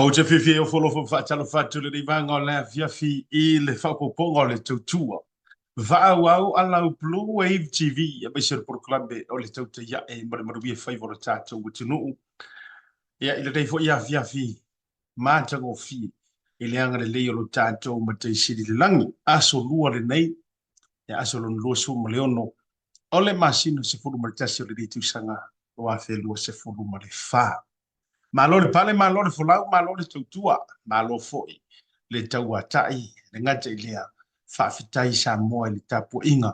O te whiwhi o wholofo whaatalo whātu le rivanga o lea fiafi I le whakoponga o le tautua. Va'au au alau Blue Wave TV a meisere proklame o le tauta ia e maruia whaivora tātou o tunuu. Ia I le reifo ia fiafi mātango fi I le anga le leo lo tātou ma te siri le langi. Aso lua le nei, ia aso lon lua suma le ono. O le masino se furu maritasi o le ritu sanga o a whelua se furu ma le whaa. Malo le pale, malo le folau, malo le tautua, malo foi. Le tauatai, le ngata I lea, whaafitai sa moa le tapu inga.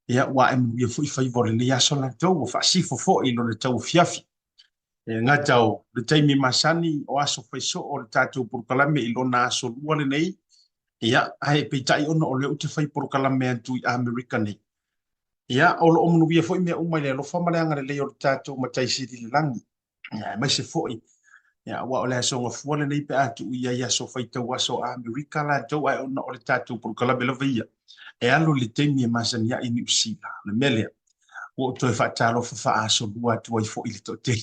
Ia wa e mwia fui whaivore le aso la tau, o whaasifo foi lo le tau fiafi. E ngata o, le taimi masani o aso whaiso o le tātou purukalame I lona aso lua le nei. Ia, ae peitai ono o le ute whai purukalame antu I Amerika nei. Ia, o lo omunu via foi mea umai le alofa maleanga le leo le tātou matai siri le langi. Ia, mai se foi. Ya wa ole so nga fuale nei pe atu ia so faita wa so Amerika la do ai ona ole tatu por kala bela via e alu le temi masania I New Zealand le mele o to fa talo fa so bua tu ai fo I to te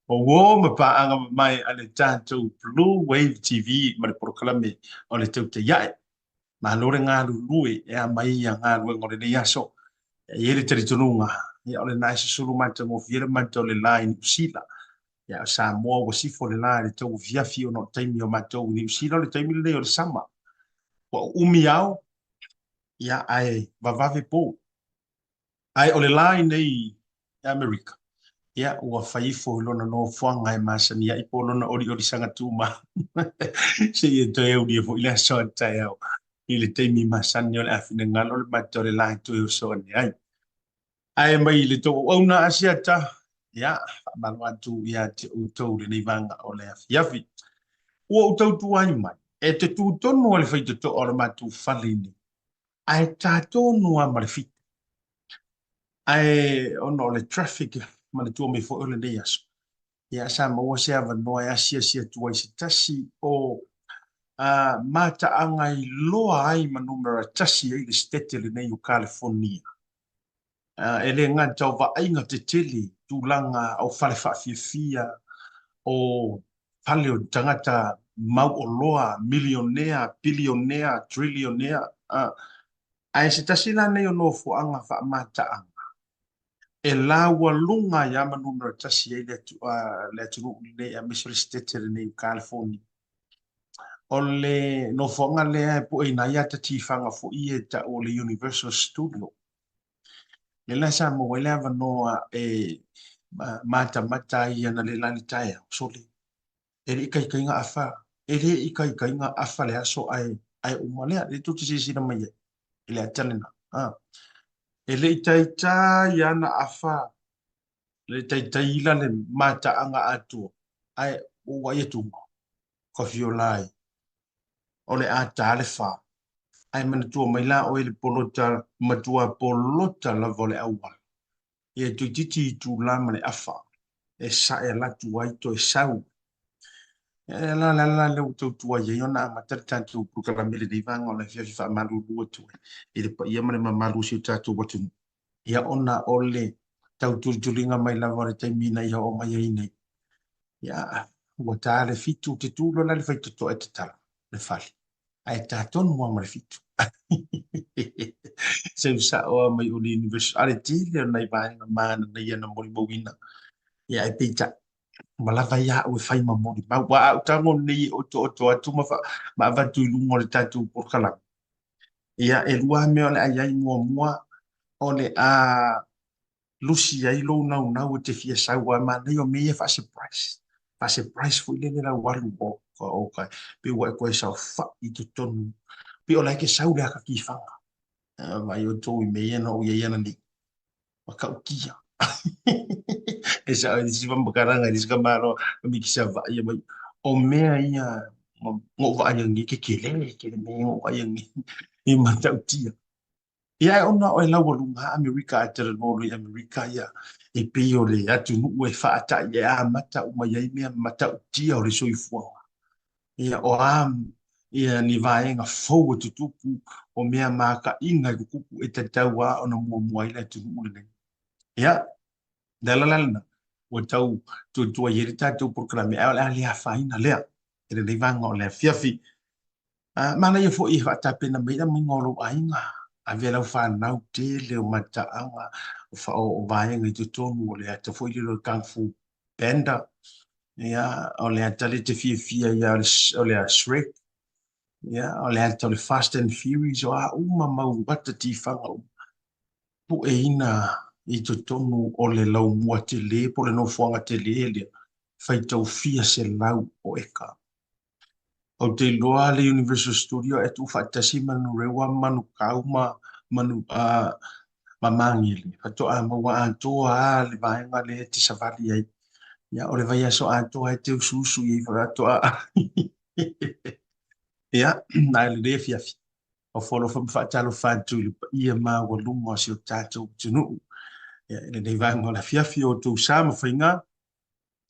o wo ma pa anga mai ale tatu Blue Wave TV ma por kala me ole te te ya ma lo nga lu lui e a mai ya nga lu ngore ne ya so e ele te tununga ya ole nice sulu mata mo fiera mata ole line Zealand ya sa mo wo si fo le la le tau via fio no taimi o matou ni si le taimi le o le sama wa umi au ya ai va po ai o le la nei America ya wa fai fo lo no fuanga e masani ya I polo no ori sanga tuma se ye to e uri fo ile so ta ya I le taimi masani o le afina ngalo le matou le la to so ni ai mai le to o na asiata ya malwatu ya te utou le nei vanga o le afiafi ua utau tu ai mai e te tu tonu o le faito to o le matu falini ai tātonu a ma le fita ai ono le traffic ma le tua me fo ole nei aso ia sa maua se avanoa e asia tua I se tasi o mata anga I loa ai ma numera tasi ai le stete le nei o California e le ngata o vaaiga te tele tulaga au fale faafiafia o fale o tagata mau o loa milionea bilionea trilionea ae se tasi lanei o no foaga faamataaga e la ua luga ia ma numera tasi ai le atunuu lenei a mese le stete lenei o California o le no foaga lea e poʻeina ia tatifaga foʻi e taʻu o le Universal Studio le la sa mo le avanoa e mata ia na le lani tae sole e le ikaikainga afa e le ikaikainga afa le aso ai umalea le tuti sisina mai e le atalena e le itaita ia na afa le taitaila le mata anga atu ai o wai tungo kofiolai o le ata le fa ai mana tua mai la o ele polota matua polota la vole awal e tu titi tu la mane afa e sa e la tu ai to e sau e la le tu tu ai yo na ma tata tu pu ka mele di vanga la fia fa malu lu tu e le pa ia mane ma malu si tatu watu ia ona ole tau tu tulinga mai la vole te mina ia o mai nei ia wa ta le fitu te tu lo la le fai to e te tala le fali ai taton mo ma le fitu se sa o mai uli university ale tile nei vai na mana nei na mori bowina ya e pita malava ya o fai ma mori ma wa o tango nei o to atu ma va tu lu mo le tatu por kala ya e lua me ole ai ai mo ole a lusi ai lo na o te fia sa wa ma nei o me fa surprise fu le la walu o ka pe wa ko sa fa I tu tonu pe o la ke sa u la ka ki fa vai o tō I mea na o ia iana ni. Waka o kia. E sa o disi wambakaranga, disi kamaro, mi ki sa vai mai. O mea ia, ngō vai angi, ke le mea ngō vai angi. I mata o tia. Ia e ona o e lawa lunga Amerika, a tera nōlu I Amerika ia. E peo le atu nuu e whaata i e a mata o mai ai mea mata o tia o le soifua. Ia o ia ni vaenga fou te tupu o mea maka inga kuku e te taua ona mua ila tu ule. Ia, dalalana o tau tu yeri tatu programe ala ali afaina lea. ele nei vanga o le fiafi mana ia fo i fata pena me mi ngolo ainga a vela fa nau te le o mata anga fa o vai ngai tu tonu o le ata fo i lo kung fu panda ia o le ata le te fia ia o le Shrek ia o le ata le Fast and Furious o a uma mau wata ti fanga po e ina i tu tonu o le lau mua te le po le no fuanga te le fai tau fia se lau o eka o te loa le Universal Studio e tu whaatasi manu rewa manu kauma manu mamangili. Fato a maua a toa a le vaenga le te savali ai. Ia o le vai aso a toa e te ususu i fato a. Ia, na le le fiafi. O folo fa mfatalo fatu ia ma walunga si o tatou tunu. Ia, le nei vaenga la fiafi o tu sama whainga.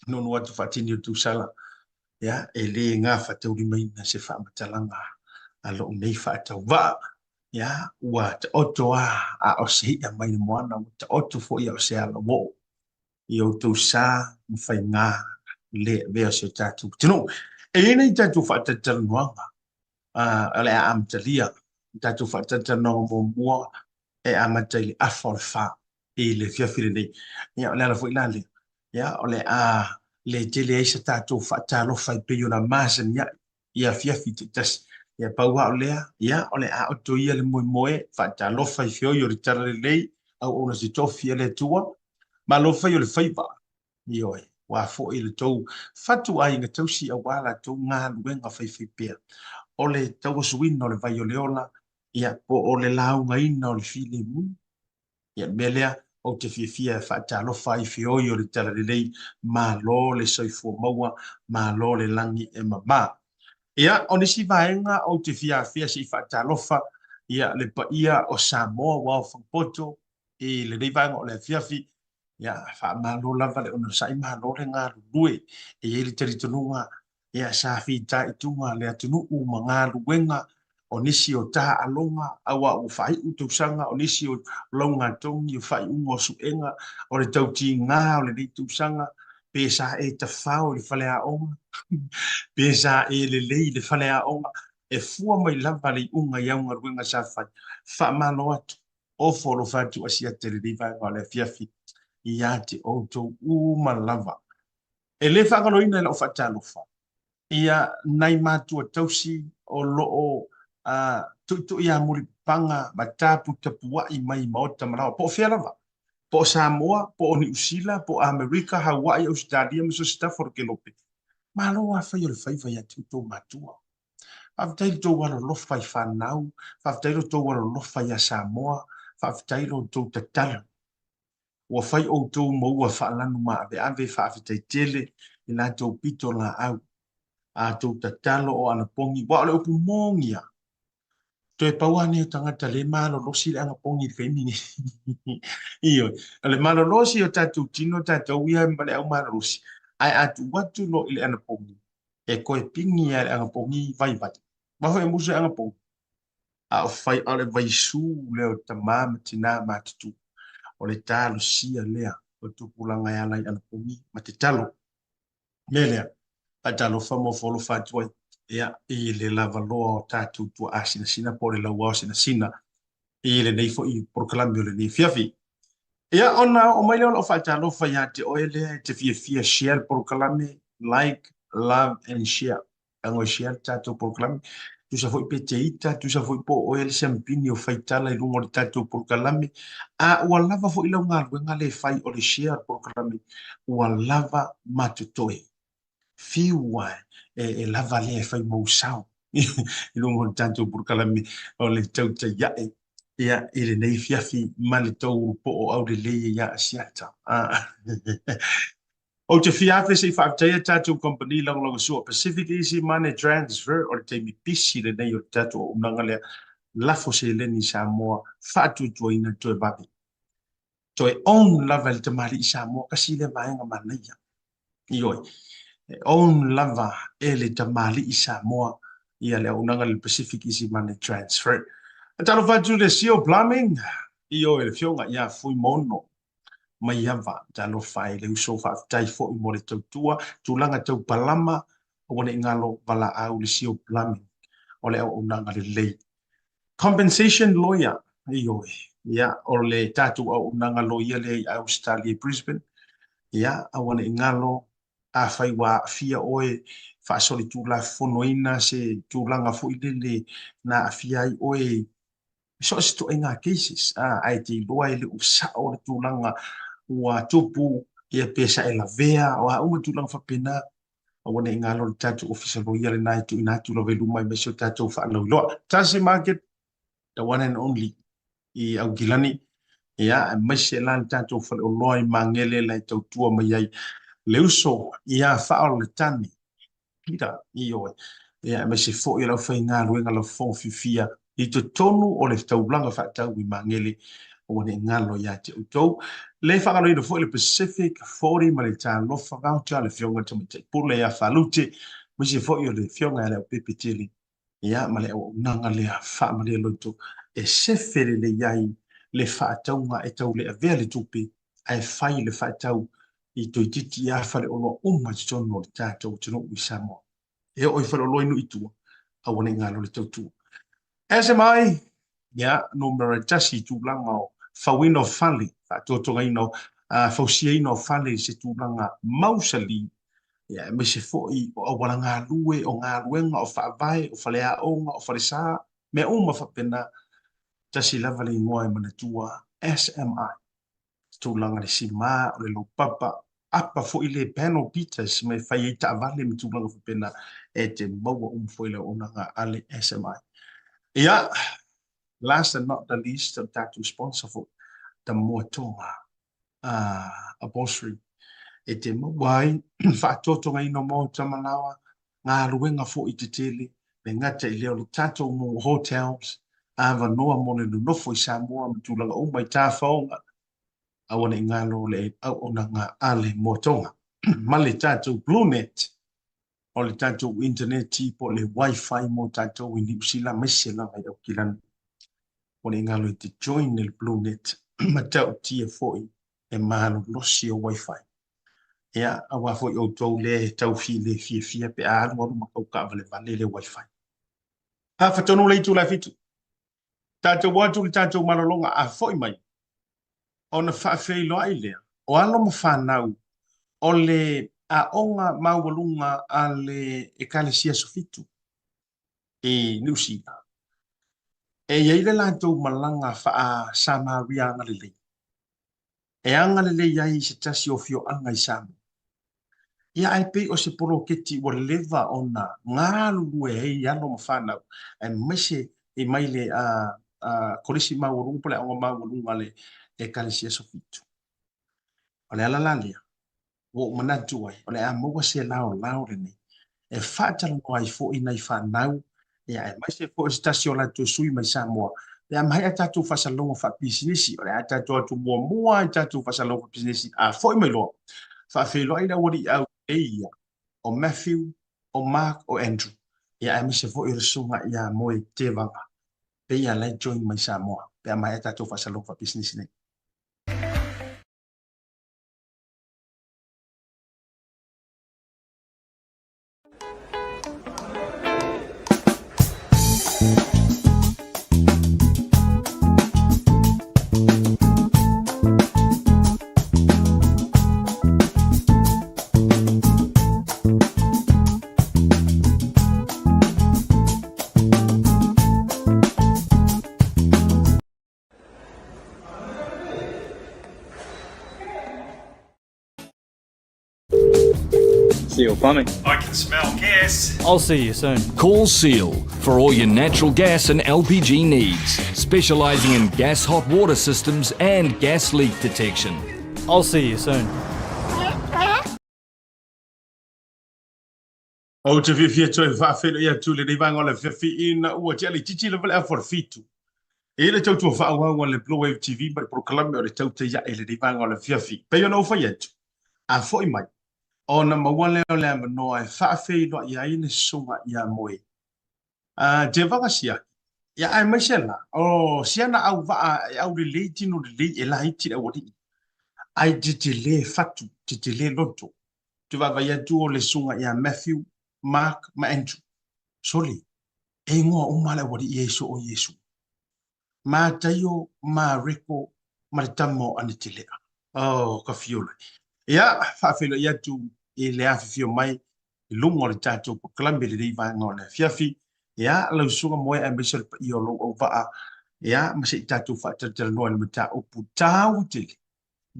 Nono atu fatini o tu sala. Ia, e le ngā fatau li maina se whamatalanga. Alo nei fatau va. Ya ua te oto a o se ia mai moana te oto fo ia o se ala mo i o tau sa mwhai ngā le vea se tatu tino e ina i tatu whaatata nuanga ale a amtalia tatu whaatata nuanga mo mua e amatali a wha i le fiafire nei ia ole ala fo ilale ia ole a le tele eisa tatu whaatalo whai peo na masan ia fiafi te tasi ia paua o lea ia o le a o to ia le moe faatalofa i fio i o le tala lelei au ona se tofi e le atua ma alofa i o le faiva ioe ua foʻi le tou fatu aiga tausi auā latou galuega faifai pea o le tauasuina o le vai o le ola ia po o le laugaina o le filemu ia mea lea o te fiafia e faatalofa ai fioi o le tala lelei malo le soifua maua malo le lagi e mamā ia o nisi vaenga o te fiafia si faatalofa ia le paia o Samoa ua o whakapoto i le nei vaenga o le fiafi ia faamalo lava le ona sai malo le galulue e iai le talitonuga ia sa fitaʻituga le atunuu ma galuega o nisi o taaloga aua ua faaiʻu tausaga o nisi o laugatogi o faaiʻuga o suʻega o le tautigā o lenei tausaga pe sa e tafao i le faleaʻoga pe sa e lelei le faleaʻoga e fua mai lava le iʻuga i augaluega sa fai faamalo atu o folofa atu asia te lelei vaega o le afiafi ia te outou uma lava e lē faagaloina e loo faatalofa ia nai matua tausi o loo tuʻituʻi a mulipapaga ma taputapuaʻi mai ma ota malawa po o fea lava po o Samoa po o Niusila po o Amerika Hawaii Australia ma so se tafa o le kelope malo afai o le faiva ia tutou matua faafetai le tou alolofa i fanau faafetai lo tou alolofa ia Samoa faafetai lo tou tatalo ua fai outou maua faalanu ma aveave faafetai tele i latou pito laau a tou tatalo o alapogi ua o le upu mogia toe paua nei o tagata lē malolosi le agapogi i le kaimigi io le malolosi o tatou tino tatou ia ma le au malolosi ae atu atu lo i le agapogi e koe pigi ia le agapogi vaivai ma hoi e musu e agapogi a o fai o le vaisū le o tamā ma tinā matutu o le talosia lea o tupulaga e ala i agapogi ma te talo me lea faatalofa mo folofa atu ai ia i le lavaloa o tatou tua'a sinasina po o le lauao sinasina i lenei fo'i porokalami o lenei fiafi ia ona o mai lea o lo'o faatalofa iā te oe lea e te fiafia share le porokalami like love and share agoe share le tatou porokalami tusa fo'i pe te ita tusa fo'i po oe le siamipini o faitala i luga o le tatou porokalami a ua lava fo'i laugaluega le fai o le share le porokalami ua lava matotoe fiua e lava lea e fai mausao i luga o le tatou porokalami o le tautaiaʻe ia i lenei fiafi ma le tou po'o au lelei ia asiata o te fiafe sei faafetaia tatou company lagolago sua Pacific Easy Money Transfer o le taimi pisi lenei o le tatou aunaga lea lafo se leni Samoa faatuatuaina toe vave toe own lava le tamali'i Samoa kasi le vaega manaia ioe own lava e le tamali'i Samoa ia le aunaga le Pacific Easy Money Transfer talofa atu le Sio Plumbing ioe le fioga ia fui mono mai ava talofa e le uso faafetai fo'i mo le tautua tulaga taupalama wana ingalo wala au le sio plumbing o le au nanga le lei compensation lawyer iyo ya o le tatu au nanga lawyer le Australia Brisbane ya awana ingalo a fai wa fia oe fa soli tu la fonoina se tu langa fo ile na afia oe so se to inga cases ai te loa ile usa o tu langa wa tupu ia pesa e la vea o a uma tu langa fa pena awana ingalo le tatu official lawyer le nai tu ina tu lo velu mai me so tatu fa lo lo tasi market the one and only I au gilani ia mai se lan tatu fa lo loi mangele la tau tua mai ai leuso ia fa o le tani pira io ia mai se fo ia fa inga luenga lo fo fifia I te tonu o le tau blanga fa tau I mangele o ne ngalo ia te utou le fa ngalo I fo le Pacific 40 ma le ta lo fa ngau ta le fionga te mate pule ia fa lute mai se fo ia le fionga le pepeteli ia ma le o nanga le fa ma le loto e se fere le iai le fa tau nga e tau le ave le tupi ai fai le fa tau I to titi ia fa le ono uma te tono le tatou te no Samoa e o I fa lo inu itu a wone ngalo le tautu SMI ya numero tasi tu langa o fawino fali fa totonga ino fausia ino fali se tu langa mausali ya me se foi o wala ngā lue o ngā luenga o whaavai o whalea onga o whalesa me uma whapena tasi lava le ingoa e manatua SMI tu langa le sima o le lo papa apa fo ile panel beaters me fai e ta vale me tu langa whapena e te maua foi le onanga ale SMI ya last and not the least, that responsible the motonga upholstery. E te mawai, whaatotonga ino mo tamanawa, ngā ruenga fo I te tele, me ngata I leo le tatou mo hotels, ava noa mo le nofo I Samoa, mtulanga o mai tā whaonga, awana I ngalo le au ona ngā ale motonga. Ma le tatou BlueNet, o le tatou internet tipo le wifi mo tatou I New Zealand, mese langa I au kilana. O le ngalo I te join le BlueNet ma tau tia foi e mahalo losi o wifi. Ia awa foi o tau le tau fi le fia pe a alu makau ka vale le wifi. Ha fatonu le tu la fitu. Tatou watu le tatou malolonga a foi mai. Ona whaafei loa I lea. O alo mo whanau o le a onga mawalunga a le ekalesia sofitu. E New Zealand. E iai le lantou malanga faa Samaria anga lelei. E anga lelei iai se tasi o fio anga I Samoa. Ia ai pei o se poroketi o leva ona ngā lulu e hei alo mawhanau. E mese e mai le kolisi maurunga pole anga maurunga le e kalesia sofitu. O le ala lalea. O manatu ai. O le a maua se lao le nei. E whaatala no ai fo I nei whanau. Ia e mai se fo e stasi o la tu sui mai Samoa. Ia mai a tatu whasalonga wha bisinesi. O le a tatu atu mua a tatu whasalonga wha bisinesi. A fo I mai loa. Whawhelo ina wari au eia. O Matthew, o Mark, o Andrew. Ia e mai se fo I resunga ia moe te wanga. Pe ia lai join mai Samoa. Pe mai a tatu whasalonga wha bisinesi nei. Seal Plumbing. I can smell gas. I'll see you soon. Call Seal for all your natural gas and LPG needs, specialising in gas hot water systems and gas leak detection. I'll see you soon. O te fifia toi whawhelo ia tu le rivanga o le whiwhi ina ua te ali titi le vale a forfitu. E le tautua whaawanga le Blue Wave TV ma le proklame o le tauta ia e le rivanga o le whiwhi. Pei ona uwhai atu. A foi mai. O na mawale o le amanoa e whaawhelo ia ine sunga ia moe. Te wanga sia. Ia ai mai sela. O siana au waa au le lei tino le lei e la hiti le wadi. Ai te le fatu, te le loto. Te wawai atu o le sunga ia Matthew, Mark ma Andrew soli e ngoa o mala wari Yesu o Yesu ma tayo ma reko ma le tamo ane telea oh ka fiola ia faafelo ia tu i le afifio mai i lunga o le tatou paklambe le lei vaega o le afiafi ia lausuga moe e maisa le paia o lou auvaa ia ma seʻi tatou faatalatalanoa i le mataupu tau tele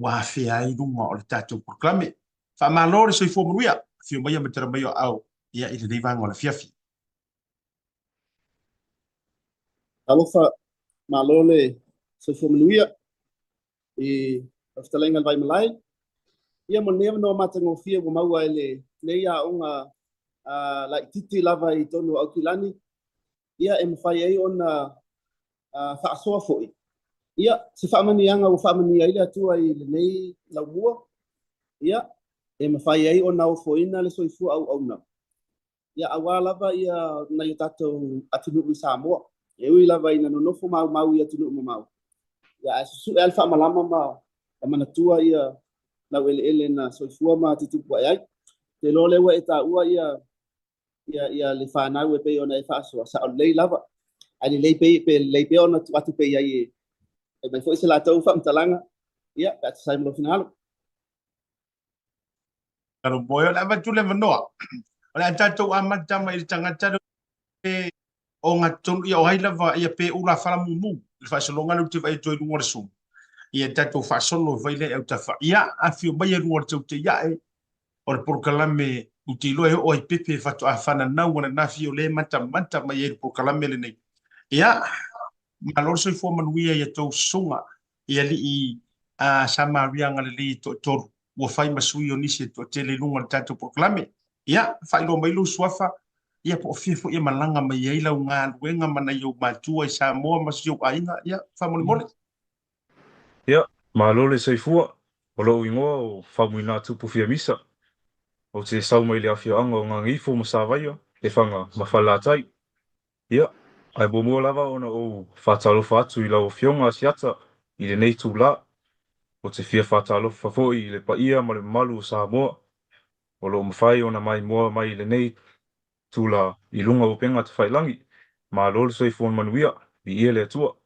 ua afea ai luga o le tatou paklame faamālo le soifua manuia fio maia ma talamai o au ia i le lei vaega o le afiafi Alofa malole soifua manuia i aftalenga vai malai ia mo neva no matangofia mo maua ele nei a onga la titi lava i tonu au kilani ia e mawhai ai ona whaasoa foi ia se whaamanianga o whaamani ai le atua i le nei lau mua ia e mawhai ai ona o foina le soifua au na ia awa lava ia na i tatou atunu i Samoa e ui lava ina nonofo mau ia atunu mau ia e susu e alfa malama ma manatua ia lau ele na soifua ma tutupu ai te lo lewa e taua ia le whanau e pe ona e whaasoa sa o lei lava ai lei pe ona atu pe ai e mai foi se la tau whamtalanga ia pe atu saimlo finalo karo boyo la batule manoa ole tatou amata mai le tangata e o nga tonu ia o hai lava ia pe ula fala mumu le whaasolonga le uti vai toi lunga le sumu ia tatou whaasolo vai le au tafa ia a fio mai e lunga le tau te ia e o le porkalame uti loe o ai pepe fatu a whana nau wana na fio le mata mai e le porkalame le nei ia malor soi fo manuia ia tau sunga ia li i a Samaria ngale li to toru ua fai masui o nisi to tele lunga le tatou porkalame ia fai lo mai lu suafa ia po fifo ia malanga mai ai lau ngā luenga mana iau matua i Samoa masio ainga ia whamoni mole Ia, malole soifua, o loo ingoa o whamuina tupu fia misa. O te sau mai le awhiaanga o ngā ngifo ma sāwaia, le whanga mawhalatai. Ia, ai bomua lava ona o whatalofa atu i lau whionga asiata i le nei tū la. O te fia whatalofa foi i le paia ma le malu o Samoa. O loo mawhai ona mai moa mai le nei tū la i lunga o penga te whailangi. Malole soifua manuia, i ia le atua.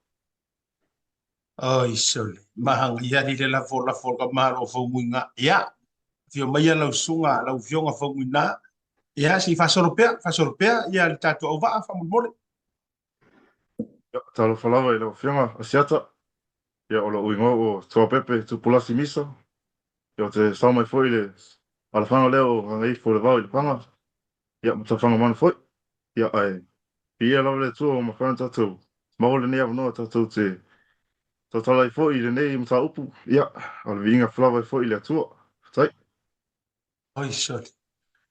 ai sole mahang ia ni le lafo ka maro fo muinga ia fio mai lau sunga lau fionga fo muina ia si fasoropea ia le tatou au vaa whamoni mole Ia, talo whalawa i lau whionga asiata. Ia, o loo ingoa o tua pepe tupulasi misa. Ia, o te sau mai foi le alawhanga leo o ngangai fo le vau i le panga. Ia, mata whanga mana foi. Ia, ai. Ia lau le tua o mawhana tatou. Mahole nei avanoa tatou te tatalai foi i le nei mata upu. Ia, o le vinga whalawa i foi i le atua. Tai. ai sole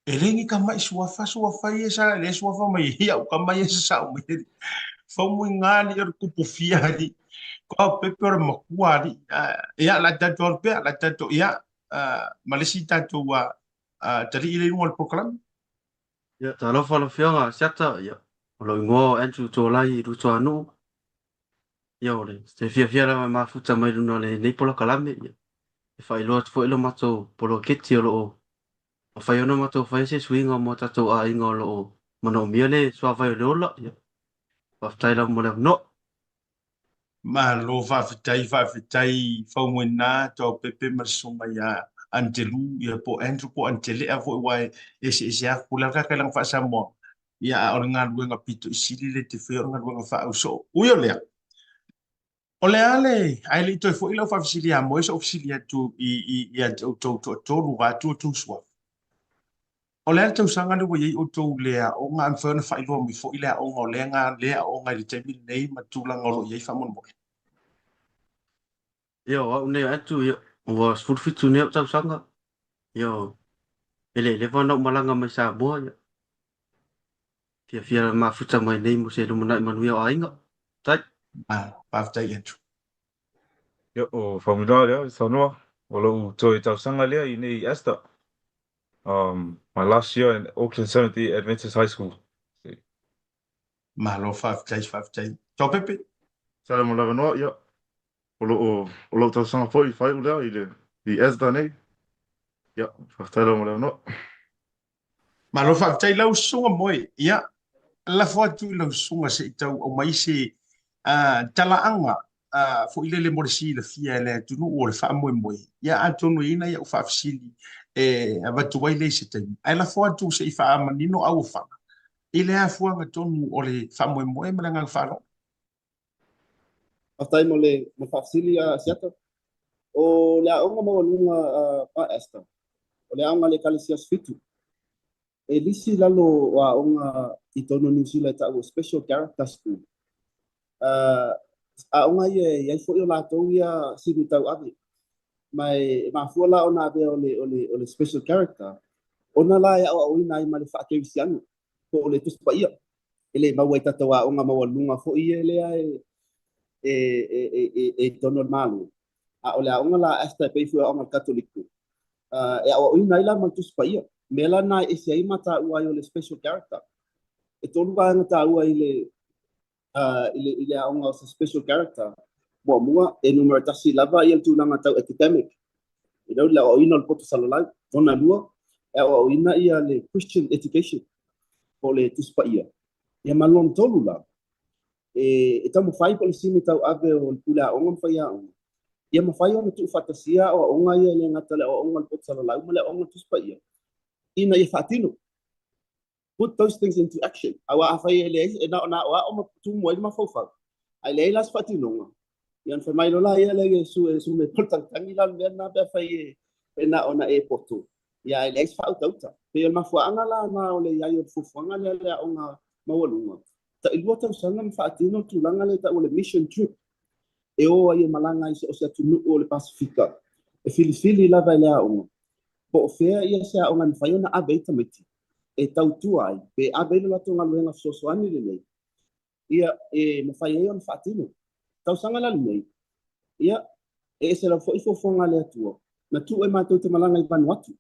e lengi ka mai suafa ia sa le suafa mai ia o ka mai e sa o mai fo muinga ni er kupu fia di ko pepe or makua di ia la tatou pe la tatou ia malesi tatou wa tali ile ngol program Ia talofa lo whionga siata ia o lo ingoa o Andrew tōlai i ruto anu ia o le te fia la mafuta mai luna le nei polo kalame ia e whai loa tufo ilo matou polo keti o lo o whai ono matou whai se swinga mo tatou a inga o lo o mana o mia le swa whai o le ola ia whaftai la mo le no ma lo fa fitai fa moina to pepe marsuma ya antelu ya po Andrew po antele a vo wa ese a kula ka lang fa sa mo ya on nga nga pito isili le te fe nga nga fa so uyo le ole ale ai le to fo ilo fa fisilia mo eso fisilia tu i ya to lu va tu so ole al tu sanga le wo ye o to le o nga fa na fa ilo mi fo ila o nga le nga le o nga le te mi nei ma tu la ngolo ye fa mo ia o ne atu ia o sfurfitu ne tau sanga ia ele le vana malanga mai sa boa ia fia mafuta mai nei mo se lumana manuia o ainga tai pa fitai Andrew Ia, o whamuna lea i whanua. O loo toi tau sanga lea i nei Asta. My last year in Auckland Seventh-day Adventist High School. malo fa fitai to pepe Sala mo lava noa, ia. O loo tau sanga foi i whai ulea i Asda nei. Ia, whakataila mo lava noa. Malo whaktai lau sunga moe, ia, la whatu lau sunga se itau o mai se talaanga, fo ile le morisi la fia le tunu o le wha moe moe, ia atonu ina ia ufa afsili, avatu wai le se taimi. Ai la whatu se i wha amanino au whanga, ile a fuanga tonu o le wha moe moe malanga whalo. Aftai mo le mafasili siata. O le aonga mawalunga pa esta. O le aonga le kalisias fitu. E lisi lalo wa aonga i tono New Zealand ta o special character school. Aonga ia fo yo latou ia sini tau ave. Mai mafuala ona ave o le special character. Ona la ia o ina i male fa kevisiano. Ko le tus pa ia. Ele mawai tata wa aonga mawalunga fo ia le e tono malu. A ole aonga la esta pe fu aonga katoliku. E o ina ila mantus pa ia. Mela na e se ai mata ua i o le special character. E tolu wa ngata ua i le aonga o special character. Mua mua e numeratasi lava i al tūlanga tau academic. E nau la o ina le poto salalai. Tona lua. E o ina ia le Christian education. Po le tuspa ia. Ia malon tolu la. E tamu fai po le simi tau ave o le pula aonga mwhai aonga. Ia mawhai ona tu whatasia o onga ia le ngata le o onga le poto salalai. Ma le onga tuspa ia. Ina ia whatino. Put those things into action. Awa awhai e le e na o ma tu mo ma fofal. Ai le las whatino nga. Ian whai mai lola ia le su me poltang tangi la le na be whai e na ona e poto. Ia le is whau tauta. Pe ma fuanga la na o le ia o fuanga le onga mawalunga. Ta ilua tau sanga whatino tu langa le ta o le mission trip. E o ai malanga i se o se tunu o le Pasifika. E fili lava le onga. Po fea ia se o ngan fai ona abe tamiti e tau tuai pe abe le lato ngalu nga sosoani le nei ia e mo fai ona fatino tau sanga la nei ia e se la foi fofonga le atua na tu e matou te malanga i Vanuatu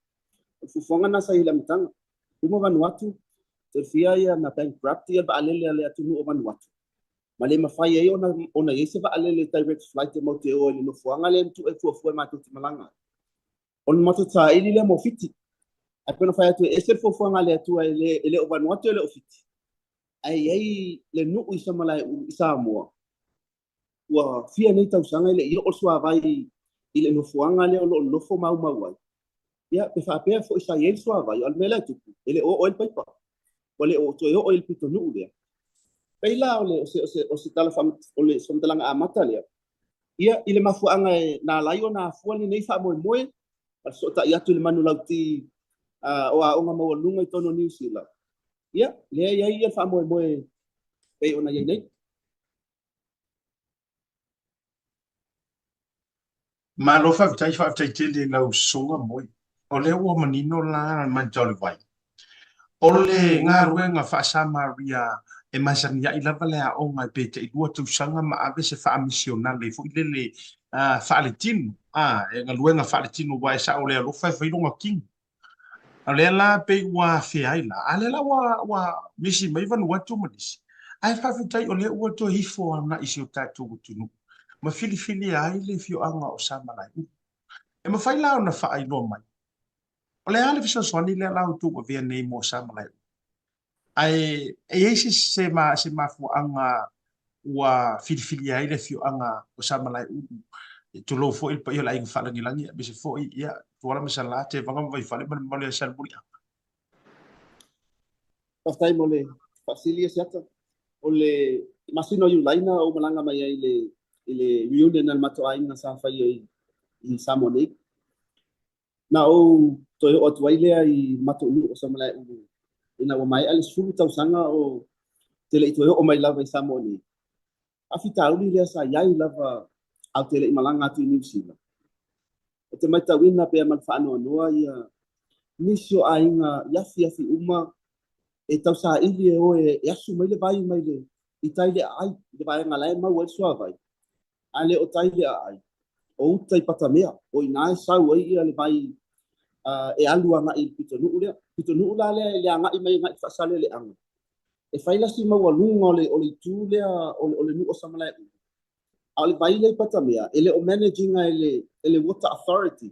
fofonga na sai la mtanga uma Vanuatu te fia ia na bankrupt ia ba alele le atu o Vanuatu ma le mafai e ona ese ba alele direct flight mo te o le no fuanga le tu e fu matou te malanga on matu ta ili le mo fiti apenas fai atu ese fofonga le atu ele o Vanuatu ele o fiti ai le nu i samala i Samoa wa fia nei tau sanga ile i o sua vai ile no fuanga le o no fo mau ai ya pe fa pe fo isa ye sua vai al mela tu ele o el paipa ole o to o el pito nu le peila ole o se tala fam ole som talanga amata le ia ile mafuanga na laio na fuani nei fa moe so ta ia tu le manu lauti o a onga mo lunga i tono New Zealand ia le ia fa moe pe ona ia nei Ma lo whaktai tele lau sunga moe. O le ua manino la man jolly vai. O le ngā ruenga whaasa Maria e masania i lava lea o ngai pete i lua tausanga ma ave se wha misionale. Fo i le whaale tinu. E ngā ruenga whaale tinu wai sa o lea lo whaironga king. A lea la pe ua whiaila. A lea la wa misi mai Vanuatu manisi. Ai whawhitai o lea ua to hifo ana isi o tātou tunu. Ma fili ai le fio anga o samalai. E ma fai lao na whaai loa mai. O le ale fiso swani le lao tu o vea nei mo samalai. Ai eisi se ma fu anga ua fili ai le fio anga o samalai. Tu lo fo il pa io la inga whalangi langi. Bese fo i ia tuala misa la te vangam vai whale ma le sal buri anga. pastai mo le fasilia siata o le masino yu laina o malanga mai ai le reunion al mato ai na sa fai i Samoa na o to o tuaile ai mato lu o samala ina o mai al sulu tau sanga o tele to o mai lava i Samoa ni afita uli le sa yai lava au tele malanga tu New Zealand o te mai tawina pe mal fa no noa ia nisio ainga yafi uma e tau sa ili e o e asu mai le vai mai le i taile ai le vai ngala mai o so vai ale o taile ai o utai patamea o ina sau ai ia le vai e alu anga i pitonu la le anga i mai ngai fasale le anga e faila si mau lunga o le tu le o le nu o samala ale vai le patamea ele o managing ele water authority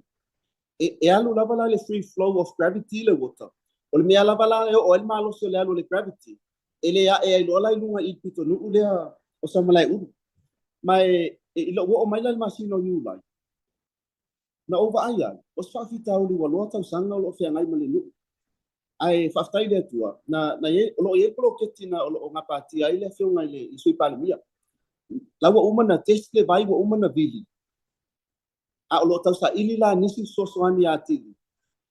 e alu lava le free flow of gravity le water O le mea lava la o le malo se le alu le gravity. Ele ya e ai lola ilunga I pito nu lea o sa malai ulu. Mai I lo o mai la masino yu lai. Na ova ai ai. O sa fita uli wa loa tau sanga o lo fea ngai male nu. Ai whaftai le tua. Na ye o lo ye pro ketina o ngapati ai le feo ngai le I sui palimia. La wa umana test le vai wa umana vili. A o lo tau sa ili la nisi sosoani atili.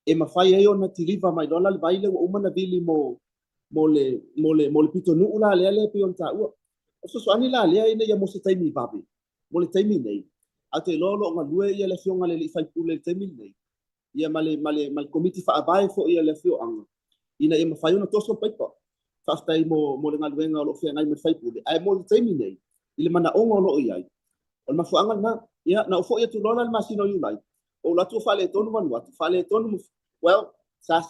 E mawhai e ona tiliva mai lola le vai le wa umana vili mo le pito nu la le le pe on ta ua. O sosoani la le ina ya mo se taimi babi. Mo le taimi nei. A te lolo nga lue ia le fionga le fai pule le taimi nei. Ia male komiti fa abai fo ia le fio anga. Ina e mawhai ona toso paipa. Whaftai mo le ngaluenga o lo fia ngai me fai pule. Ai mo le taimi nei. Ile mana onga o lo iai. O ma fuanga na ia na fo ia tu lola le masino yu lai. O la tu fale tonu manu atu fale tonu well sa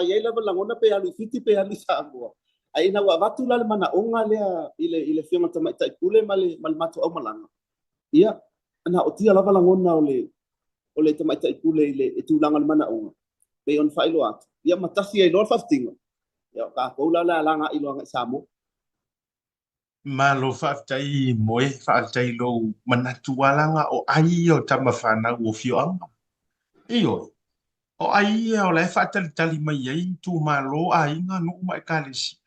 ye level langona pe alu fiti pe alu sa mo. Ai na wa watu la le mana onga le ile fiona tama tai pule male matu au malanga. Ia na o tia lava langona o le tama tai pule ile e tu langa le mana onga. Pe on failo at. Ia matasi ai lor faftinga. Ia ka ko la langa ilo nga sa mo. Malo whaftai moe, whaftai lo manatualanga o ai o tamawhana o fio anga. Iyo, o ai o lai whatali tali mai ai tu malo a inga no mai kalesi.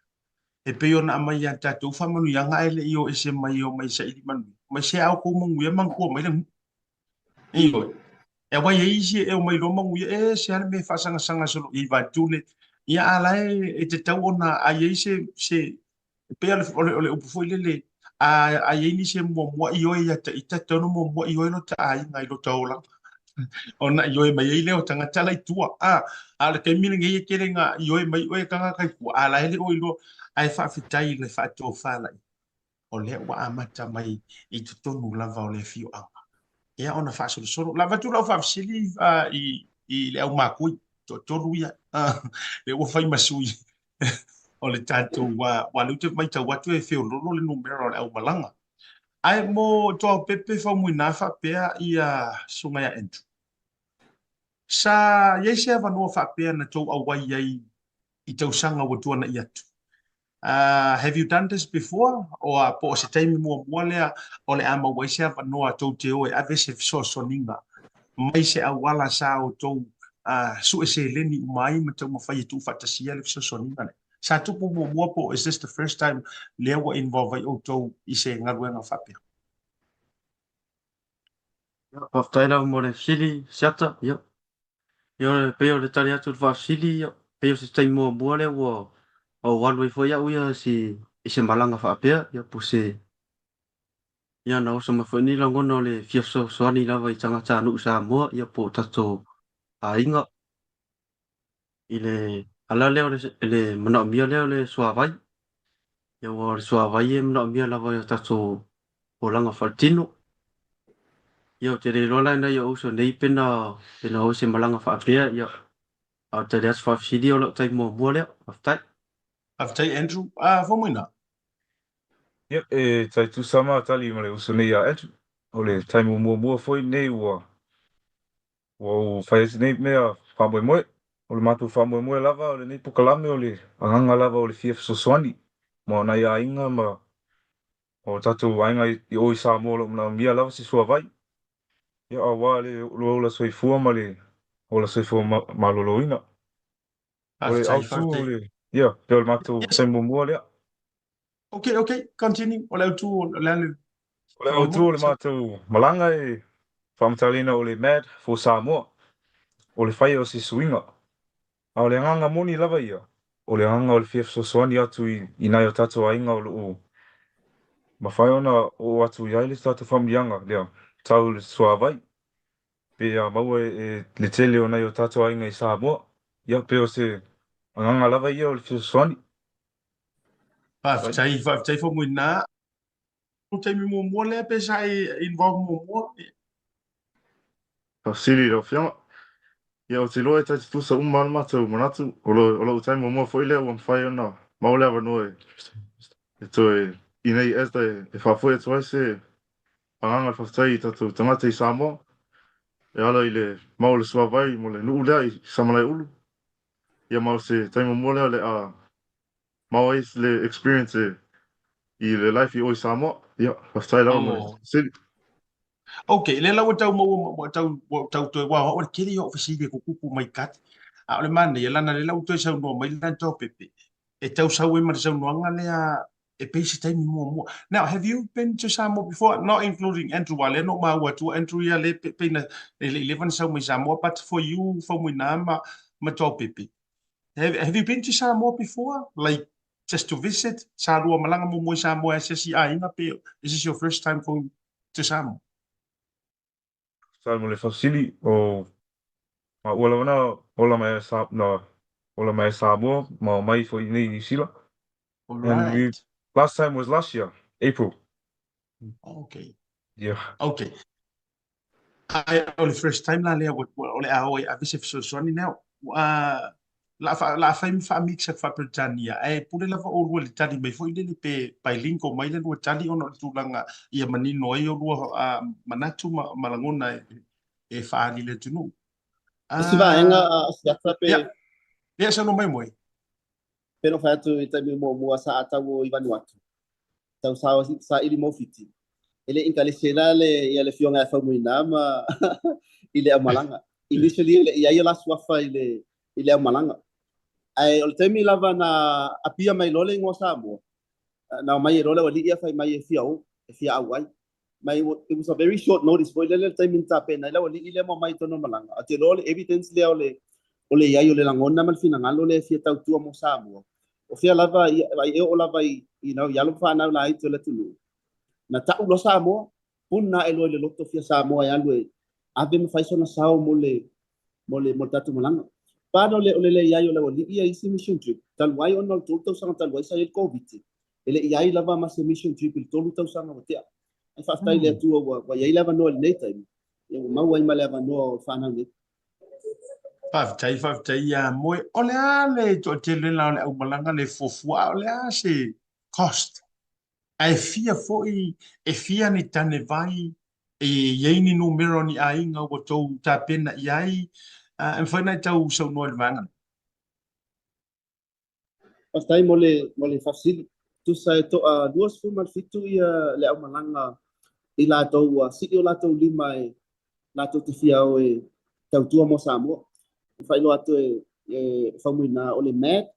E pe ona mai a tatou whamanu yanga ele iyo e se mai o mai sa iri manu. Mai se au ko mangu e mangu o mai le. Iyo, e wai e isi e o mai lo mangu e se ale me whasanga sanga solo i vatule. Ia alai e te tau ona ai e se pe ole upu foi lele a ye ni se mo yo ya ta tono mo yo no ta ai ngai lo tola ona yo mai ile o tanga tala tua ala ke mini ngai ke nga yo mai o kanga kai ku ala ele o ilo ai fa fitai le fa to fala o le wa amata mai I tu tonu lava o le fio anga ia ona fa so lava tu la fa sili I le au makui to toru ia le o fai masui o le tatou wa lute mai tau atu e feo lolo le numero le au malanga. Ai mo toa pepe fa muina fa pea ia sunga ya entu. Sa yese ava no fa pea na tau awai ai I tau sanga watua na iatu. Have you done this before? O po se taimi mua lea o le ama waise ava no a tau te oe ave se so soninga. Mai se awala sa o tau su e se leni umai ma tau mawhai tu fatasia le so soninga le. Sa tupu mua po, is this the first time lea wa involve ai o tau I se ngaruenga whapea? Whaftai la mo le sili siata, ia. Ia le peo le tali atu le sili, ia. Peo se tai mua le ua o walu I foia uia si I se malanga whapea, ia po se ia na osa mawhani la ngona o le fiaso soani lava I tangata anu sa mua, ia po tato a inga. I le ala leo le mana mia leo le suavai. Ia wa le suavai e mana mia lava ia tato o langa faltino. Ia te re rola na ia uso nei pena o se malanga whaapea ia a te reas whaafsidi o lo tai mua leo, whaftai. Aftai Andrew, fa muina. Ia, e tai tu sama tali ma le uso nei a etu. O le taimu mua foi nei ua o whaiasi nei mea whamoe moe. O le matu whamoe moe lava o le nei pukalame o le anganga lava o le fia fisoswani. Ma o nai a inga ma o tatu ainga I oi sa mo lo na mia lava si sua vai. Ia a wā le la soifua ma le o la soifua ma loloina. O le au tu o le ia, pe o le matu taimu mua lea. Okay, continue. O le tu le O le au tu o le matu malanga e whamatalina o le mad fo Samoa. O le whai o si suinga. A o le nganga moni lava ia. O le nganga o le fia fisoswani atu I nai o tatu ainga o loo. Ma whai ona o atu I aile tatu whamlianga lea. Tau le suavai. Pe a maua le tele o nai o tatu ainga I Samoa. Ia pe o se nganga lava ia o le fisoswani. Aftai fa muina. O taimi mua le pe sa involve mua. Sili o fianga. Ia o te loa tai te tusa umana matau manatu. O lo utai mua foi lea wan whai ona. Maule awa noe. E toi inei esta e whawhoi atu ai se anganga whaftai I tatu tangata I Samoa. E ala I le maule suavai mo le nuu lea I samalai ulu. ia mau se taimo mole o le a mau is le experience i le life i oi Samoa. Ia, pastai la mo le Oh. sili. Okay, le lau tau tau toi wa o kiri o fisi de kuku mai kat. A le man ye lana le lau toi sau no mai lan to pepe. E tau sau e mar sau no anga le a e pesi tai mo. Now, have you been to Samoa before? Not including Andrew Wale, no ma watu Andrew ya le pepe na le 11 sau mai Samoa, but for you for mo na ma to pepe. Have you been to Samoa before? Like just to visit? Sarua malanga mo Samoa SSI inga pe. Is this your first time going to Samoa? Sai mo le fasili o ma ola wana ola mai Samoa ma mai for New Zealand. All And we right. last time was last year, April. Okay. Yeah. Okay. I only first time la le ole a oi a vise so ni now. La fa mi fa mix fa Britannia. E pule la fa o le tali mai foi le pe bilingual mai le tali ona tu langa ia mani no e o manatu malangona e fa ni le tunu. Isi vaenga siata pe Ya sa no mai moi. pelo fa tu ita mi mo sa ata wo i Vanuatu. Tau sa ili mo fiti. Ele inkale sela le ia le fionga fa muina ma ile amalanga. Initially ia la swafa ile amalanga. Ai o temi lava na apia mai lole ngo Samoa. Na mai rola wali ia fa mai fia awai. Mai it was a very short notice for le time ta pe na la wali ile mo mai tono malanga. Ate lole evidence le ole ia yo le langona mal fina ngalo le fia tau tua mo Samoa. O fia lava ai o lava you know ya lo fa na la ito le tulu. Na ta ulo Samoa puna elo le loto fia Samoa ya lo ave me faiso na sao mo tatu malanga. Pano le ia yo le wali ia isi mission trip. Tal wai ono tau sanga tal wai sa el COVID. Ele ia i lava ma se mission trip il tolu tau sanga o tea. Ai fa stai le tu wa ia lava no le time. Ia ma wai ma lava no fa na ni. Fa tai ya moi ole ale to te le la o malanga le fofua ole a se cost. Ai fia foi e fia ni tane vai e yeini numero ni ainga o tau ta pena iai en fana tau so no vanga. Pastai mo le facil tu sa to duas fu mal fitu ia le au malanga i la to si o la to lima e la to te fia o e tau tua mo Samoa. Fai lo atu e famuina o le MAD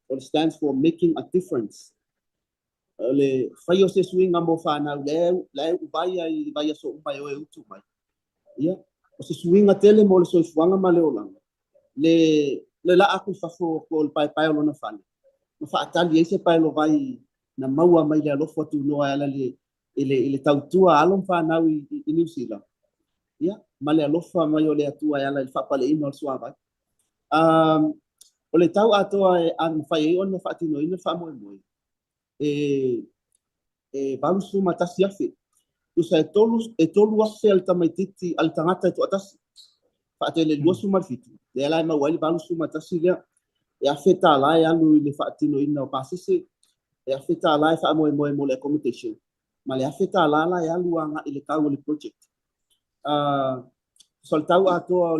or stands for making a difference. Le fai o se swinga mo fana le vai so mai o e utu mai. Ia o se swinga tele mo le so fuanga ma le olanga. Le la aku fa fo ko pai lo na fana. Ma fa atali ese pai lo vai na maua mai le lo fotu no ala le ile tau tua alon fana i New Zealand. Ia ma le alofa mai o le atua ala le fa pale ino so vai. O le tau atoa e an fai ona fa tino ina fa mo mo. Balu suma tasi afe. Usa e tolu afe al tamaititi al tangata to atasi. Fa te le lua suma fitu. Le ala ma wali balu suma tasi le e afe ta la e alu le fa tino ina o pasise. E afe ta la e fa mo le accommodation. Ma le afe ta la e alu anga ile kau le project. Soltau atoa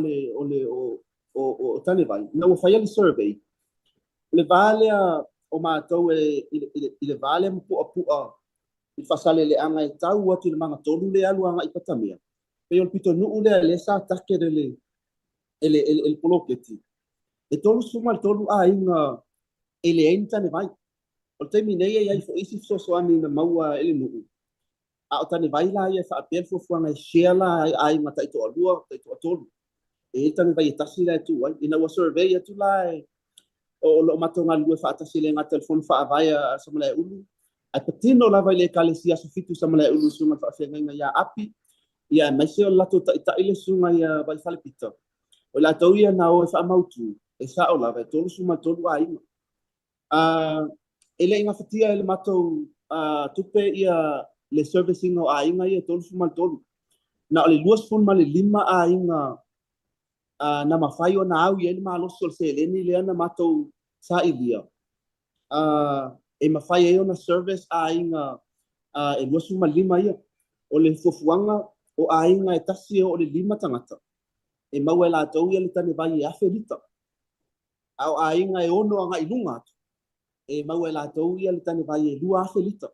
o tane vai. Na o fai ali survey. Le vale o mātou i le vale pua i whasale le anga e tau atu le manga tolu le alu anga i patamea. Pei ol pito nuu le sa take le poloketi. E tolu suma le tolu a inga ele tane vai. O te minei e ai fo isi so ani na maua ele nuu. A o tane vai la ia wha apel fuanga e share la a inga taito alua, taito atolu. E tane vai e tasi la tu ai. Ina ua survey atu la o lo matonga lue fa atasi le ngata telefon fa avaya sama le ulu ai patino lava le kalesia so fitu sama le ulu sunga fa fenga ya api ya mai o lato ta ile sunga ya vai fale pita o la to ia na o fa mautu e sa o lava tolu suma tolu ai ele inga fatia ele mato tupe ia le servicing o ai ngai tolu suma tolu na le luas fun ma le lima ai nga na mafai o na au ia ma lo sol se le ni le na mato sa ilia e mafai e ona service a inga e luasu ma lima ia o le fofuanga o a inga e tasi o le lima tangata e mau e la tau ia le tane vai e afe lita au ainga e ono anga ilunga e mau e latou ia le tane vai e lua afe lita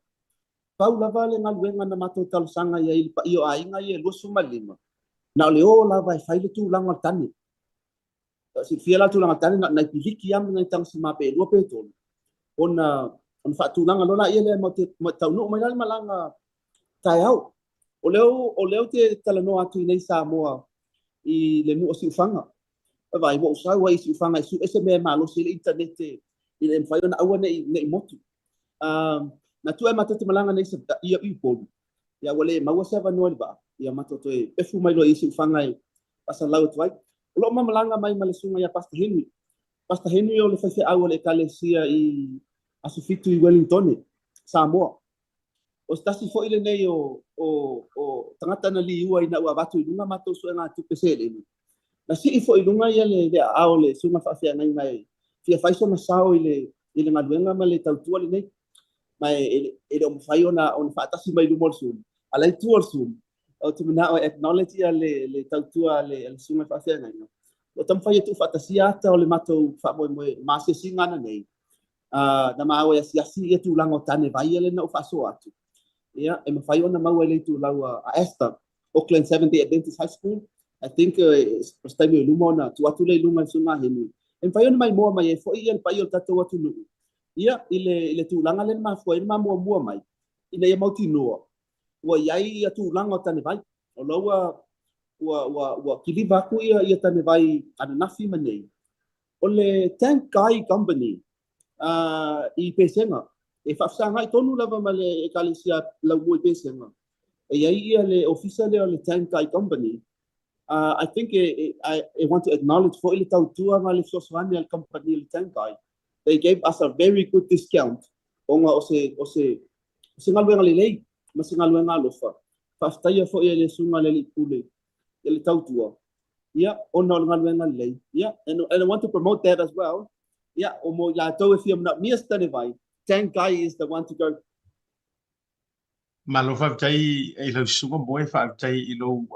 pau lava le galuega na matou talosaga ia i paio aiga ia e 2.5 na o le o lava e fai le tulaga tane sifia la tulaga tane na piliki ami ngai tanga sima pe lua pe tolu ona faatulaga lola ia le mo taunuu mai la malaga taeau o leo te talanoa atu i nei Samoa i le nuu o siufaga vai mo usau ai siufaga i su ese mea malosi i le internet i le mafai ona aua nei motu na tu e matatu malanga nei sa ia i polu ia wale maua sa vanua le ba ia matoto e pefu mai lo i siufaga e pasa lau tuai lo malanga mai malesunga ia Pastor Henry o le faise au le kalesia i asufitu i Wellington Samoa o stasi fo ile nei o tangata na liua ina ua watu i lunga matou so nga tu pesele na si fo i lunga ia le au le sunga fa fia ngai fia faiso na sao ile ngaluenga ma le tautua le nei mai ele o fai ona fa tasi mai lu mol sun ala i tuor sun o tu na o acknowledge ia le tautua le sunga fa fia ngai o tam fai tu fa tasi ata o le matou fa mo ma se singa na nei na ma o ia si ia tu lango tane vai ele na o fa so atu ia e mafai ona mau ele tu lau a Esther Auckland Seventh-day Adventist High School I think first time lumo na tu atu le lunga sunga henu e mafai ona mai moa mai e fo ia pai o tatou atu nu ia ile tu langa le ma fo ma mua mai ina ia mauti noa wa iai atu langa tane vai o laua wa kiliva ku ia tane vai ana nafi manei o le Tank Guy Company i pesenga e whafsanga i tonu lava ma le e kalisia lau mui pesenga e iai ia le official o le Tank Guy Company I think I want to acknowledge for ile tautua ma le soswani al company le Tank Guy they gave us a very good discount onga o se ngaluenga le lei ma se ngaluenga lofa whaftaia fo ia le sunga le pule le tautua yeah ona o ngaluenga le lei yeah and I want to promote that as well yeah o mo la tau e fia mna mias tane vai Tank Guy is the one to go. Malo fa tai e lo sunga boy fa tai i lo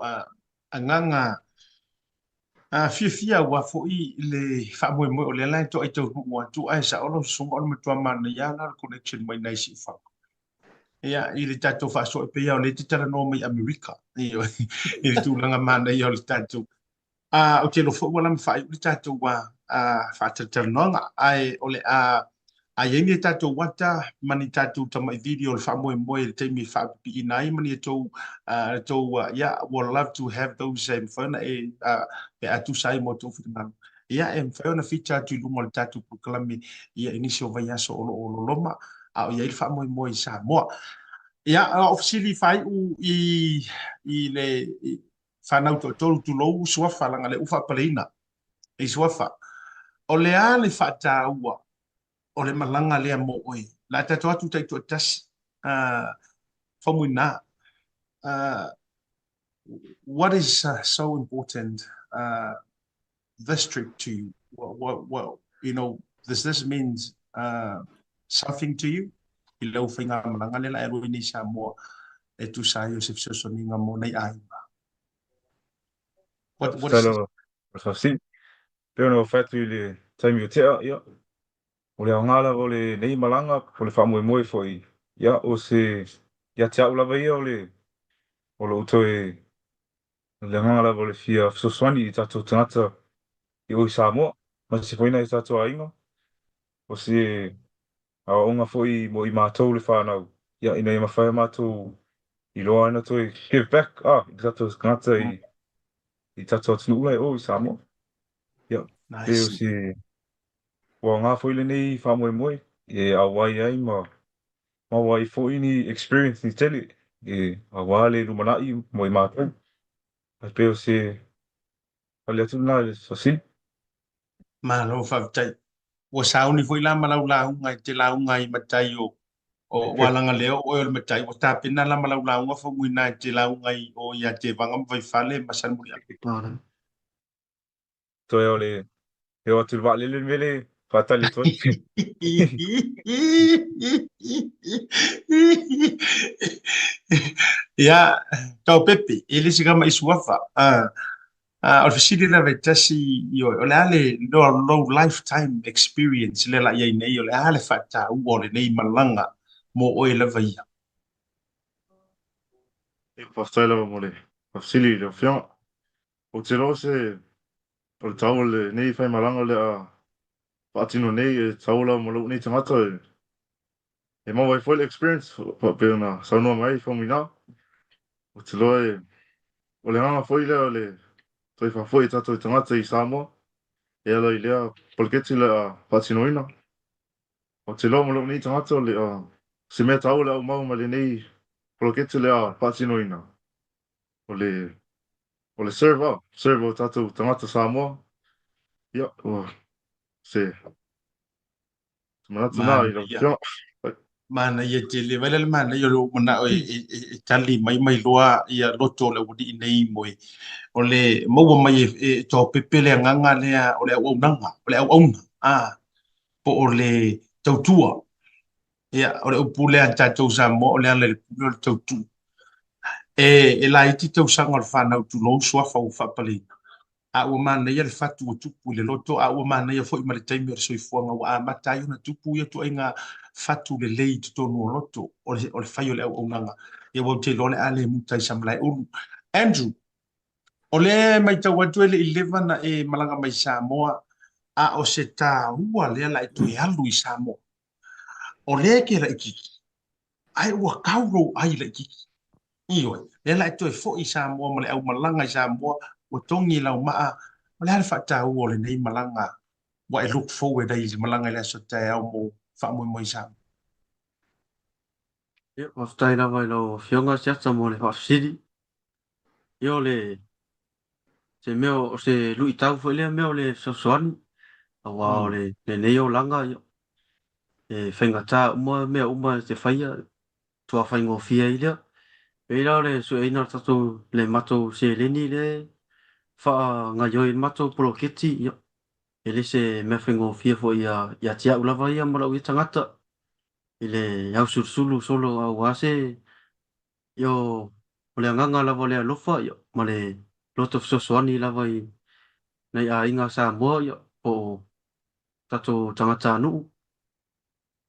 anganga fia wa fo i le fa mo o le lai to i to mo tu ai sa o lo sunga o mo tu mana ya na connection mai nai si fa ia i le tato fa so pe ya o le titara no mai America i le tu langa mana i o le tato o te lo fo wala fa i le tato wa fa titara no ai o le a yengi tato wata mani tato tama i video le whamoe moe le teimi whapipi i nai mani e tau yeah, would love to have those mwhana e atu sai mo tau whitamanu. Ia mwhana whita atu i lunga le tato proklame ia inisio vai aso o loma a o ia i whamoe moe i Samoa. Ia ofisili whai u i le whanau to tolu tu lou suafa langa le ufa paleina i suafa. O le a le whata ua o le malanga lea mo oi. La tato atu tai to tas whamuina. What is so important this trip to you? What you know, this means something to you? I lau whainga malanga lela e rui ni sa mo e tu sa Joseph Sosoninga mo nei aiba. What is this? Sim. Peo no fatu i le taimi o tea, ia. O le angala o le nei malanga, o le whamoe foi. Ia, o se, ia te au lava ia o le uto le angala o le fia soswani i tato tangata i oi Samoa. Ma se foina i tato ainga. O se, a onga foi mo i mātou le whanau. Ia, ina i mawhai mātou i loa ana toi give back. I tato tangata i tato atunu ulai o i Samoa. Ia, pe o se, wa ngā foi le nei whamoe e awai ai ma wai foi ni experience ni tele e awale lumanai mo i mātou. A pe o se ale atu nā le sosin. Malo whautai. Wa sauni foi la malau launga i te launga i matai o walanga leo o le matai. Wa tāpina la malau launga whamuina i te launga i o ia te vangam vai whale masan muri api. Toi o le o atu wale le mele whatali toi. Ia, tau pepe, ele se kama isuafa. o fisili la vetasi io o le ale low lifetime experience le la ia nei o le ale fata o le nei malanga mo o le vaia E pastai lava mo le fasili le fia. O te lo se o le tau le nei fai malanga le a patino nei e tau la mo lo nei tangata e mau vai foi le experience pa pe na saunua mai famina. O te lo e o le hanga foi le o le toi fa foi tato i tangata i Samoa e ala i lea polketi le a patinoina. O te lo mo lo nei tangata o le a se mea tau le au mau ma le nei polketi le a patinoina. O le serve o tato tangata Samoa. Ia, o se manatu nā man i lau ia fia. mana ia te le vale le mana ia lo mana o e tali mai loa ia loto le wadi nei mo o le mau mai e to pepele nganga le o le au nanga o le au a po o le tautua ia o le upule anta tau sa mo o le ale le tautu e la iti tau sanga le whanau tu lo sua fau whapale a ua mana ia le fatu o tupu le loto a ua mana ia fo i mare taimi o le soifuanga ua a matai ona tupu ia tu ainga fatu le lei tu tonu o loto o le whai o le au nanga ia wau te lole a le mutai samlai uru Andrew o le mai tau atu ele 11 na e malanga mai Samoa a o se tā ua lea la e tu e alu i Samoa o le ke la ikiki ai ua kauro ai la ikiki ioi le la e tu e fo i Samoa ma le au malanga i Samoa o tongi lau maa o le hale whata ua o le nei malanga wa e look forward ai i malanga le aso te au mo wha mo i Samoa Ia, pastai lava i lo fionga siata mo le fasili. Ia le se meo o se lui tau foi le meo le sosoani. Awa o le nei o langa ia. E whainga tā mea uma te whaia. Tua whaingo fia i lea. E la le su eina tatou le matou se leni le wha ngā ioi matou poloketi ia. E le se mea whaingo fia fo ia tia ulawa ia mara ui tangata. I le au sursulu solo au ase io o le anganga lava le alofa ia ma le loto fesoasoani lava i nei a inga sa moa ia o tatou tangata nuu.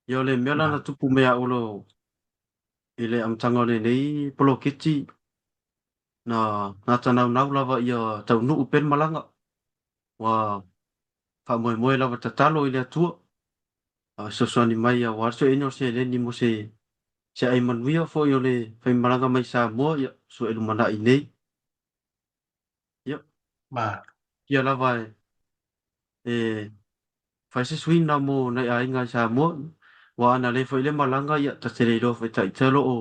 Ia o le mea lana tupu mea olo i le amtanga o le nei poloketi na tanau nau lava ia tau nuu pen malanga wa wha moe moe lava tatalo i le atua a sosoani mai a warso ino se leni mo se ai manuia fo i o le whai malanga mai sa moa ia so elu mana i nei ia ma ia lava e fai se swing na mo nei a inga sa moa wa ana le fo i le malanga ia ta se le lo fai tai telo o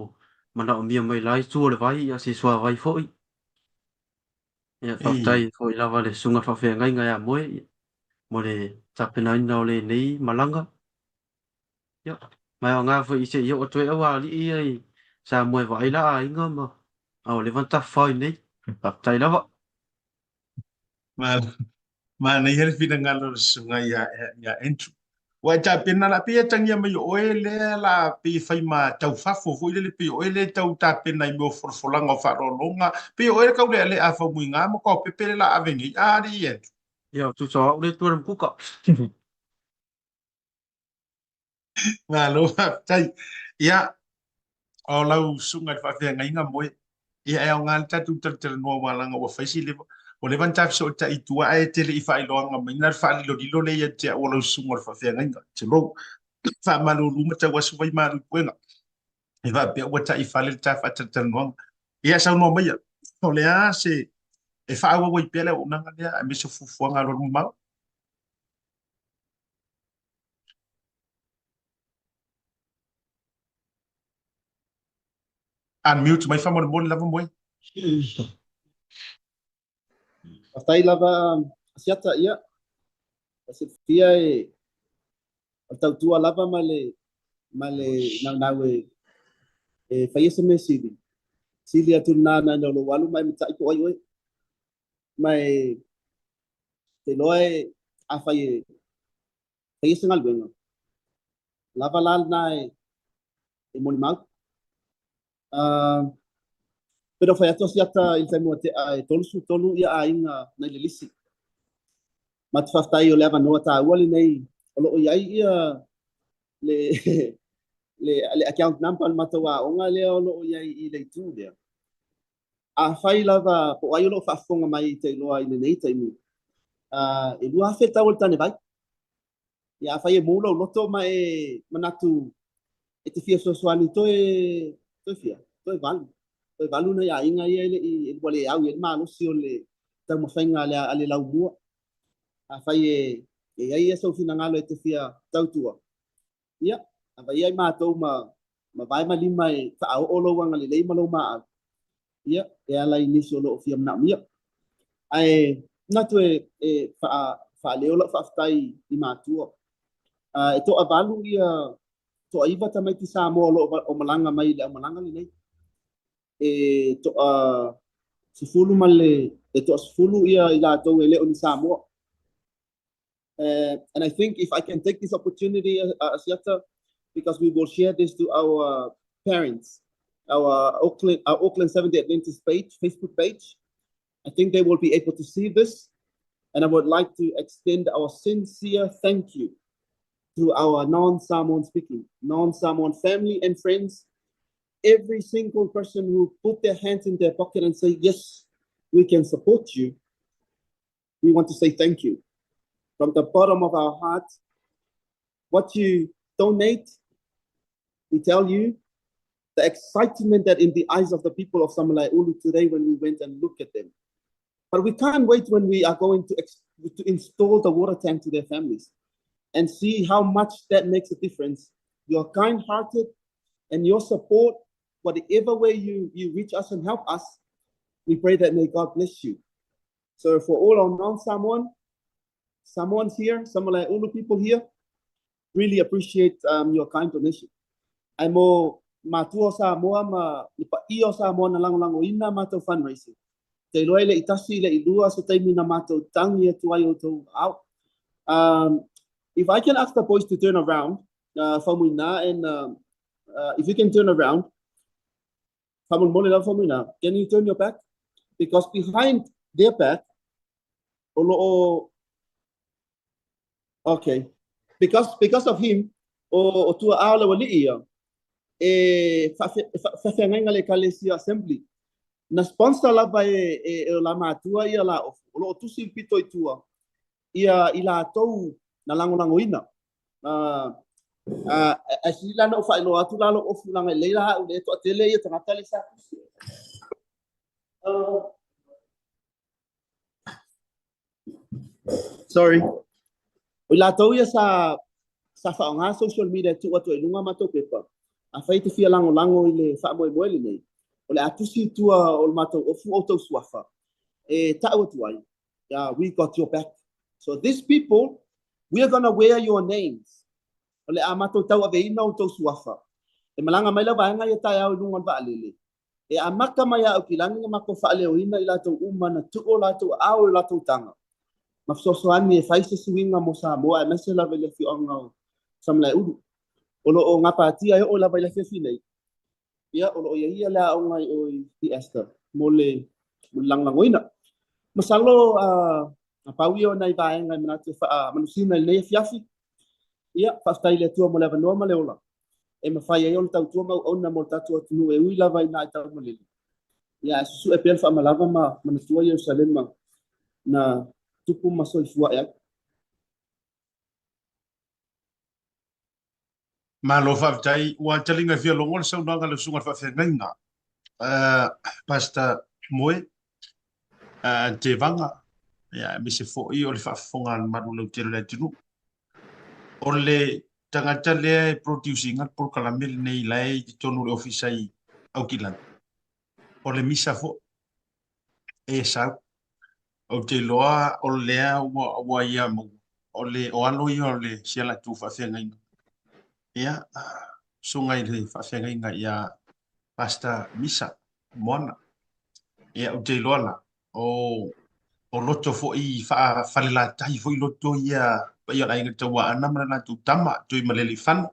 mana o mia mai lai tu o le vai ia se swa vai fo i ia whaftai fo i lava le sunga whawhia ngai ngai a moe mo le tapena ina o le nei malanga ia mai o ngā fo i se i o tue awa li i ai sa moe vai la a inga ma au le vanta fai nei whaftai lava ma nei hele fina ngalo sunga ya Andrew wa ta pena la pia tangia mai o ele la pi fai ma tau fafo fo ile pi o ele tau ta pena i mo forfolanga fa rolonga pi o ele ka le a fa muinga mo ko pepele la avengi ari Andrew ia tu so au le tuaram kuka ngalo tai ia o lau sunga fa fe ngai nga moe ia e ngal ta tu ter no malanga o faisi le o le vanta so ta i tua e tele i fa i loanga mai na fa lo di lo le ia te o lau sunga fa fe ngai nga te lo fa malu lu mata wasu vai malu puenga e va pe o ta i fa le ta fa ter no ia sa no mai o le a se e fa o wai pele o nanga le a me se fu nga lo ma unmute mai fa mo mo lava mo pastai lava siata ia se fia e tau tua lava male nau e fai se me sili atu nana no lo walu mai mita ko ai mai te loe a fai se ngal benga lava lal nai e moni mau pero fai atu siata il taimua te a e tolu ia a inga nei le lisi. Ma te whaftai o le ava noa tā uali nei, o loo iai ia le account number matawa onga le o loo iai I le tu lea. A whai lava, po ai o loo whaafonga mai te loa I le nei taimu. E lua hawhe tau le tane vai. Ia whai e mūlo loto ma e manatu e te fia sosoani toe fia, toe valu. Toe valu na ia inga ia I wale au e maalusi o le tau mawhainga ale lau mua. A whai e iai e sau fina ngalo e te fia tautua. Ia, a whai ai mātou ma vai ma lima e wha o lo wanga le leima lo maa. Ia, e ala inisi o lo o fia mna mia. Ai, natu e wha leo la whaftai I mātua. E to avalu ia to aiva tamai ti sa mo lo o malanga mai le o malanga ni nei. E to sifulu male e to sifulu ia I la to ele o ni sa mo. And I think if I can take this opportunity Asiata, because we will share this to our parents, our Auckland Seventh-day Adventist page, Facebook page. I think they will be able to see this. And I would like to extend our sincere thank you to our non-Samoan speaking, non-Samoan family and friends, every single person who put their hands in their pocket and say, yes, we can support you. We want to say thank you. From the bottom of our hearts, what you donate, we tell you, the excitement that in the eyes of the people of Samalai Ulu today when we went and looked at them. But we can't wait when we are going to install the water tank to their families and see how much that makes a difference. Your kind-hearted and your support, whatever way you reach us and help us, we pray that may God bless you. So for all our non-Samoan, Samoans here, Samalai Ulu people here, really appreciate your kind donation. I'm more matua Samoa ma lipa io Samoa na lango ina mato fundraising. Te loe le itasi le ilua se taimi na mato tangi atu ai o tau au. If I can ask the boys to turn around, Famuina, and if you can turn around, Famun Molila Famuina, can you turn your back? Because behind their back, okay, because of him, o tua aula wali ia, whawhenga le Kalesia Assembly. Na sponsor lava e la matua ia la o tusi pito I tua, ia ila tau na lango ina. Asila na ufa ilo atu lalo ofu langa leila u le to atele ia tangata le sa. Sorry. Ila tau ia sa whaonga social media tu atu e lunga mato pepa. A whai te fia lango I le wha moe nei. O le atusi tua o le mato ofu o tau suafa. E tau atu ai. Yeah, we got your back. So these people, we are going to wear your names. O le amato tau aveina o tau suafa. E malanga mai lawa hanga ia tai au lungan wa alele. E amaka mai au kilangi nga mako whaale o ina I lato umana tuo lato au lato tanga. Mafsosoani e whaise suinga mo Samoa e mese lawa le fionga o Samalai Ulu. O lo o ngapa atia o lawa le finei. Ia o lo ia la o ngai o I Esther. Mo le langlangoina. Masalo pawi o nai vai ngai manatu manusina le fiafi. Ia pastai le tua mo lava no ma le ola. E mafai ai on tau tua mau ona mo tatu atu e ui lava ina tau mo le. Ia su e pel fa malava ma manusua Jerusalem na tupu maso I fua ia. Malo whaftai, ua talinga fia longon sau nanga le sunga whawhengainga. Pasta moe, te vanga, me se fōi o le whaafonga manu lau tero le tinu. O le tangata lea producing at por kalamel nei lai di tonu le ofisai au kilan. O le misa fo, sau, o te loa o lea ua ia mo, o le o alo ia o le siala tu whawhengainga. Ia, sungai le whawhengainga ia pasta misa, moana. Ia o te loa la, o loto fo I whalila tai fo I loto ia ia la inga tawa anamana na tu tama tu I maleli whanu.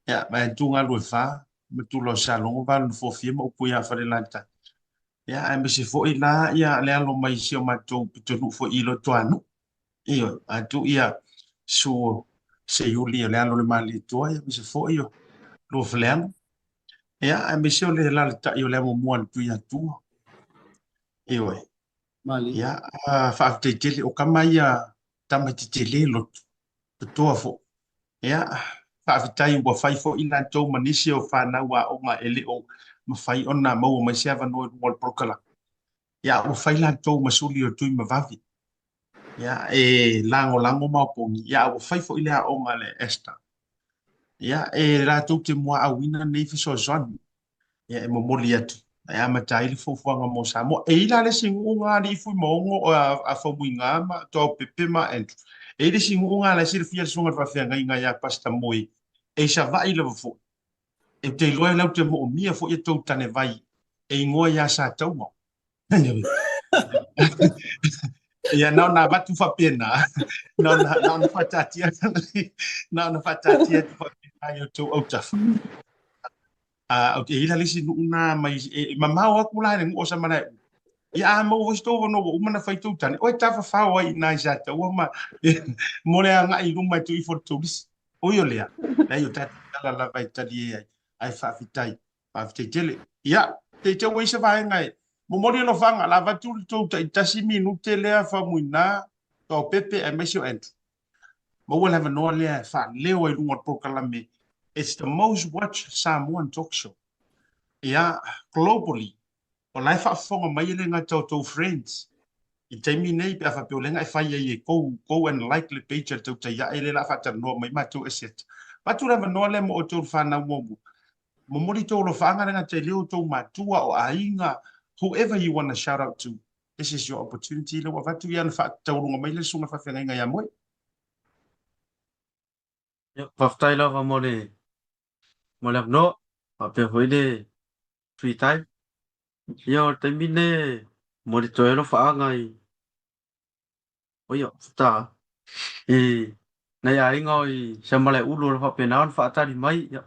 Ia, mai tu ngā lue wha, me tu lo sa longo wā fo fia ma upu ia whalila tai. ia e me se fo'i la ia le alo mai sio matou pitonu fo'i lo toanu io atu ia so se yuli le alo le mali tua ia me se fo'i io lo flean ia e me se le la ta io le mo mo tu ia tu io Mali. ia fa te tele o kama ia tama te tele lo toa fo ia fa vitai wa fai fo ina to manisi o fa na wa o ma ele o ma fai ona mo ma se va no mo prokala ia o fai la to masuli o tu ma vavi ia e lango ma po ia o fai fo ile o ma le esta ia e la to te mo a wina nei fi so zon ia e mo moli atu ia ma tai le fo fo mo sa mo e ila le singu nga li fu mo ngo a fo muinga ma to pepe ma en e le singu nga la sir fia sunga fa fia ngai ya pasta moi e sa vai le fo e te loe lau te mo mia fo e tau tane vai e ngoa ya sa tau mo ia na batu fa pena na fa tatia na fa tatia tu fa pena yo tu o ta o te ila lisi na mai mama o ku la ngo sa mana ia mo o sto no o mana fa tu tane o ta fa wa na ja ta o ma mo le nga i luma tu i for tu bis o yo le la yo ta la vai ta di ai fa fitai tele ia te o se va ngai mo mori no fanga la va tu ta si minute le fa muina to pepe e mesio ent mo wala va no le fa le o lungo proclame it's the most watched Samoan talk show ia globally o lai fa fonga mai le nga to friends i taimi nei pe fa pe o lenga e fa ye go and like le page to ta ya ele la fa ta no mai ma tu eset pa tu la no le mo to fa na mo mo mori to lo fa nga te leo to matua o ainga whoever you want to shout out to, this is your opportunity. Le wa tu yan fa taurunga mai le sunga fa fenga ya moi. Yo, paftai la va mole no, ape hoide free time. Yo, termine mole toelo fa ngai. Oyo, ta. Na ya ingoi samale ulu fa penaon fa tari mai. Yo,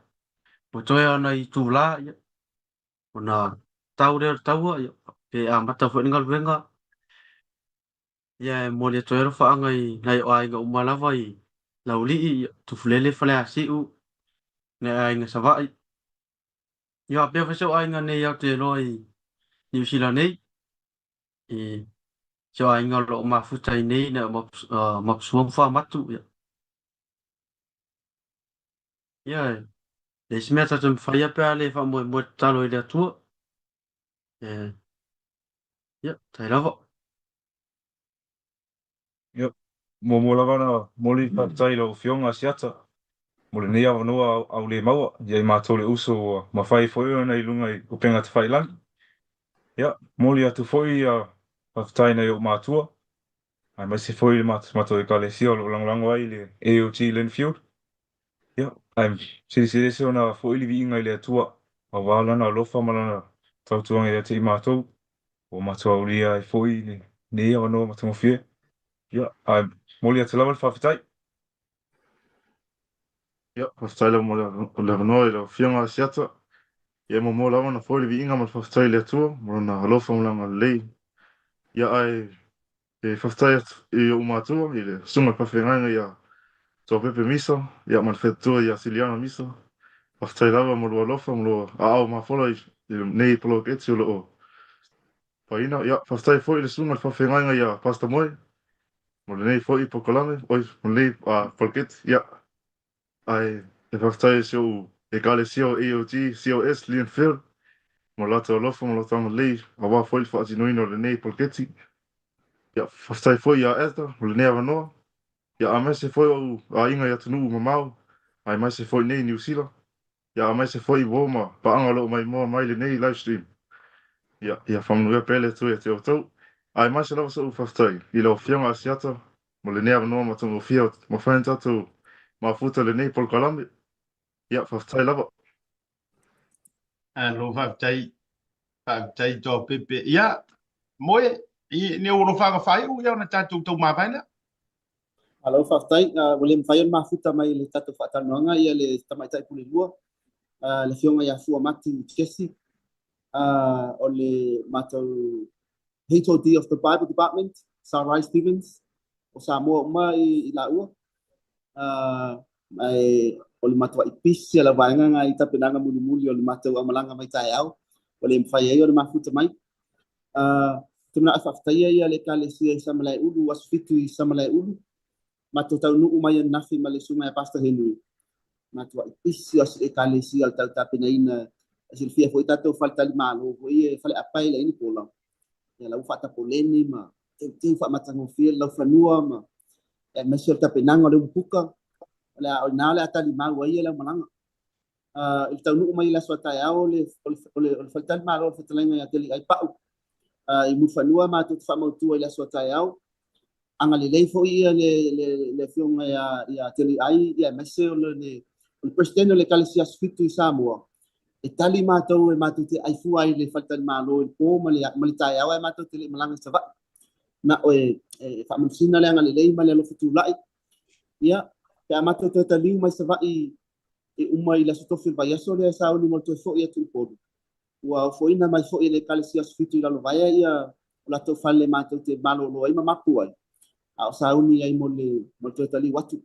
toyo na tu la. Yo, na tau yo. Pe amata fa ngal venga. Ya mole toelo fa ngai na yo ai ga umala vai. Lauli tu flele fa la si u. Na ai nga savai. Yo, ape fa so ai nga ne ya te loi. New Zealand nei. So ai nga lo ma futai nei na ma suam fa matu ya. Ya. Le smeta tum fa ya pe ale fa mo talo ile tu. Ya, tai lava. Yep. Mo lava na moli tai lo fionga siata. Mo le nia no au le maua ye ma tole uso ma fai foi na ilunga o penga te fai lan. Ya, moli atu foi ya tai na yo matua. Ai mai se foi ma to e kale sio lo lang wai le AOT Linfield. Ya, ai se na foi li vinga ile tua. Ma wala na lo fa malana tau tuanga ya te matou. O matua ulia e foi ni ya no matua fie. Ja, moli atu lava whawhitai. Ia, whawhitai lau mo le wanoa i lau whianga siata. Ia mo lava na whori vi inga ma whawhitai le atua, mo na halofa mo langa lei. Ia ai, e whawhitai atu i o mātua, i le sunga pawhengainga ia tō pepe misa, ia man whetua ia Siliana misa. Whawhitai lava mo lua lofa, mo lua aao ma whola i nei polo keti o lo o. Paina, ia, whawhitai fwoi le sunga pawhengainga ia pasta moe. Mo le nei fwoi po kolame, oi, mo le nei polketi, ia. Ai, e whaktai seo e kale seo AOT, COS, Linfield. Mo lata o lofa, mo lata o lei, a wā fwoi whaati noino le nei polketi. Ia, whaktai fwoi a Ezra, mo le nei awanoa. Ia, a mai se fwoi a inga ia tunu ma mau. Ai mai se fwoi nei New Zealand. Ia, a mai se fwoi woma, pa angalo mai moa mai le nei livestream. Ia, whamanua pele tu e te o tau. Ai mai se lawa sa u whaktai, i lau whianga asiata, mo le nei awanoa ma tungo whia, ma whaintatu, ma futa le nei polkalame. Ia, whawhitai lava. Lo whawhitai tō pepe. Ia, moe, i ne uro whanga whai u iau na tātou tau mawaina. Alo whaftai, wale mwhaion mafuta mai le tatu whaatanoanga ia le tamaitai puli lua. Le fionga ia fua mati kesi. o le mātou HOD of the Bible Department, Sarai Stevens, o Samoa Uma i la ua. Mai o le mātou i pisi ala vaenga i tapenanga muli o le mātou amalanga mai tae au, o le mwhai ei o le mafuta mai. Tumna afaftaia ia le kalesia i samalai ulu, wasfitu i samalai ulu. Mātou tau nuu mai nafi ma le sunga e Pastor Henry. Mātou i pisi o le kalesia al tau tapena ina silfia foi tatou faltali malo, foi fale apai la ini pola. Ya lau fata poleni ma, teu fa matangofia lau flanua ma, mesio tapenanga le buka, la na le atali mau ia la malanga. Il tau nuu mai la suatai au le faltali malo fatalenga ya teli ai pau. I mufanua ma tu fa mautua la suatai au. Anga le leifo ia le fionga ya teli ai ya mesio le presidente le kalesia sfitu i Samoa. E tali mātou e mātou te aifua i le faltali mālo i pō mali tae awa e mātou te le malanga sa va. Na o e whamansina le anga le lei ma le alofa tūlai. Ia, pe a mātou te taliu mai sa va i uma i la sotofi vai aso le sa uni mo te fo i atu i pōdu. Ua o fo ina mai fo i le kalesia sfitu i lalo vai ia o la tau fale mātou te mālo loa ima mapu ai. A o sa uni ai mo te taliu atu.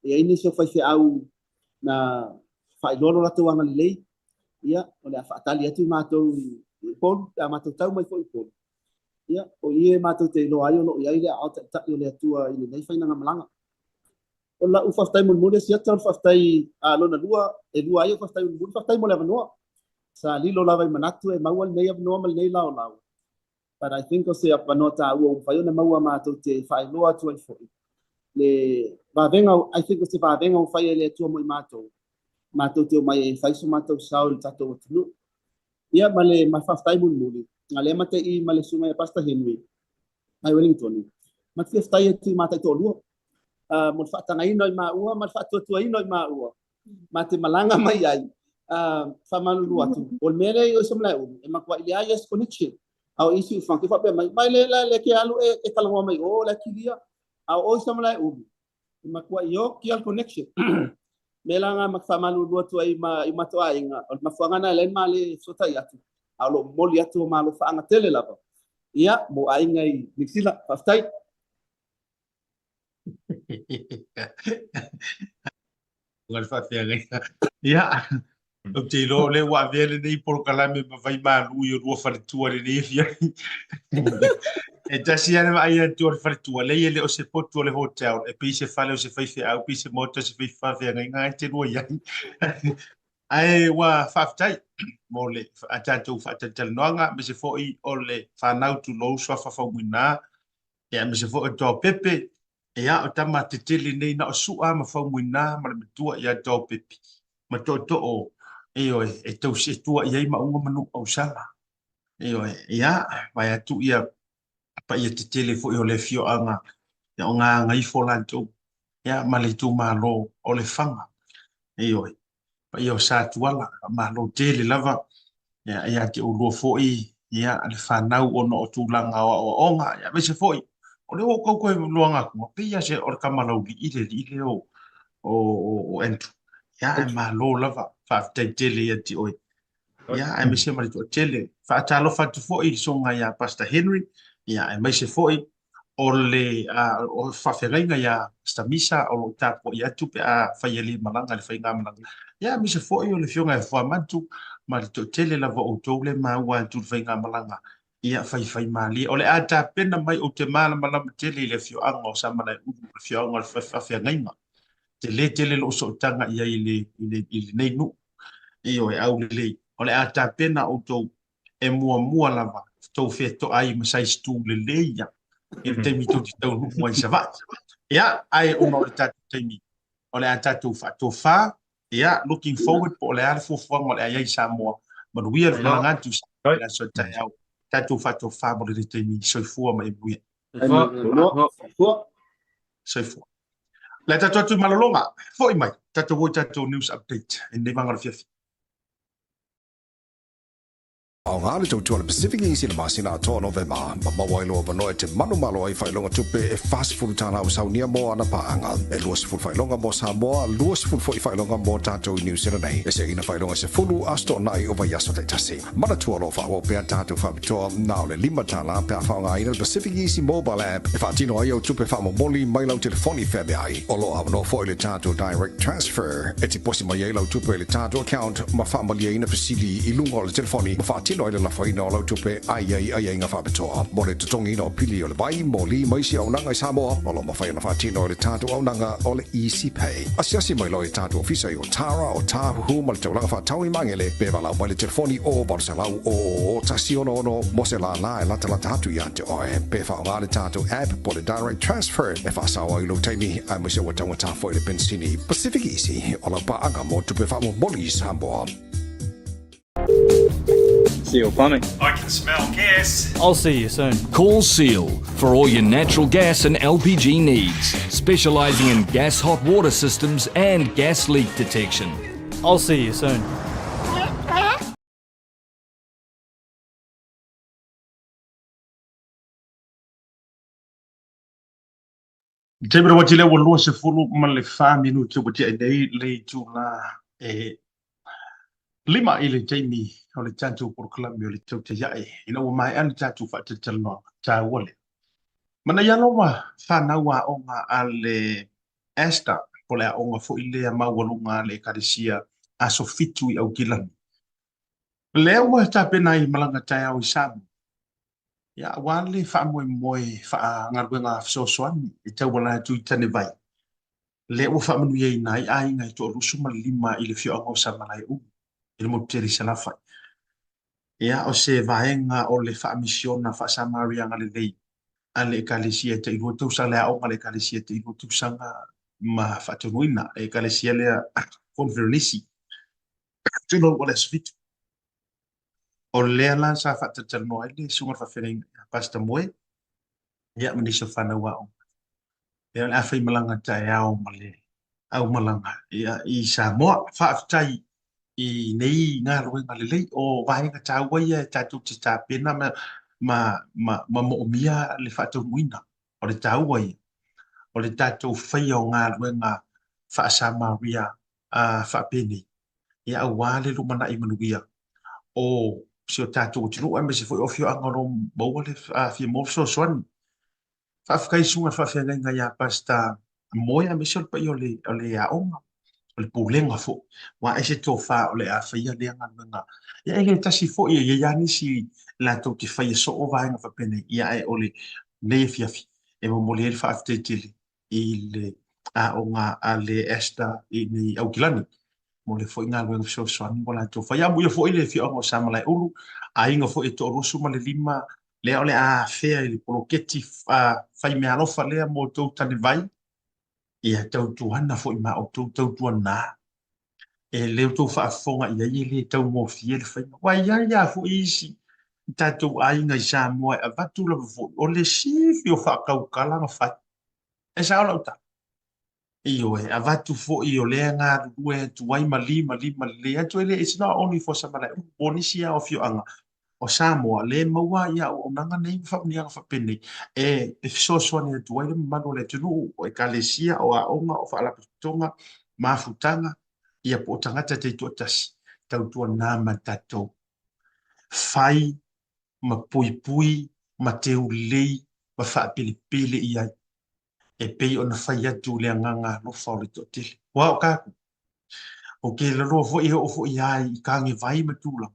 E aini se o fai fe au na whailolo la tau anga le lei. Ia, o le whaatali atu mātou i pōlu, a mātou tau mai fo i pōlu. Ia, o ie mātou te ilo ai o no i aile a ta i o le atua i le nei whainanga malanga. O la u whaftai mo mune siata o whaftai a lona lua, e lua ai o whaftai mo mune, whaftai mo le avanoa. Sa lilo lawa i manatu e maua nei avanoa ma le nei lao lao. But I think o se avanoa ta ua o whaiona maua mātou te whailoa atua i fo i. Le vavenga, I think o se vavenga o whai le atua mo i mātou. Mātou te o mai e whaiso mātou sao i tatou atunu. Ia male mawhaftai muli. Ngā lea mate i male sunga e Pastor Henry. Mai Wellington. Mate whaftai atu i mātai tō lua. Mo whaatanga ino i māua, ma whaatuatua ino i māua. Mate malanga mai ai. Whamanulu atu. O mere i o isamlai unu. E makua ili ai yes connection. Au isi u whanki whape mai. Mai le ke alu e talangoa mai. O le kilia. Au o isamlai unu. E makua i o ki al connection. Melanga makfamalu dua tu ai ma to ai nga o mafuanga le mali sota yatu alo moli atu malu faanga tele lava ia mo ai ngai nixila pastai ngal fa fia ngai ia o te lo le wa vele nei por kalame vai malu yo ro fa tu le ni fia e tasi ana mai tu fa tu le o se poto le hotel e pise fale o se fai fe au pise moto se fai fa fia ngai te ro ia ai wa faftai mo le atatu fa tatal noanga me se foi o le fa nau tu lo so fa muina e me se foi to pepe e a o tama te tele nei na o sua ma fa muina ma le tua ia to pepe ma to o e tau se tua ia ma unga manu au sala ia vai atu ia pa ia te tele foi o le fio anga ia nga ngai folanto ia ma le tu malo o le fanga pa ia sa tuala ma lo tele lava ia te o lo foi ia le fanau ono o tulanga o onga ia me se foi o le o ko luanga ko pe ia se o kamala ile o entu ia ma lo lava fa te tele ia ti oi ia ai me se ma to tele fa talo fa tu foi songa ia Pastor Henry ia ai me se foi o le o fa ferenga ia sta misa o ta po ia tu pe a fa yeli malanga le fa inga malanga ia me se foi o le fionga e fa mantu ma to tele lava o to le ma wa tu fa inga malanga ia fai mali o le ata pena mai o te mala mala tele le fio anga o sa mana u le fio anga fa fa ngaima tele lo so tanga ia ile nei nu io e au le o le ata pena o to e mua lava to fe to ai ma sai stu le ia e te mi to to nu mai sa va ia ai o no ta te mi o le ata to fa ia looking forward po le al fo mo le ai sa mo ma we are langa tu la so ta au tatu fato fa mo le te mi so fu ma e bui so fu la tatu malolonga foi mai tatu news update en le manga fia Ang hali tau tua le Pacific East le masina to November ma wailo ba no te manu malo ai fai longa tupe e fast food tana o saunia mo ana pa anga e luas food fai longa mo Samoa luas food fai longa mo tato New Zealand nei e se ina fai longa se fulu asto nai o vai aso te tasi mana tua lo fa o pe tato fa to na le lima tala pe fa nga ina Pacific East mobile app e fa tino ai o tupe fa mo moli mai lau telefoni fe be ai o lo ava no fo le tato direct transfer e ti posi mai lau tupe le tato account ma fa mali ina fasili i lungo le telefoni ma fa noi la faina o tupe ai nga fa betoa mo le tutongi no pili o le vai mo li mai si au nanga Samoa o lo mafaina fa tino le tatu au nanga o le Easy Pay asiasi mai lo tatu ofisa o Tara o Tahu mo le tau fa tau i mangele pe vala mai le telefoni o Barcelau o tasiono no mo se la la tatu ya te o pe fa va le tatu app po le direct transfer e fa sa o lo taimi a mo se o tau ta fo le pensini Pacific Easy o la pa anga mo tupe fa mo boli Samoa. Seal plumbing. I can smell gas. I'll see you soon. Call Seal for all your natural gas and LPG needs, specialising in gas hot water systems and gas leak detection. I'll see you soon. Te mera wati le walua se fulu ma le 5 minuti wati ai nei le tula e lima i le taimi o le tatu por klami o le tau te iae ina ua mai ane tatu fa te talanoa ta wale. Mana ialo wa whanaua o ngā a le esta po le a o ngā fo i lea maualunga le karesia a so fitu i au kilani. Lea ua ta pena i malanga tai au i samu. Ya wale fa moe fa ngarwe ngā fsosoani i tau wala tu i tane vai. Le ua fa manu iei nai ai ngai to rusu ma lima i le fio ango sa malai u. I le mo teri salafa. Ya o se vaenga o le fa misiona fa samaria ngale lei. Ale kalesia te ilu tu sa le au ngale kalesia te ilu tu sanga ma fa tunuina e kalesia le konfernisi. Tu no wala sfitu. O lea la sa fa te tano ai le sunga fa fere pasta moe. Ya mniso fa na wao. Ya la fa malanga tai au male. Au malanga. Ya i sa mo fa tai i nei ngā ruenga lelei o vaenga tā waia e tātou te tā pena ma mo mia le whātou muina o le tā waia o le tātou whaia o ngā ruenga whaasa maria a whapene ia au wāle lumana i manuia o si o tātou o tino e me se fwoi o fio angaro maua le fia mo so soan whawhakai sunga whawhia ngai a pasta moia me se o pai o le aonga o le pulenga fo wa ese to fa o le a faia le nga ya e tasi fo ia ya ni si la to ki faia so o va nga fa pene ia e o le ne fiafi e mo le fa afte tili i le a o nga a le esta i ni au kilani mo le fo nga lo so so ni bola to faia mo fo ile fi o sa mala ulu a inga fo e to rosu ma le lima le o le a fea i le poloketi fai me alofa le mo to tani vai ia tau tuana fo i ma o tau tuana e leo tau whaafonga ia i le tau mo fie le whainga wai ia fo isi tatou ai ngai sa moa a vatu la fo o le sifi o whakau kalanga whai e sa ola uta iyo e a vatu fo i o lea ngā rue tuai malima le atu ele it's not only for samara bonisia o fio anga o Samoa le maua ia o nanga nei fa ni anga fa pene e so so ni tuai le mano le tunu o e kalesia o a onga o fa la tonga mafutanga ia po tangata te totas tau tua na matato fai ma pui ma teu lei ma fa pele ia e pei ona fai atu le nganga no fa le totil wa ka o ke le ro fo i ai ka ngi vai matula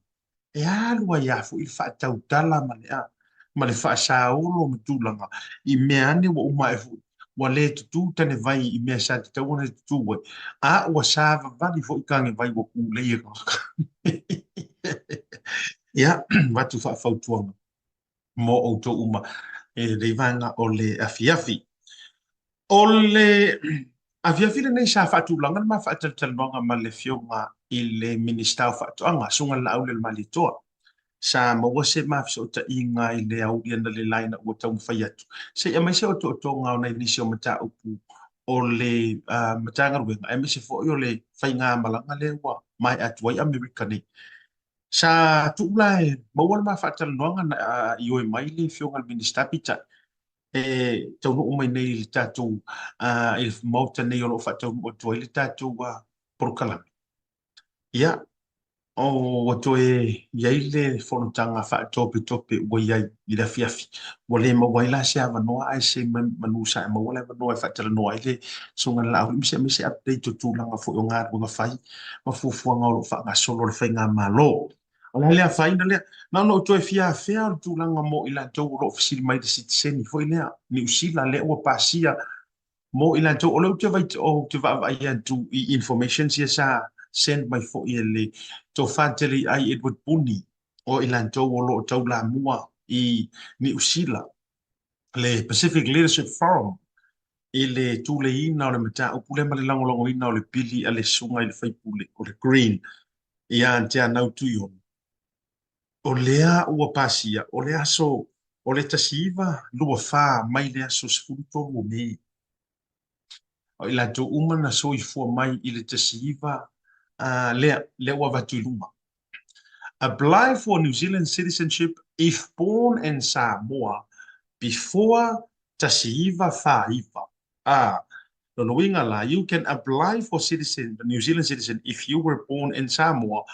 e alua ia fu i fa tau tala ma le fa sa olo matulanga i me ane wa uma e fu wa le tu tane vai i me sa te tau ne tu wa a wa sa va fo i ka ngi vai wa ku le ia va tu fa tuanga mo o to uma e le vanga o le afiafi o le afiafi le nei sa fa tu langa ma fa tal bonga ma le fionga i le minister fa tu anga sunga la au le malitoa sa ma wo se ma so ta inga i le au le le line o tau fa atu se e mai se o to nga na ni se o mata upu o le mata nga ruenga e me se fo yo le fa nga malanga le wa mai atu ai america ni sa tuulai mawal ma whaatalanoanga na i oe mai le whionga le minista pita tau no mai nei le tātou i le mauta nei o lo whaatau o tua i le tātou porukalami. Ia, o toe iai le whanutanga whaatope tope ua iai i le fiafi. Wa le mawai la se awa noa ai se manu sa e mawala e manoa e whaatalanoa i le songa la au mise mise update o tūlanga fo o ngā runga whai ma fuafuanga o lo whaanga solo le whai ngā malo. O lea whai na lea, na no toe fia fea o tūlanga mo i la tau o lo fisiri mai de sitiseni fo i lea ni usila lea ua pasia mo i la tau o lo te vai o te va vai atu i information sia sa send my fo i le to fateli ai Edward Puni o i la tau o lo tau la mua i ni usila le Pacific Leadership Forum i le tūle ina o le mata o pule ma le langolongo ina o le pili a le sunga i le whaipule o le green i a te anau tuion. O lea ua pasia, o lea so, o le tasiva lua wha mai lea so sifuru tolu o me. O i la tō umana so i fua mai i le tasiva lea ua vatu i luma. Apply for New Zealand citizenship if born in Samoa before tasiva whaiva. No winga la, you can apply for New Zealand citizen if you were born in Samoa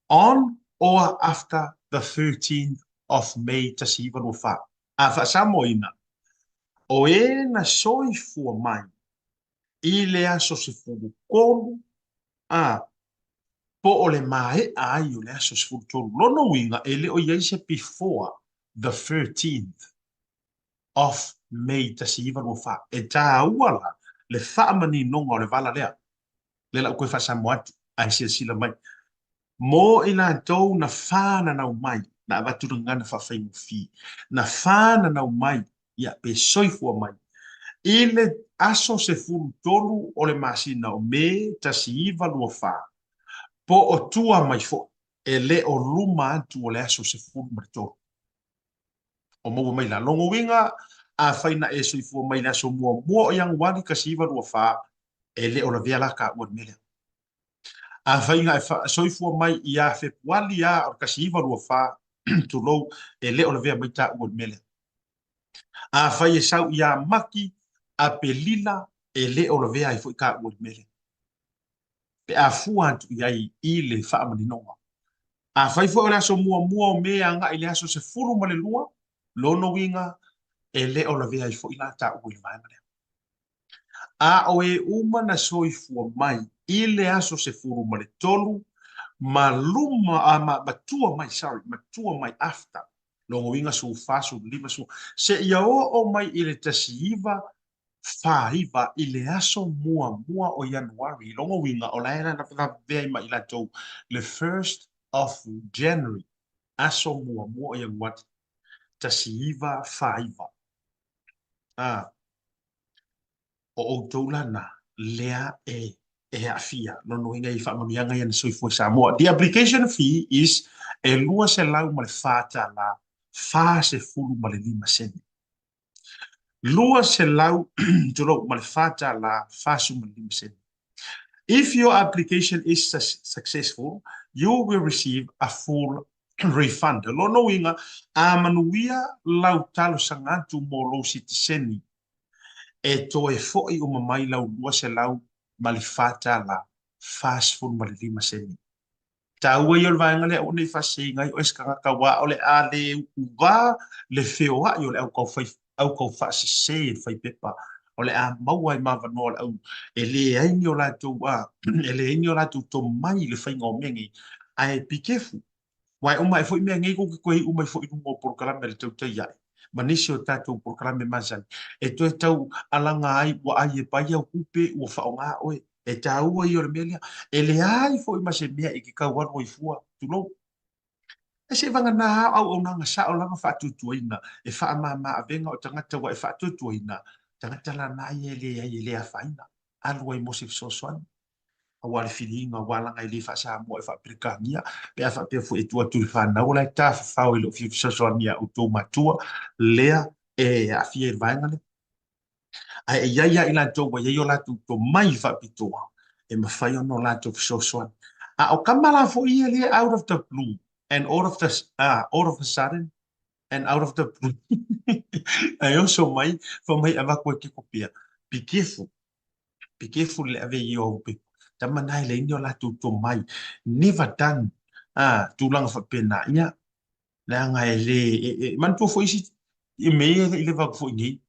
on or after the 13th of May tasiva no wha. Wha Samoina. O e na soi fua mai. I lea so se furu kolu. Po o le mae ai o lea so se furu tolu. Lono winga e le o iaise before the 13th of May tasiva no wha. E tā uala le whaamani nonga o le vala lea. Le la koe wha Samoatu. Ai sila mai. Mo ina tau na whāna nau mai, na awaturanga na whawhaingu fi, na whāna nau mai, ia pe soifua mai. I le aso se furu tolu o le masina o me tasi iwa lua whā. Po o tua mai fo, e le o luma atu o le aso se furu mai tolu. O mau mai la longo winga, a whaina e soifua mai la so mua o yang wani kasi iwa lua whā, e le o la vea laka ua melea. A whainga e soifua mai i a whewali a o kasiiwa rua wha tu lou e leo na vea mai ta ua mele. A whai e sau i a maki a pelila e leo na vea i fo i ka ua mele. Pe a fua atu i ai i le whaamani noa. A whai fo o le aso mua o mea nga i le aso se furu ma le lua, lono winga e leo na vea i fo i la ta ua i mai male. A o e uma na soifua mai i le aso se furu ma le tolu, ma luma, matua mai after. Longo inga su fasu, lima su. Se ia o mai i le tasiiva, whaiva i le aso mua o Januari. Longo winga o laena na vea ima i la tau. Le 1st of January, aso mua o Januari. Tasiiva, whaiva. O taulana lea e afia no no inga I whaamamianga ia na soifua Samoa. The application fee is e lua se lau ma le whāta la whā se fulu ma le 5 sene. Lua se lau tolo ma le whāta la whāsu ma le 5 sene. If your application is successful, you will receive a full refund. Lono inga a manuia lau talo sangatu mo lo sitiseni. E to e foi o mamai lau lua se lau malifata la fast food ma le 5 sene. Ta ua i o le vaenga le o nei whasenga I o eskanga ka wa o le a le uwa le whioa I o le au kau whaasese e whai pepa. O le a maua I mawa noa le au e le aini o lātou e le aini o lātou to mai le whainga o mengi a e pikefu. Wai o mai fo I mea ngei ko ki koe I umai fo I rungo porokarame le tau tai ai. Manisi o tātou porokarame mazani. E toi tau alanga ai wa ai e pai au kupe ua whaonga oe. E tā ua I o le melia. E le ai fo I mase mea I ki kauano I fua tulo. E se vanga na au nanga sa o langa whaatutuaina. E whaamama avenga o tangata wa e whaatutuaina. Tangata la na ai e le a whaina. Alua I mosif sosoani. Awale filinga walanga I le whaasa mo e whaapirikania. Pe a whaapea fu e tua turi whanau la e tā whao I lo fiu sosoani a utou matua. Lea e a fia I vaenga le. Ai ia I la tau wa ia la tu to mai whapitoa. E mawhai ono la tau sosoani. A o kamala fo ia le out of the blue. and all of a sudden, and out of the blue, I also might for my avakwe kikopia. Be careful. Be careful le ave yo pe. Tamanai le inyo la tu mai. Never done. Tulang fa pena nya. La ngai le man tu fo isi e me le vak fo ni.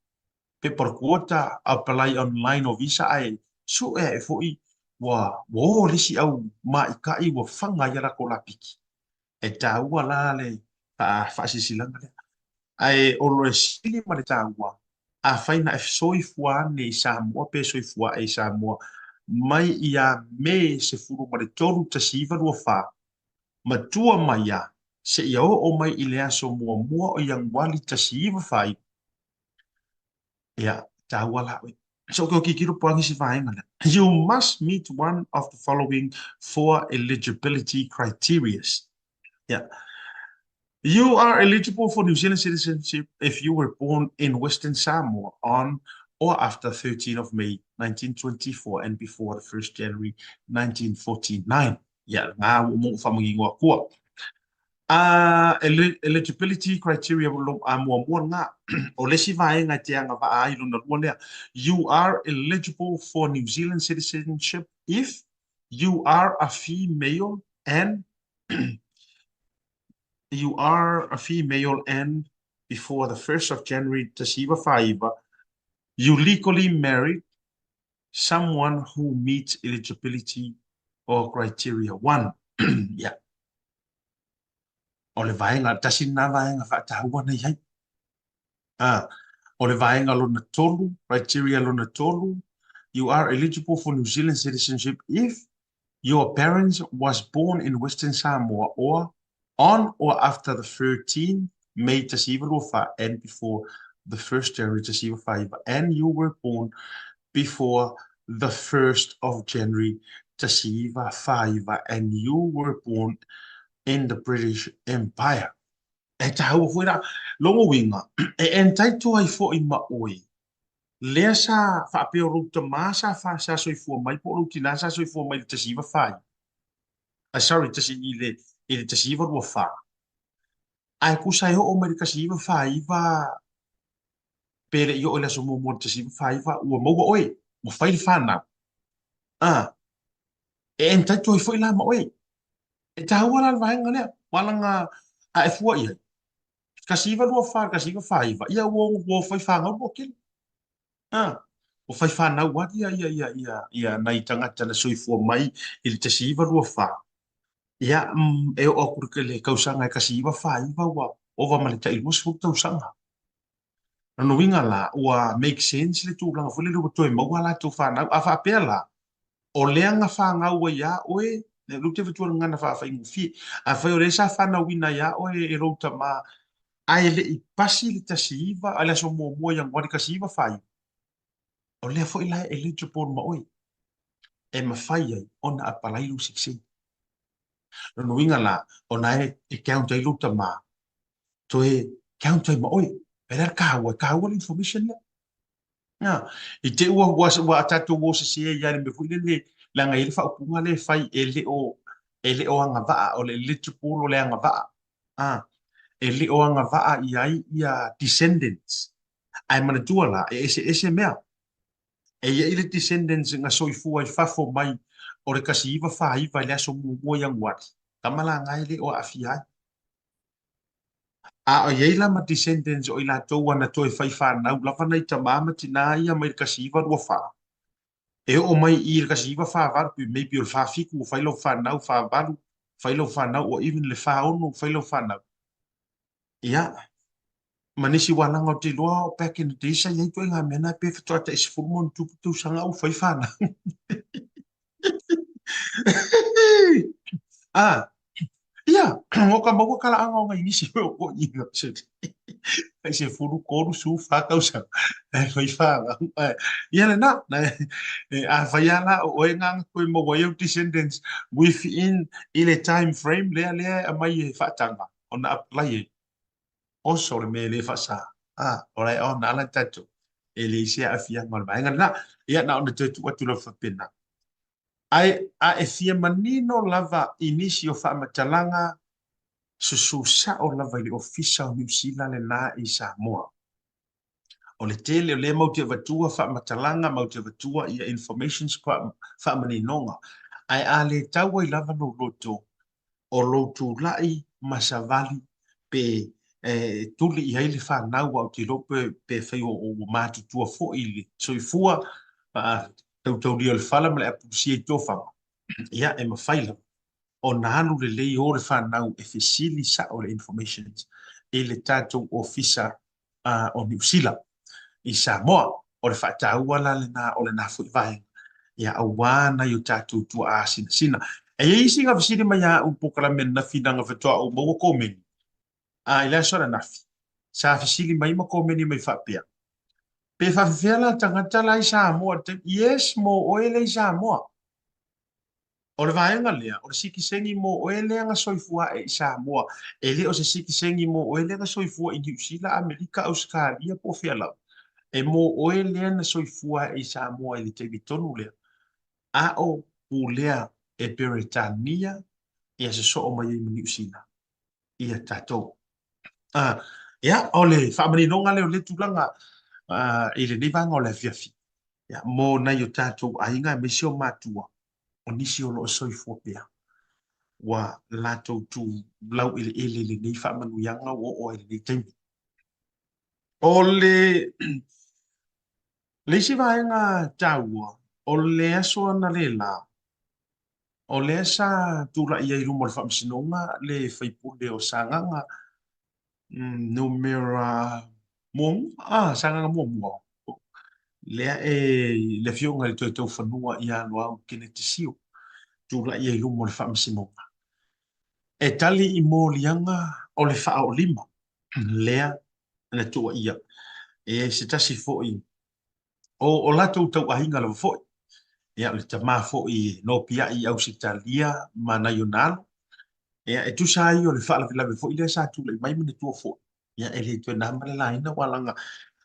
Pe por quota apply online o visa ai. So fo I wo le si au mai kai wo fanga ya la ko la piki. E ta wala le fa sisilanga le. Ai o lo sili ma le taua a faina e soifua ne Samoa pe soifua e Samoa mai ia me se furu ma le tolu tasiva lua fa matua mai ia se ia o mai I le aso mua o yang wali tasiva fai ia taua la so ko kikiro poangi si vaenga le you must meet one of the following 4 eligibility criteria. Yeah. You are eligible for New Zealand citizenship if you were born in Western Samoa on or after 13th of May 1924 and before the 1st January 1949. Yeah, eligibility criteria you are eligible for New Zealand citizenship if you are a female and you are a female and before the 1st of January tasiva 5 you legally married someone who meets eligibility or criteria 1. Yeah. Ole vaenga tasina vaenga fatahua na yai. Ole vaenga lona tolu criteria lona tolu you are eligible for New Zealand citizenship if your parents was born in Western Samoa or on or after the 13th May tasiva and before the 1st January tasiva 5 and you were born before the 1st of January tasiva 5 and you were born in the British Empire. E tahu fuera longo winga e entaito ai fo I maoi lea sa whapeo ruta masa fa sa soifua mai po rutina sa soifua mai tasiva 5 sorry tasiva I le tasiva rua fa ai kusai ho o mai tasiva 5 pere I o le so mo tasiva 5 ua mau oi mo fai fana e entaito ai fo I la maoi e tahu ala vaenga lea walanga a e fua ia kasiva lua fa kasiva 5 ia wo fai fanga mo kile o fai fana wa ia nai tangata na soifua mai I le tasiva lua fa ia e o kurikele kausanga e kasiva 5 wa ova malita I mos futa usanga no winga la ua make sense le tu langa fule lu to e mau ala tu fana a fa pela o leanga fanga ua ia oe le lu te vitua ngana fa fa infi a fa o resa fana wina ia oe e rota ma ai le I pasi le tasiva ala so mo yang wadi kasiva 5 o le fo ila eligible ma oi e mafai ai ona apalai lu 16 no winga la ona e count ai luta ma to e count ai ma oi per ka wa information la I te wa tatu wo se ya me fu le la ngai fa punga le fai ele o anga va o le eligible o le anga va ele o anga va ia descendants ai mana tuala ese mea e ia ile descendants nga soifua I fafo mai o le kasiva 5 le aso mo yang wat tamala ngai le o afia o ia la ma descendants o ila to wana to fai fa na la fa nei tamama tina ia mai kasiva do fa e o mai I le kasiva fa va maybe o fa fiku fai lo fa na fa valu fai lo fa na o even le fa ono fai lo fa na ia manisi wana ngoti lo back in the days ya to nga mena pe fto ta is furmon tu sanga o fai fa na ia o ka mau kala anga ngai nisi o inga se ai se furu koru su fa kausa fai fa ia na a faiala o enga ko mo wa descendants within in a time frame le mai fa tanga ona apply also le me le fa sa ora ona la tatu ele se afia mal mai ngana ia na ona tu watu lo fa pena ai a e fia manino lava inisio fa matalanga sususa o lava i le ofisa o New Zealand le nā i Samoa. O le tele o le mauti avatua whaamatalaga, mauti avatua ia informations whaamaninonga. Ai a le taua i lava no loto o lotu lai masavali pe tuli i haile whanau au te lope pe whaio o mātutua fo i le soifua tautau lia le whala ma le apusia i tōwhama. Ia e mawhaila o nānu le lei o le whanau e whisili sa o le informations e le tātou ofisa o New Zealand i Samoa o le whaataua la le nā o le nā fui vai. Ia awana i o tātou tua a sina sina. E isi nga whisili mai a upokala men na finanga whetoa o maua kōmeni. I le sora nafi. Sa whisili mai ma kōmeni mai whapea. Pe whawhiwhela tangata la i Samoa. Yes, mo oele i Samoa. O le vaenga lea, o le siki sengi mo oele nga soifua e i Samoa. E le o se siki sengi mo oele nga soifua i New Zealand, Amerika, Australia, po whialau. E mo oele nga soifua e i Samoa i le teimi tonu lea. A o pulea e Britania ia se so o mai i New Zealand. Ia tātou. Ia, o le whamaninonga leo le tūlanga i le nivanga o le fiafi. Ia, mo na i o tātou a inga me sio mātua o nisi o loo soifua pia. Wa lātou tū lau i le ele le nei whamanuianga o ele nei teimi. O le isi vaenga tāua, o le aso ana le la, o le asa tūla ia i rumo le whamasinonga le whaipule o sanganga numera mong, sanganga mong. Lea e le fionga le toi tau whanua i anu au kene te sio, tūla ia i rumo le whamasinonga. E tali i mō lianga o le wha o lima, lea na tua ia. E se tasi foi, o latou tau ahinga la foi. Ia le tama foi no pia i au Italia mana yonalo. Ia e tu sai o le fala vila foi le sa tu le mai mene tu foi. Ia ele tu na mala la ina walanga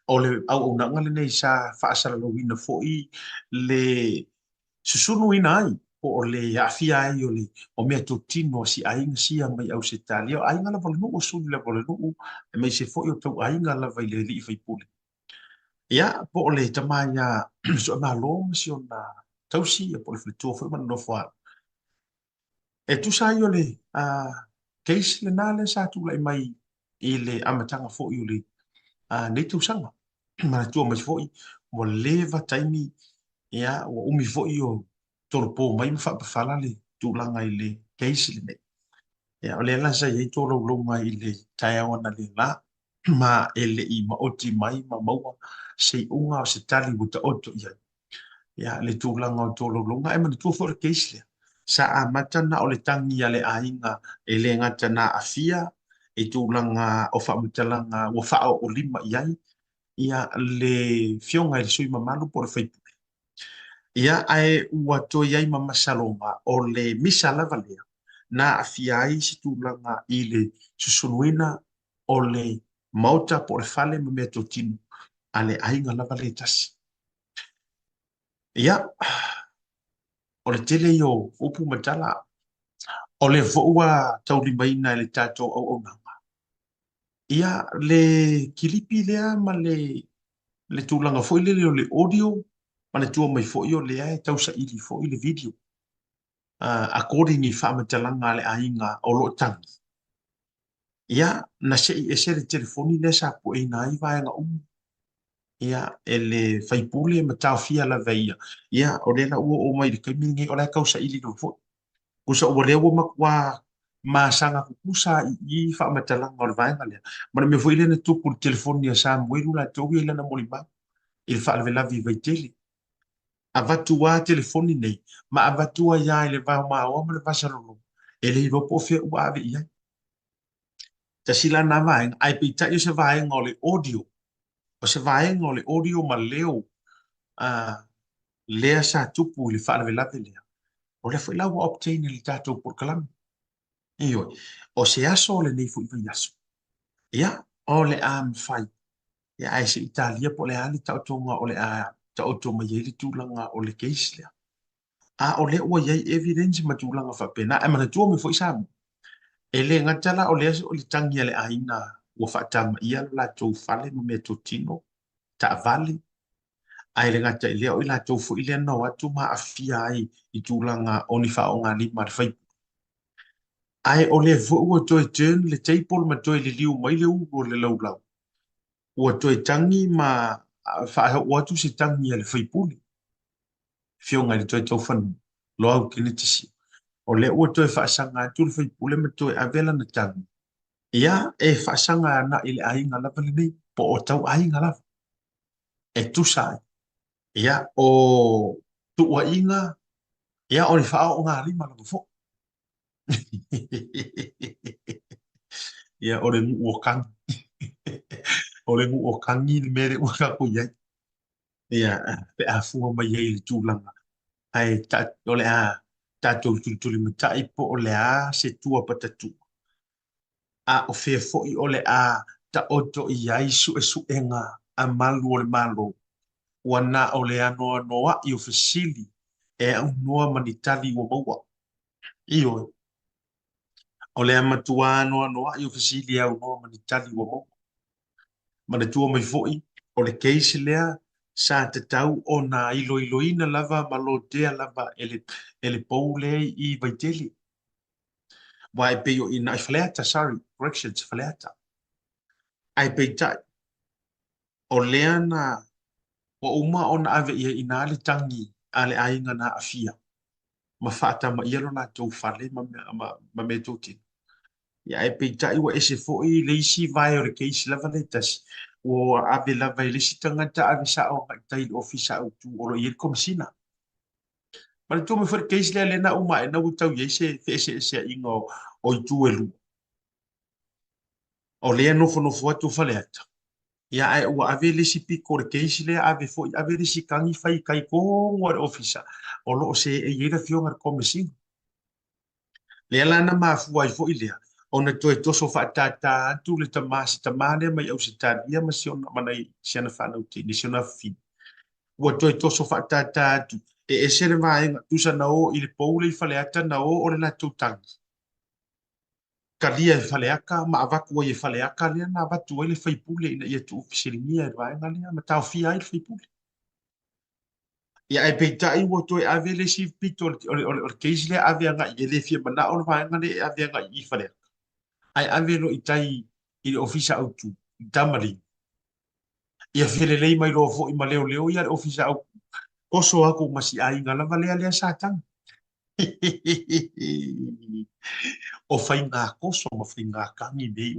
o le au nanga le nei sa fa sala lo wina foi le susunu ina ai o le afia ai o le o me to tino si ainga si mai au Italia ainga la vola no su le vola no e mai se foi o tau ainga la vai le li fai pule. Ia po le tamanya so ma lo si ona tausi e po le fletua foi man no fa e tu sa yo le case le na le sa tu le mai i le amatanga foi o le nei tu sanga ma tu mai foi mo leva taimi ia o umi foi o torpo mai fa fala le tu langa i le case le nei ia o le la sa i to lo mai i le tai ona le la ma ele i ma oti mai ma maua se unga o se tali wuta oto ia ia le tūlanga o tōlo longa e mani tū for keisle sa a matana o le tangi ale ainga e le ngata na afia e tūlanga o whaamutalanga o whao o lima iai ia le fionga e le sui mamalu por whaipule ia ai ua to iai mamasalonga o le misa lavalea na afia ai si tūlanga i le susunuina o le mauta por fale me mea totinu ale ainga lavale tasi. Ia, o le tele yo upu matala, o le voua tauli maina le tato au nanga. Ia, le kilipi lea ma le tūlanga foi le le audio, ma le tua mai foi o le ai tausa ili foi le video. According i whaamatalanga le ainga o lo tangi. Ia, na se i ese le telefoni le sa po e nai vaenga ia ele faipule ma tafia la veia ia o le la o mai ke mingi o la kausa ili no fo kusa o le o makwa ma sanga kusa i fa matala ngol vaenga le ma me foi le na tu por telefoni ya sa muelu la to ile na molima il fa la viva tele avatua telefoni nei ma avatua ya ile va ma o ma le pasalo ele ro po fe o ave ia ta sila na vaenga ai pita yo se vaenga o le audio o se vaenga o le audio ma leo lea sa tupu i le whaalawelave lea. O le foi lau obtain le tātou por kalami. Ioi, o se aso o le nei fu i aso. Ia, o le whai. Ia, ai se Italia po le ali tautonga o le tautonga ieli tūlanga o le case lea. O le ua iei evidence ma tūlanga whapena. E mana tua me foi samu. E le ngata la o le tangi le aina ua whaatama ia la tau fale ma mea tau tino, ta vale. Ai le ngata i lea o i la tau fo i lea no atu ma afia ai i tūlanga oni wha o ngā lima le whaipu. Ai o le vo ua toi turn le teipol ma toi le liu mai le uro le laulau. Ua toi tangi ma wha watu se tangi le whaipuli. Whionga le toi tau whanu, lo au kene tisi. O le ua toi whaasanga atu le whaipule ma toi avela na tangi. Ia e whaasanga na i le ainga lava le nei, po o tau ainga lava. E tu sai. Ia o tua inga, ia o ni wha o ngā lima lava fo. Ia o le ngu o kangi. O le ngu o kangi ni mere ua kako iai. Ia pe a fua mai iai le tūlanga. Ai o le a tātou tuli matai po o le a se tua patatu. A o fea foi o le a ta oto iai su e su enga a malu o le malo. Wana o le anoa noa i o fesili e au noa manitali o maua. Iyo. O le amatua anoa noa i o fesili e au noa manitali o maua. Mana tua mai foi o le keisi lea sa te tau o na iloina lava malotea lava ele pou le i vaiteli. Wa e pe yo ina fleata, sorry, corrections fleata. Ai pe tai. O lea na o uma o na ave ia ina le tangi ale ainga na afia. Ma fata ma ielo na tau fale ma me toti. Ya e pe tai wa ese foi le isi vai o le keisi lava le tasi. O ave lava i le si tangata ave sa o tai ofisa o tu o lo i komisina. Ma le tu me fwere keisi le na uma e na utau ye se ingo o i tu elu. O lea nofo atu faleata. Ia ai ua ave le si piko le keisi le ave foi ave le si kangi fai kai ko ngore ofisa. O lo se e yera fionga le komisina. Lea lana mafua i foi lea. Ona toe toso whaatata atu le tamane mai au se taria ma siona manai siana whanau te ni siona fin. Ua toe toso whaatata atu. E sere vaenga tusa na o i le poule i whaleata na o le la tautangi. Kalia i whaleaka, ma avaku i whaleaka lea na avatu ai le whaipule ina ia tu ofisiringia i vaenga lea ma tau fia ai le whaipule. Ia e peitai ua toe ave le si pito o le keisi lea ave anga i le fia mana o le vaenga le ave anga i whaleaka. Ai ave lo itai i le ofisa au tu, i tamari. Ia whilelei mai lo fo i ma leo ia le ofisa au. Koso ako masi ai ngala lea satang. O whai ngā koso ma whai ngā kangi nei.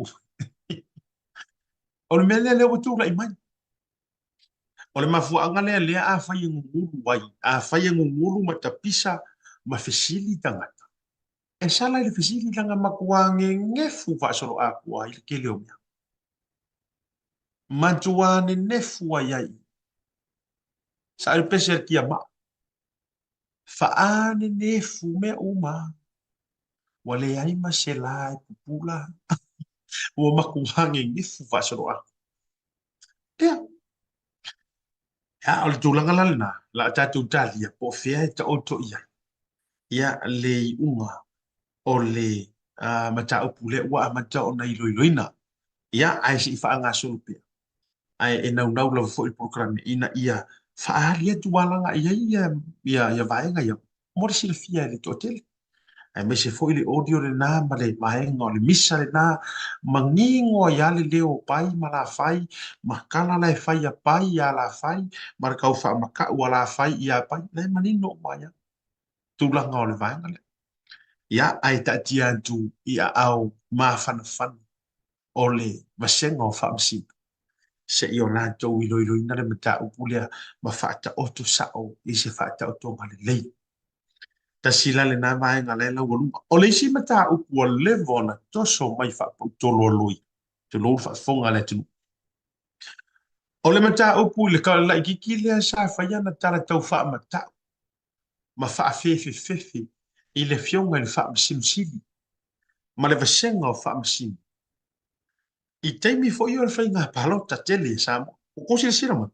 O le mele leo tu la i mai. O le mafuanga lea a whai ngulu wai. A whai ngulu ma tapisa ma fesili tangata. E sala i le fesili tanga makuange ngefu whaasoro a kua i le keleo mea. Mantuane nefu a iai. Sa il peser kia ma. Faane nefu me uma. Wale ai ma se lai pupula. Ua makuange ngefu whaasoro a. Ea. Ya, o le tūlanga lalena. La tātou tālia po fea e ta oto iai. Ia le unga. O le mata upule ua mata o na iloina. Ia ai si whaanga solupea. Ai e nau la fo il programa ina ia faalia tualanga ia vaenga ia mori sila fia le hotel ai me se fo ile audio le na ma le vaenga le misa le na mangingo ia le leo pai ma la fai ma kala la fai ia pai ia la fai mar kau fa ma ka wala fai ia pai le manino maya tulanga o le vaenga le ia ai ta tia tu ia au ma fan o le masenga o fa msi se io la tau i loina le mata upulea ma whaata oto sao i se whaata oto ma le lei. Ta sila le nā vaenga le lau walunga. O le isi mata upua levo na toso mai whaapa utolo lui. Te lor whaafonga le tunu. O le mata upu le ka la ikiki lea sa whaiana tala tau whaa mata. Ma whaa fefe i le fionga i le whaa msimsili. Ma le vasenga o whaa msim. I teimi fo i o le whainga palota tele sa mo. O kosi le sira mo.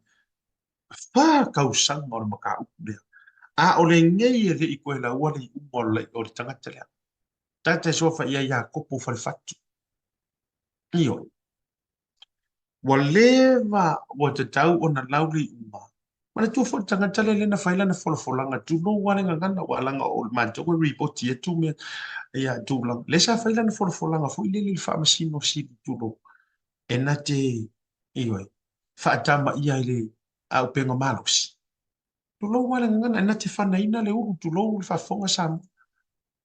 Wha kau sanga o le maka upu lea. A o le ngei e le i koe la ua le i umo le o le tangata lea. te sofa ia kopo falfatu io wa leva wa te tau ona lauli uma mana tu fo tanga tale le na faila na folfolanga tu no wale ngana wala nga ol man to report ye tu me ia tu lang le sa faila na folfolanga fo ile le fa masino si tu lo ena te io fa tama ia ile au penga malos tu lo wale ngana ena te fa na ina le uru tu lo fa fonga sam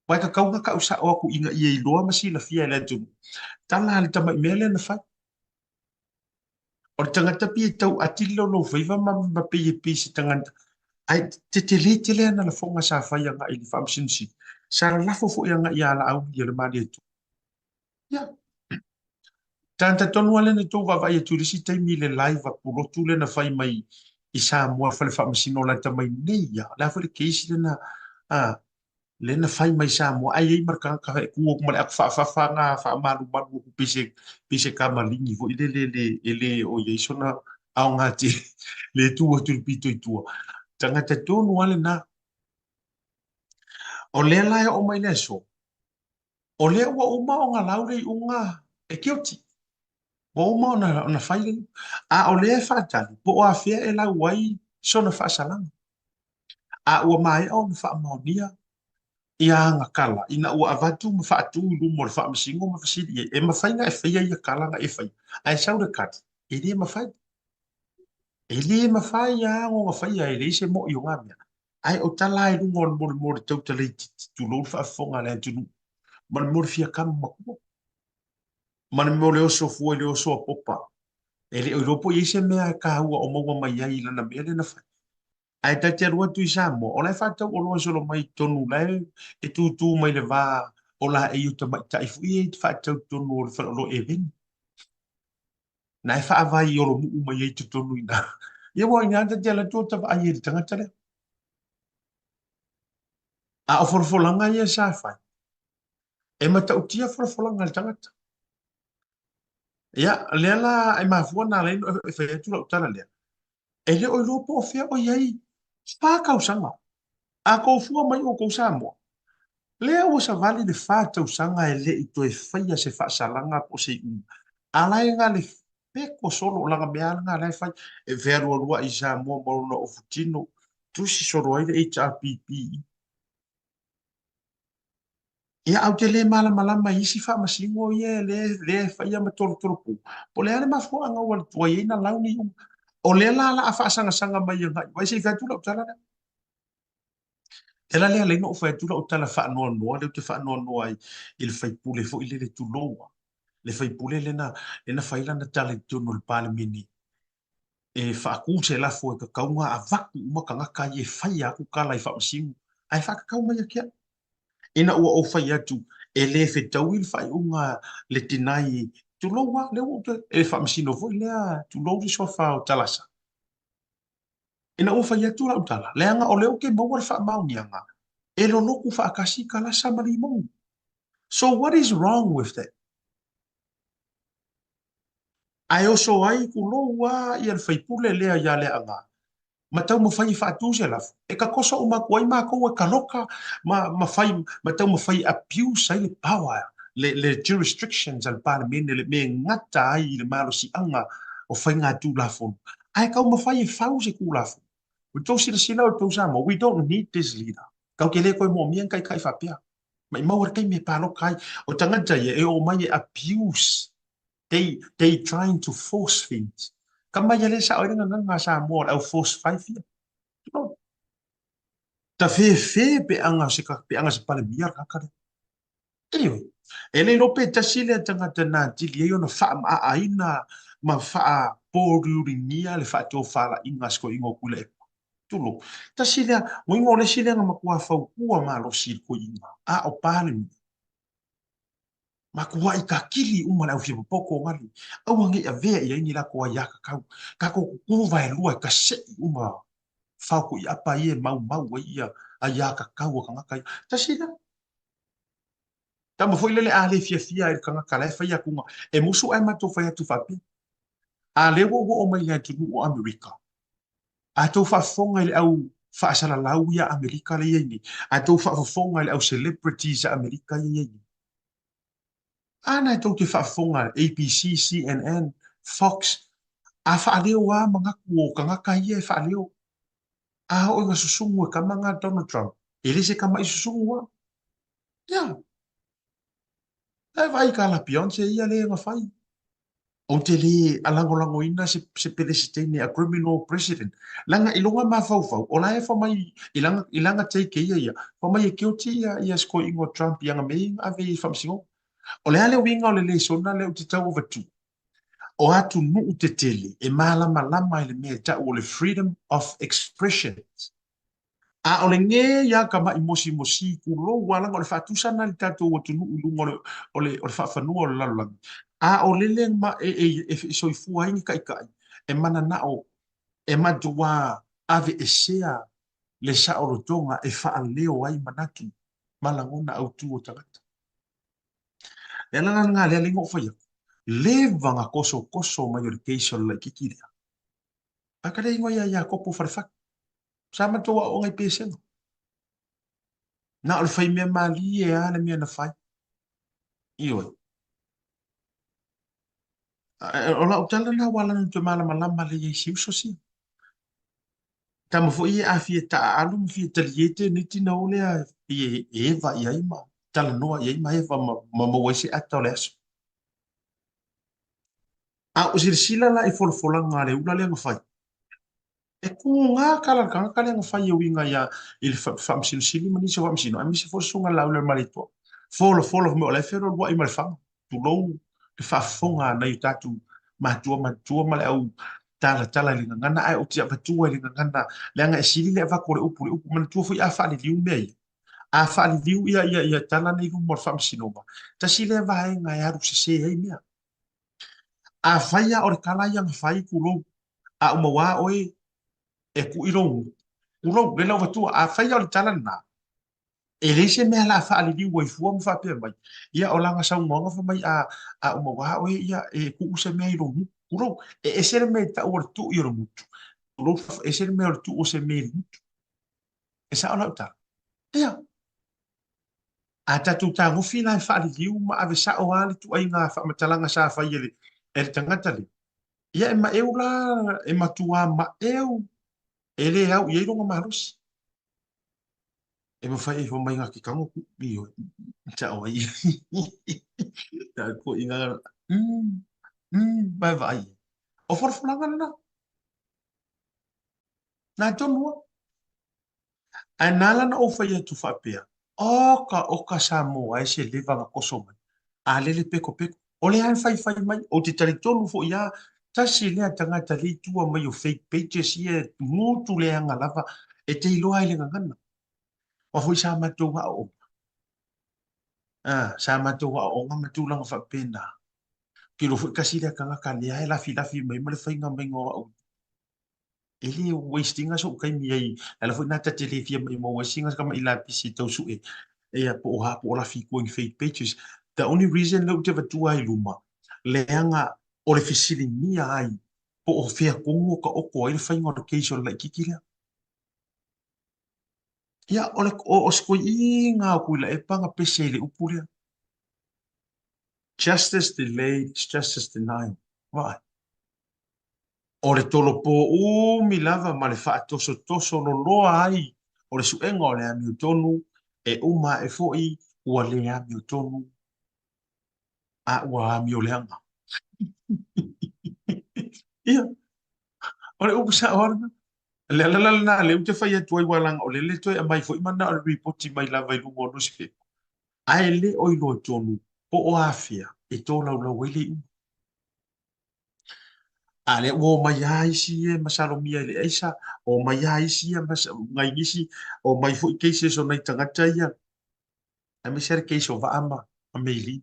wa ka kaunga ka usa o ku inga ia lo ma si la fia le tu tala le tama mele na fa o tangata pi tau atilo lo feiva ma pe pi si tangata ai te le na la fonga sa fa nga i fa msin si sa la fo nga ia la au ia le mali tu ya tanta tonu ale ne to va vai tu si te mi le live ku lo tu le na fai mai i sa mo fa le fa msin o la tamai nei ya la fa le keisi le na a le na fai mai sa mo ai marka ka ku ko male fa nga fa malu malu ku pise ka malingi vo ile o ye sona au ngati le tu o tu pito i tu tangata tonu ale na o le la o mai le so o le wa o ma o nga laure unga e kioti o ma na fai a o le fa tali po a fia e la wai sona fa salanga a o mai o fa maonia ia nga kala ina ua avatu ma fa atu lu mo fa msingo ma fasi e ma fai nga e fai ia kala nga e fai ai sau de kat e le ma fai ia ngo nga fai ai le se mo yo nga mia ai o tala i lu ngol mo tau tale tu lu fa fonga le tu man mo fia kam ma ko man mo le so fu le so popa e le o po i se me ka ua o mo mai ai la na me le na fai ai ta te rua tu isamo o lai fata o lo solo mai tonu lai e tu mai le va o la e yuta mai ta ifu e fata tonu o fa lo even nai fa vai o lo mu mai e tu tonu ina ye wo ina ta la tu ta ai e tanga tale a o for langa ye sa fa e mata utia for langa tanga ya le la e ma fu na le e fa tu lo tala le e le o lo po fe o yai fa ka usanga a ko fu mai o ko samo lea ua sa vali le fatausaga e leʻi toe faia se faasalanga po se iʻu alaega le peko solo o laga mea laga alae fai e vealualua i sa moa ma lona ofutino tusi solo ai le HRPP ia au te lē malamalama isi faamasigo ia le faia ma tolotolopu po lea le mafuaaga ua le tuai ai na launi iʻu o lea la laa faasagasaga mai agai vai sei featulaʻu talana Ela lea leina o fai tula o tala wha noa noa, leo te wha noa noa i le whaipule fo i le tuloa. Le whaipule lena whaila na tala i tono le pale mini. E whaakū se la fo e ka kaunga a vaku umaka ngaka i e whai aku kala i whaamasingu. Ai whaka kaunga ia kia. Ina ua o whai atu e le whetau i le whai unga le tinai tuloa, leo e whaamasino fo i lea tuloa i soa whao talasa. Ina o whai atu la utala. Leanga o leo ke maua le whaamaunianga. E lo loku whaakasi ka la samari mo. So what is wrong with that? Ai oso ai ku loa i al whaipule lea ia lea anga. Ma tau ma whai whaatu se lafu. E ka kosa o makuai ma koua kaloka ma tau ma whai abuse ai le power. Le jurisdictions al parliament le me ngata ai le malo si anga o whai ngā tū lafu. Ai kau ma whai e whau se ku lafu. Tau sila o tau sama. We don't need this leader. Kau ke le koe mo mian kai whapea. Mai mawar kai me palo kai. O tangata e o mai e abuse. They trying to force things. Kama ya le sa o nga sa mo au force 5 year. No. Ta fe pe anga se pale biar ka. Anyway, ele no pe tasile tangata na tili yo na fa ma aina ma fa poru ringia le fa to fala inga sko ingo kule. Tulo. Tasile mo ingo le sile nga makua fa kua ma lo sil ko inga. A o pale ma kua i ka kili uma la fia poko ngali au ngi a ve ia ni la ko ya ka ko ku vai lua ka se uma fa ku ia pa ia mau ia a ya ka ka ka ta sila ta mo foi le ale fia i ka la fa ia ku e musu ai ma to fa tu fa pi a le wo o mai ya tu o America a to fa fonga le au fa sala la ia America le ni a to fa fonga le au celebrities America ye ana tau te whaafonga ABC, CNN, Fox, a whaaleo a mga kuo ka ngaka ia e whaaleo. A o inga susungu e kamanga Donald Trump. E le se kama i susungu a. Ia. E vai ka la Beyonce ia le nga whai. O te le alango ina se presidente, a criminal president. Langa ilonga ma fau. O la e whamai ilanga take ia. Whamai e guilty ia sko ingo Trump ia nga mei ave i whamsingo. O le ale winga o le sona le o te tau watu. O atu nuu te tele e malama i le mea tau o le freedom of expression. A o le nge ia ka mai mosi kulo wala o le fatusana le tatou o tunu ulunga o le whaafanua o le lalulangi. A o lele ma e soifua ingi kai. E mana nao e matua ave e sea le saorotonga e whaaleo ai manatu malangona au tu o tangata. E langa ngā lea lingo whaia. Le vanga koso mai o le keisol la kikirea. A kare ingo ia kopo wharewhak. Sama toa o ngai pesenga. Na o le whai mea mali e ale mea na whai. Ioi. O la o tala na wala na te malama le iei siuso si. Tama fo i a fie ta alu mi fie taliete ni tina ole a i eva i aima. Tala noa i aima eva ma waise ata o le aso. A o sila la i folfola ngā le ula le ngawhai. E kū ngā kala le ngawhai e winga ia i le whamsili mani se whamsino. A mi se fosunga lau le maritoa. Fola me o le whero lua i marifanga. Tu lou le whafonga na i tatu matua ma le au tala le ngana ai o tia vatua le ngana le anga e sili le vako le upu mana tua fo i a whaali liu mea. A whaali liu ia tala nei rumo le whamsino ma. Ta sile vae ngai aru se hei mea. A whaia o le kala ia ngawhai kulou. A umawa oe e ku irong. Kulou, le lau vatua. A whaia o le tala na. E le se mea la whaali liu wai fua mwha pia mai. Ia o langa sau ngonga wha mai a umawa oe ia e ku use mea irong. Kulou, e sere mea ta ua tu i irong mutu. Kulou, e sere mea o tu o se mea mutu. E sa o lau ta. Ia. A tatu ta ngofi na whaali liu ma ave sa o ali tu ai ngā whamatalanga sa whai ele. E tangata le. Ia e ma eu la, e matua ma eu. E le au, i eironga maharusi. E ma whai e ho mai ngā ki kango ku. Iyo, ta o ai. Ta ko i ngā. Mai vai. O wharwhananga na. Nā tonua. A nala na o whai e tu whapea. O ka Samoa e se levanga koso mai. A lele peko. O le an fai mai, o te taritonu fo ia, tasi lea tangata li tua mai o fake pages ia, ngutu lea ngalava, e te iloa ele ngangana. Wa fo sa matou wa o. Sa matou wa o nga matou langa fa pena. Ki lo fo kasi lea kangaka lea e lafi mai male fai nga mai ngoa o. Ele wasting aso kai mi ai, ala fo nata te le fia mai mo wasting aso kama ila pisi tau su e. E a po ha po la fi going fake pages. The only reason lo te vatua i luma, leanga o le fisili mia ai, po o fea kongo ka oko ai le whainga o keisho la ikikirea. Ia, o skoi i ngā kuila e panga pese le upurea. Justice delayed is justice denied. Vai. O le tolo po umi lava ma le wha toso no loa ai, o le suenga o le ami o tonu, e uma e foi ua le ami o tonu, a ua ami o leanga. Ia. O le upu sa orna. Le na le ute fai atu ai walanga o le le toi a mai foi mana o repoti mai lava i lungo no se. Ai le o ilo tonu po o afia e tō lau wele i. A le o mai aisi e masalo mia le eisa, o mai aisi e ngai nisi, o mai foi keise so nei tangata ia. A me sere keise o vaama a meili.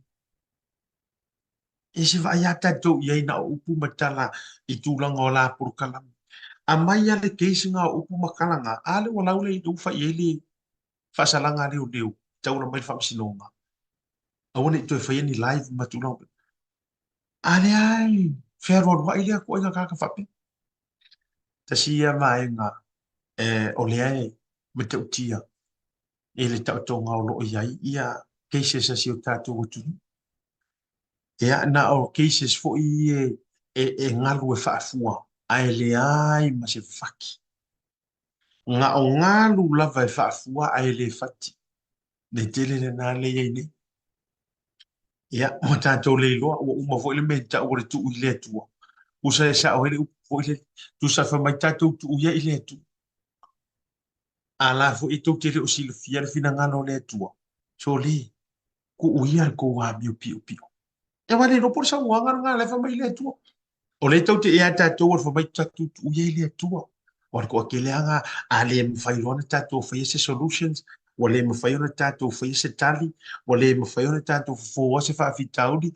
E se va ia tatou iai na upu matala i tūlanga o la purukalama. A mai ale keisi ngā upu makalanga, ale o laule i ufa i ele whasalanga leo, taura mai whamsinonga. A wane i toi whaia ni live matulanga. Ale ai, wherod wa ilea ko inga kaka whape. Ta sia mai ngā, o leae me te utia, e le tau tō ngā o loo iai, ia keisi sa si o tātou o tunu. ia na o cases fo'i e ngalu e whaafua ai le ai ma se faki nga o ngalu lava e whaafua ai le fati ne tele le nā le iei nei ia ma tātou le iloa ua uma fo'i le mea ta ua le tuu i le atua usa e sa o hele upu fo'i le tu sa fa mai tātou tuu ia i le atua ala fo'i tau tele o sila fia le fina ngano le atua so le ku uia ko wa miu piu piu e wale no por sa wanga nga le fa mai le atua o le tau te ea tātou ar fa mai tātou tuu ia i le atua o ko ke le anga a le mfailona tātou fa se solutions wale mfailona tātou fa se tali wale mfailona tātou fo se fa fitaudi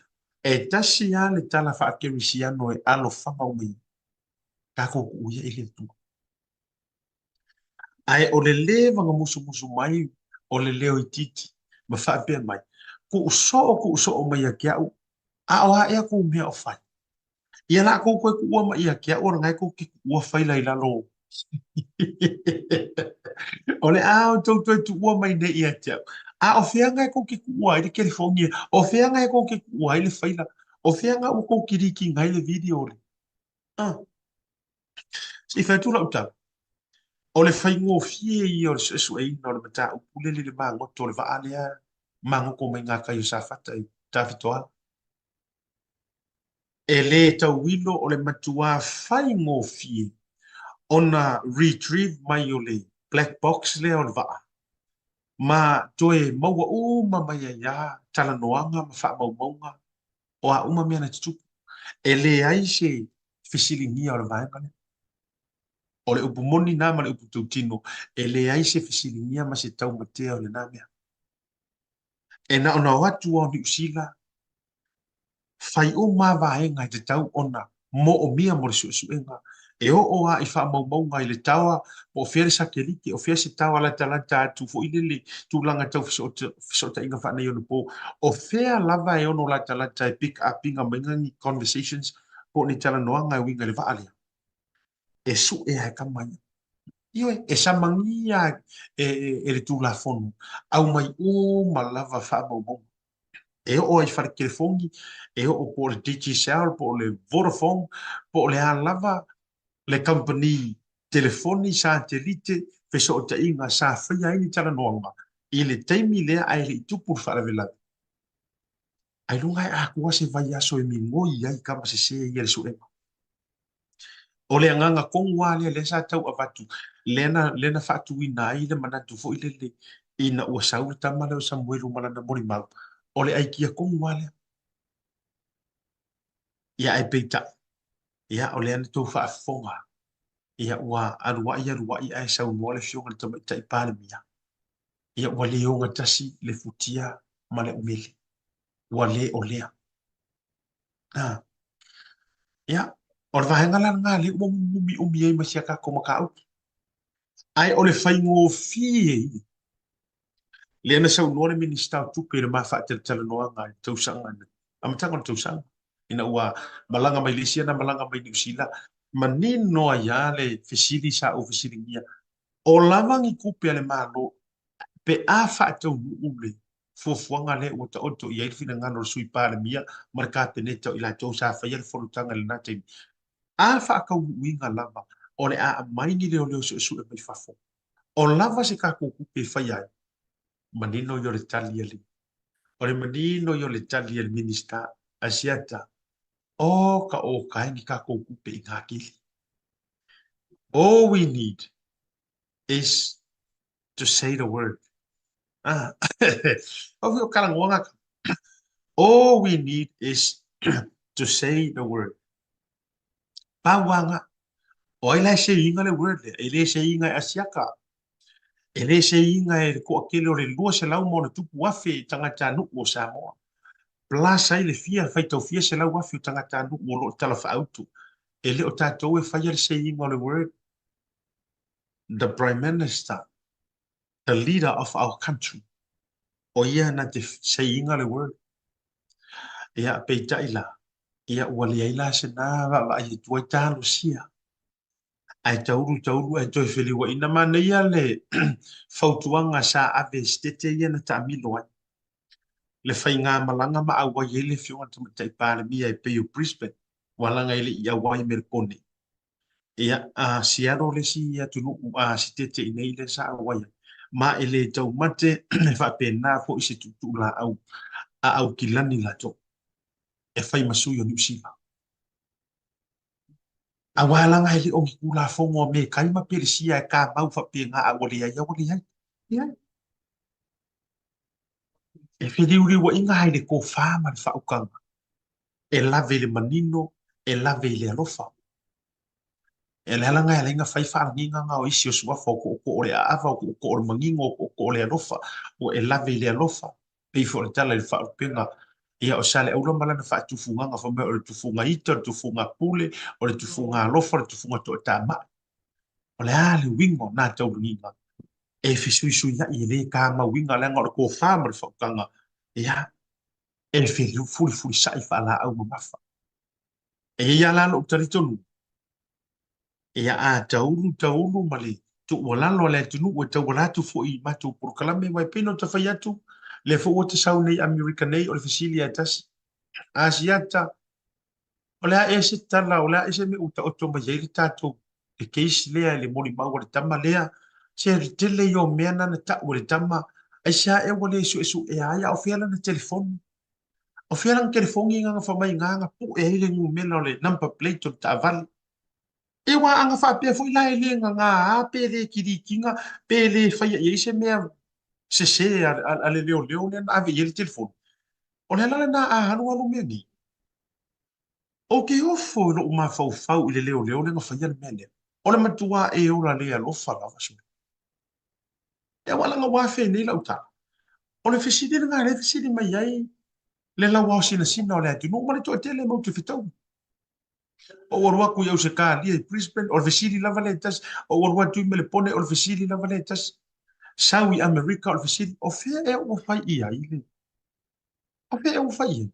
e tasi ya le tala fa ke risiano e alo fa mai ka ko uia i le atua ai o le vanga musu musu mai o le leo i titi ma fa pe mai ku so o mai ke au a o ia ku me o fai ia la ko ku ma ia ke o ngai ko ki u fai la ila lo o le a o tu u mai ne ia te a o fia ngai ko ki u ai de California o fia ngai ko ki u ai le fai la o fia ngai ko ki ki ngai le video le si fa tu la uta o le fai ngō fie i o le su e ina o le mata o pulele le mango to le vaalea mango ko mai ngā kai o sa fata i tawhitoa. E le tau wilo o le matua fai ngō fie ona retrieve mai o le black box le o le waa. Ma toe maua uma mai a ia tala noanga ma wha maumaunga o a uma mea na tutupu. E le ai se fisilingia o le vaengane. O le upu moni nā ma le upu tautino, e le ai se fisilingia ma se tau matea o le nāmea. E na ona watu o ni usila, fai o mā vaenga i te tau ona mo o mia mo le suenga. E o a i wha maumaunga i le tawa, o fere sa kelike, o fere se tawa la talanta atu, fo ile le tūlanga tau fisota inga wha nei ono po, o fere lava e ono la talanta e pick up inga maingangi conversations, po ni tala noanga e winga le vaalea. E su e hai kamanya. Iwe, e samangia e le tūla fonu. Au mai o malava wha maumau. E o ai whare telefongi, e o po le DGCL, po le Vodafone, po le lava le company telefoni satelite, feso o ta inga sa whaia ini tala noanga. I le teimi lea ai le tupu wharavela. Ai lunga e aku ase vai aso e mingoi ai kama se se i le suema. O le anganga kongwa le sa tau avatu lena fatu ina ai le manatu fo ile le ina ua saul tamale o Samuelu malana mori mal o le ai kia kongwa le ia ai peita ia o le ana tau fa fonga ia ua arua i ai sau no le fionga le tama tai pale mia ia ua le onga tasi le futia male umele ua le o lea ia o le vahenga la ngā le umi ai masiaka komakau ai o le whaingo fie le ana sau noa le minista o tupe le mafa te tala noa ngai tausanga amatanga o tausanga ina ua malanga mai lesia na malanga mai niusila manino noa ia le fesili sa o fesili ngia o lavangi kupe le malo pe a fa tau ule fofuanga le o ta oto ia il fina ngano sui pale mia marka peneta ila tau sa fa ia le folutanga le nate a fa ka winga lava o le a mai ni le o su e mai fafo o lava se ka kupe fa ia manino yo le tali ali o le manino yo le tali al minista asiata o ka ni ka ko kupe ngakili all we need is to say the word o kalangonga all we need is to say the word pawanga o ila se inga le word ile se inga asiaka ele se inga e ko akele o le lua se lau mo na tupu afe tangata nuku o Samoa. Plasa ile fia fai tau fia se lau afe tangata nuku o lo tala fa autu. Ele o tātou e fai ale se inga o le word. The Prime Minister, the leader of our country. O ia na te se inga le word. Ia peita ila. Ia wali aila se na wa i tuai talo sia. Ai tauru ai toi feli wa ina mana ia le fautuanga sa ave stete ia na tamilo ai. le whainga malanga ma awa ye le fionga tamatai pāle mia e peo Brisbane. Walanga ele ia wai merpone. Ia a siaro le si ia tunu a si tete inei le sa awai. Ma ele tau mate fa pena fo isi tutu la au kilani la to. E whai masu yo New Zealand. A walanga ele o kula fongo me kaima perisia e ka mau fa penga a wale ia wale ia. Ia. E whiriuri wa inga haere ko whāma le whaukanga. E lave le manino, e lave le alofa. E le halanga e lenga whai whaanginga ngā o isi o suafa o ko o le aava o ko o le mangingo o ko o le alofa o e lave le alofa. Pei fo le tala le whaupenga ia o sale aula malana whaatufunga ngā whamea o le tufunga ita, o le tufunga pule, o le tufunga alofa, o le tufunga to e tāma. O le ale wingo nā tau ringinga. E fisui sui na i le ka ma winga lenga o le ko whāma le whaukanga. Ia, e le whiriu furi sai whaala au mamafa. E ia lalo o taritonu. Ia a taulu male tu walalo le tunu o tau walatu fo i matu por kalame wai pino ta faiatu le fo o te sau nei America nei o le fisilia tasi asiata o le a ese tala o le a ese me uta o tomba yeiri tato e keisi lea le mori mau o le tama lea se ritele yo meana na ta o le tama ai sia e wale esu e aia o fiala na telefoni o fiala na telefoni nganga whamai nganga pu e hele ngu mena o le number plate o ta avali e wa anga fa pe foi la ele nga a pe le kirikinga pe le fa ye se me se ale leo le ave ye telefon o le la na a hanu me ni o ke o fo no ma fa ile leo nga fa ye me le o le matua e o la le lo fa la so e wala nga wa fe ni la uta o le fisidi nga le fisidi mai ai le la wa sina o le tu no ma le to tele mo te fitau o warua ku yau se ka ali Brisbane o vesili lava le tas o warua tu me le pone o vesili lava le tas Saudi America o vesili o fe e o fai ia ile o fe e o fai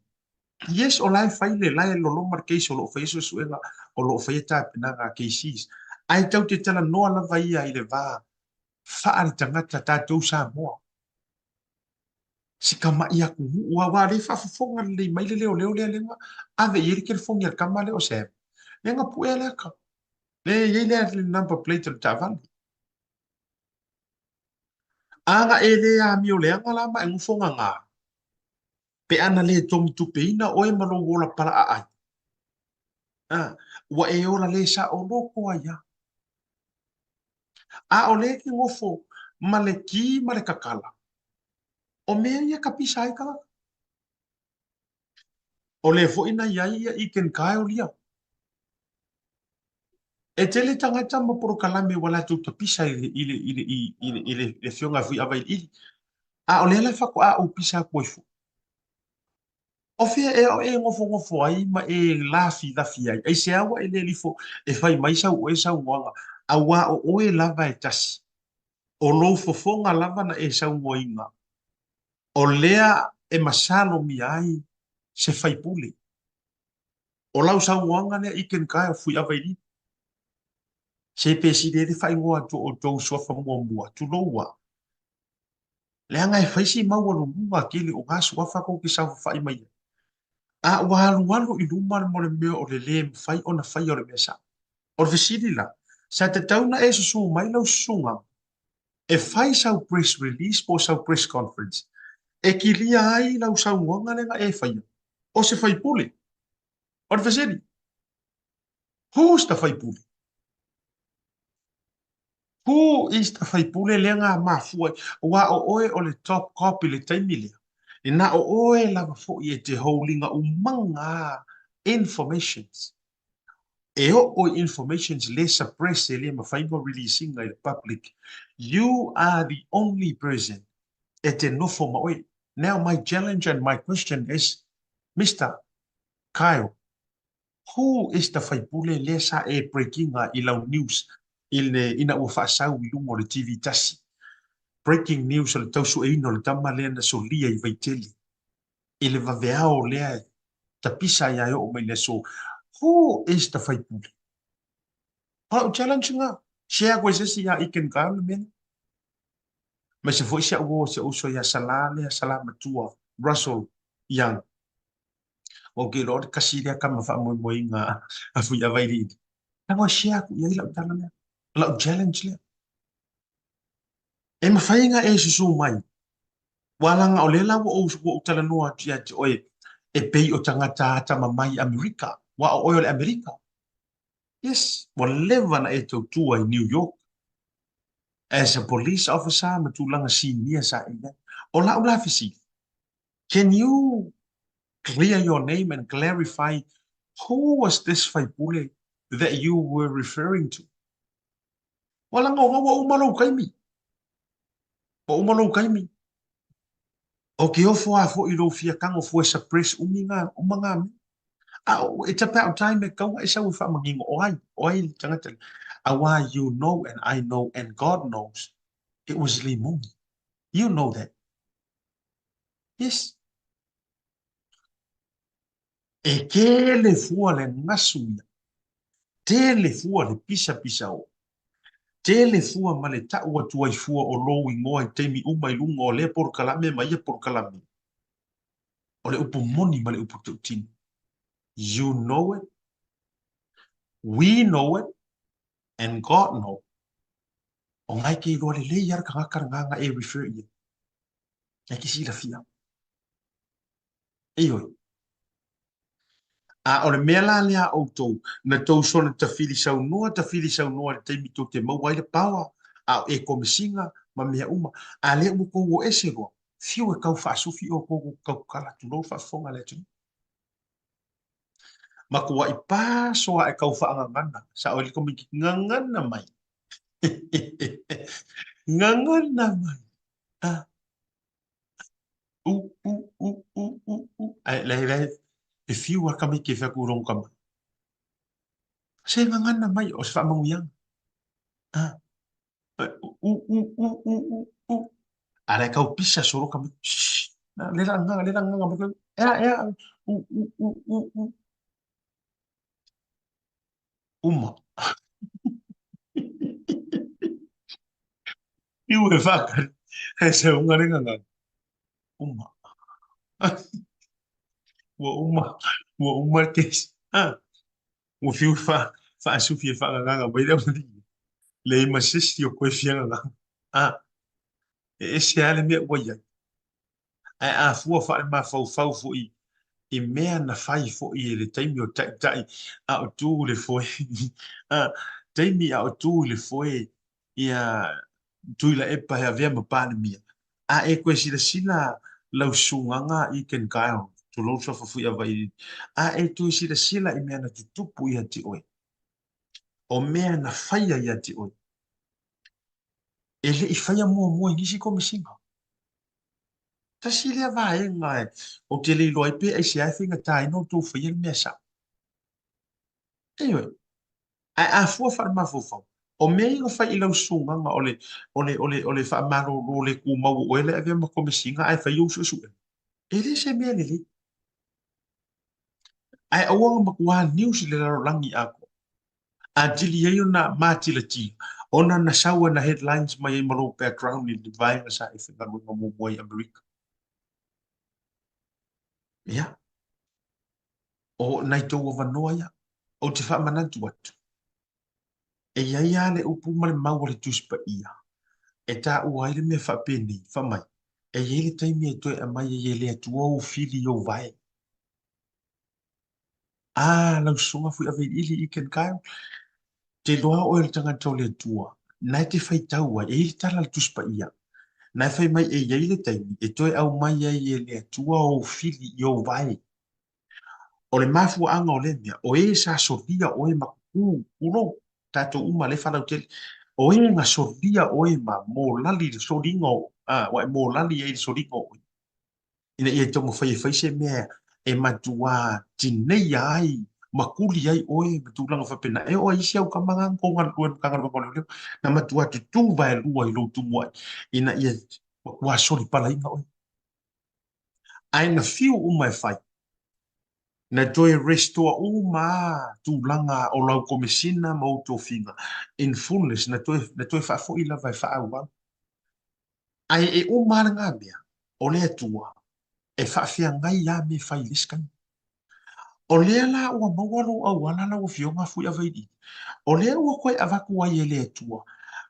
yes o lai fai le lai lo lo marquei so lo fai so suela o lo fai ta na ga cases ai tau te tala no lava ia ile va fa ari tangata ta tu sa mo si kama ia ku wa le fa fonga le mai le le ave yeri ke fonga kama le o se nenga puela ka le yele le number plate o tavan anga ele a mi o le anga la ma ngufonga nga pe ana le tom tu peina o e malo wola para ai wa e ola le sa o loko ia a o le ki ngofo male ki male kakala o me ia kapisa ai ka o le fo ina ia i ken kai o lia e tele tangata mo por kalame wala tu pisa ile le fionga fu ava ili a o le la fa ko a o pisa ko fu o fia e ngofo ai ma e la fi ai se awa ele lifo e fai mai sa o esa wanga a wa o e lava e tas o lo fofonga lava na e sa ngoinga o lea e masalo mi ai se fai pule o lau sa wanga ne iken kai fu ava ili se peside le fai ngoa to o to so fa mo tu lo wa le anga e fai si mau no mua kili o gasu wa fa ko ki sa fai mai a walu i luma mo le mea o le fai ona fai o le mesa o le visidi la sa te tauna e su mai lau sunga e fai sau press release po sau press conference e ki lia ai lau sau wanga le e fai o se fai pule o le visidi who's the fai pule who is the fai pule le nga mafua wa o oe o le top copy le taimile ina o oe lava fo i te haulinga umanga informations e o informations le suppress le mawhaingo releasing ai public you are the only person e te nofo maoi now my challenge and my question is Mr. Kyle who is the faipule le sa e breaking i lau news ina ua whaasau i lungo le TV tasi breaking news o le tausu e ino le tama lea na solia i vaiteli i le vaveao lea tapisa ia o mai le so who is the faipule hala o challenge nga share koe sesi ia iken kao le mena ma se foi se uo se uso ia sala lea sala matua Russell Young. Okay, Lord, kasi dia kama fa mo nga afu ya vai di. Tango share ku ya ila utala le. La challenge le. E mawhainga e susu mai. Wala nga o lela wa o utala noa tia te oe. E pei o tangata ata mamai Amerika. Wa o oio le Amerika. Yes, whatever na e tautua i New York. As a police officer, matulanga senior sa ina. O la ula fisi. Can you clear your name and clarify who was this Faipule that you were referring to? Wala nga wa umalo kaimi. Wa umalo kaimi. O ke o fo afo I lo fia kango fo suppress uminga umanga. It's about time that go isa u fa maging oai tangata. Awa you know and I know and God knows it was Limong. You know that. Yes. E ke le fua le ngasuia. Te le fua le pisa o. Te le fua ma le ta ua tuai fua o lo ingoa I teimi umai lunga o le por kalame ma ia por kalame. O le upu moni ma le upu tutin. You know it. We know it. And God knows. O ngai ke roa le yar ka nganga e refer ia. Ngai ki sila fia. Eoi. A o le mea la lea o tau, na tau sona ta fili sau noa le teimi tau te mau ai le pawa, a e komisinga, ma mea uma, a le umu kou o ese roa, fiu e kau whaasufi o kou kau kala tunou whaafonga le tunu. Ma kua I pā soa e kau whaangangana, sa o li komiki ngangana mai. Ngangana mai. Ai, lai, e fiu a kami ke whakurong kama. Se ngangana mai o se whaamanguyang. Ara kau pisa soro kami. Lera nganga. Ea. Uma. Fiu e whakari. E se unga nganga. Uma. Ua uma kes. Ua fiu whaasufi e whakanganga. Waira mani. Le masisi o koe fianga nga. E se ale mea ua iai. Ai a fua whaare ma fau fo I mea na whai fo I le taimi o tai a o tū le foe. Taimi a o tū le foe ia tui la epa hea vea ma pāne mia. A e koe sila lau sunganga I ken kaio. Tu lau sa fafui a vai. A e tui sila I mea na tutupu I hati oe. O mea na whaia I hati oe. E le I whaia mua I nisi kome singa. Ta sile va e ngai o te le loi pe ai se ai finga tai no tu fa yen mesa ewe ai a fu fa ma fu fa o me o fa I lo sunga nga ole fa ma lo le ku ma o ele ave ma come singa ai fa yu su ele se me le ai o wa ma kwa news le la langi ako a dili ye na ma ti ona na sawa na headlines mai ma lo background ni divine sa I finga mo mo America. Ya. O nai tau o vanoa ia. O te whaamanantu atu. E iai ale upu male mau le tuspa ia. E tā ua ile mea whapeni, whamai. E iai le taimi e toi a mai e le atua o fili o vai. Lau sunga fui ave ili I ken kaio. Te loa o ele tanga tau le atua. Nai te whai taua, e ili tala le tuspa ia. Nai whai mai e iai le taimi, e toi au mai e le atua o fili o vai. O le mafu anga o le mea, o e sa soria o e maku, uno, tato uma le whanau tele, o e nga soria o e ma mo lali le soringo, wa e mo lali e le soringo. Ina ia tomo whai se mea, e matua tinei ai, makuli ai o e matulanga whapena, e o isi au kamanga konga luen kangana wakone leo, na matua tutu vai lua I lo tumuai, ina ia wa sori pala inga o e. Aina fiu uma e whai, na toi restore uma tūlanga o lau komisina ma o tō whinga. In fullness, na toi whafo I lava e whaau. Ai e o maranga mea, o lea tua, e whaafia ngai a me whai liskan. O lea la ua mawaro au alala o fionga fui a vaidi. O lea ua koe avaku ai ele atua.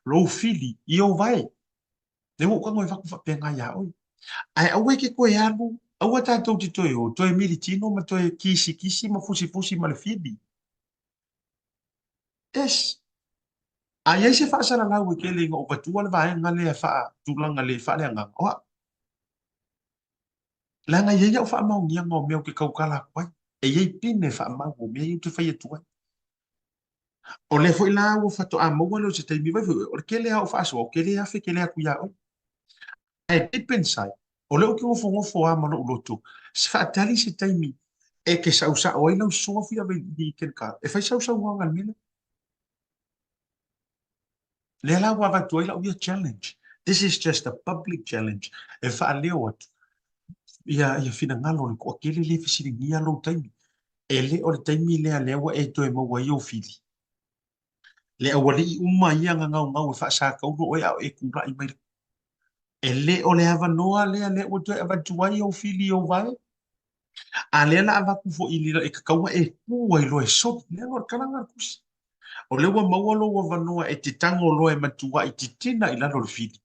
Rou fili i o vai. Ne wo kango e vaku whapenga ia oi. Ai au ke koe alu. Au a tātou ti toi o. Toi militino ma toi kisi ma fusi ma le fili. Es. Ai ai se whaasara lau e ke le inga o patua le vae ngale a wha tūlanga le wha le anga. Oa. Langa iei au wha mau ngianga o meo ke kaukala koe. E iei pine wha mau o mea iu te whai atua. O le foi la o fato a mo lo se taimi vai o ke le au fa so ke le afe ke le aku ya o e te pensai o le o ke ngo fo a mano lo to se fa tali se taimi e ke sa usa o ina so fi ave di ken ka e fa sa usa o ngal mile le la wa va to ila o challenge. This is just a public challenge e fa le o ia fina ngalo ko ke le fi si ni lo taimi e le o le taimi le wa e to e mo wa yo fili le awali umma ia ngau fa sa ka o ia e kura i mai e le o le ava noa le o te ava tuai o fili o vai a le la ava ku fo i lira e kakaua e kua i loe sot le o karanga kusi o le wa maualo wa vanoa e te tango loe matua i titina i lalo le fili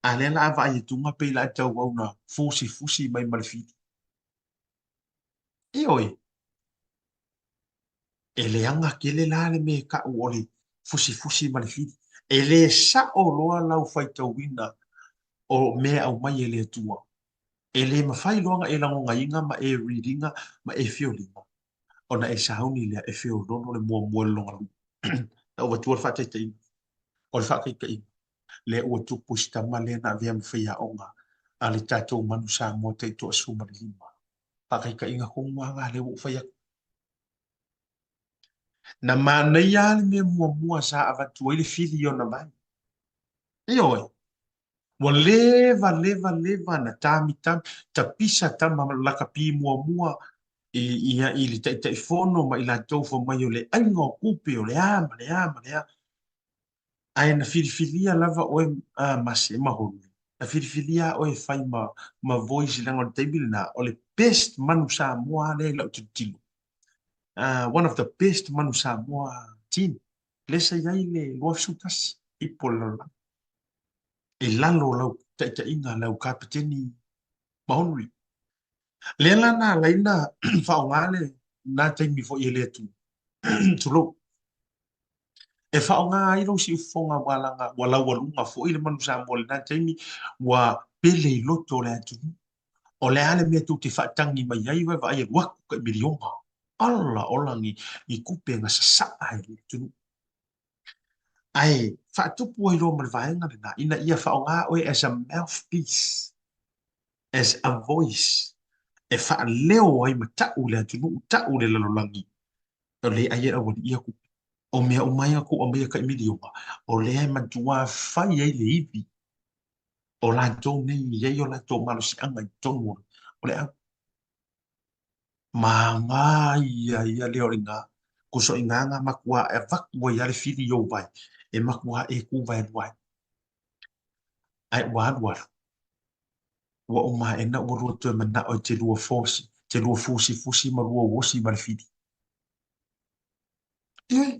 a le la ava ai tunga pe la tau au na fusi mai mal fili e oi e le anga ke le la le me ka o le fusi mal fili e le sa o loa lau fai tau wina o mea au mai e le tua. E le mawhai loanga e lango ngainga ma e readinga ma e whiolinga. Ona e sahauni lea e whio lono le mua longa lu. Na ua tua whatai tai. O le whakai kai. Le ua tu pustama le na vea mwhia onga. A le tātou manu sa mua tei toa suma le lima. Whakai kai inga konguanga le ua whaia. Na mana ia le me mua sa avatua ile fili o na mai. Ioi. Wa leva na tami ta pisa tama laka pi mua i li tai fono ma i la tau fo mai o le ainga o kupe o le ama ai na filifilia lava oe mase mahonu na filifilia oe fai ma voice langa o table na o le best manu sa moa le la ututilu one of the best manu sa moa team lesa iai le loafsutas ipola e lalo lau taʻitaʻiga lau kapiteni mahonui le lana laina faaaogā le na taimi foʻi e le atu tulou e faaaogā ai lou siʻufofoga ua laualuga foʻi le manu sa mo lenā taimi ua pele i loto o le atunu o le a le mea tou te faatagi mai ai vae vaai alu aku ka i milionga ala olagi i kupe gasasaʻa e le atunu ai faatupu ai loa ma le vaega lenā ina ia faaaogā oe as a mouthpiece as a voice e faaleo ai ma taʻu le atunuu taʻu le lalolagi o le ai e aualiʻia kupe o mea umaiga ko amaia ka i milionga o le ai matuā fai ai le ivi o latou nei iai o latou malosiʻaga i tonu o le au magā ia lea o le gā kusoʻigaga makuā e vaku ai a le fili iou vai e makuā e kuvae aluai ai ua alualu ua uma ena ua lua toe manaʻo e te lua fosi te lua fusi ma lua uosi ma le fili iai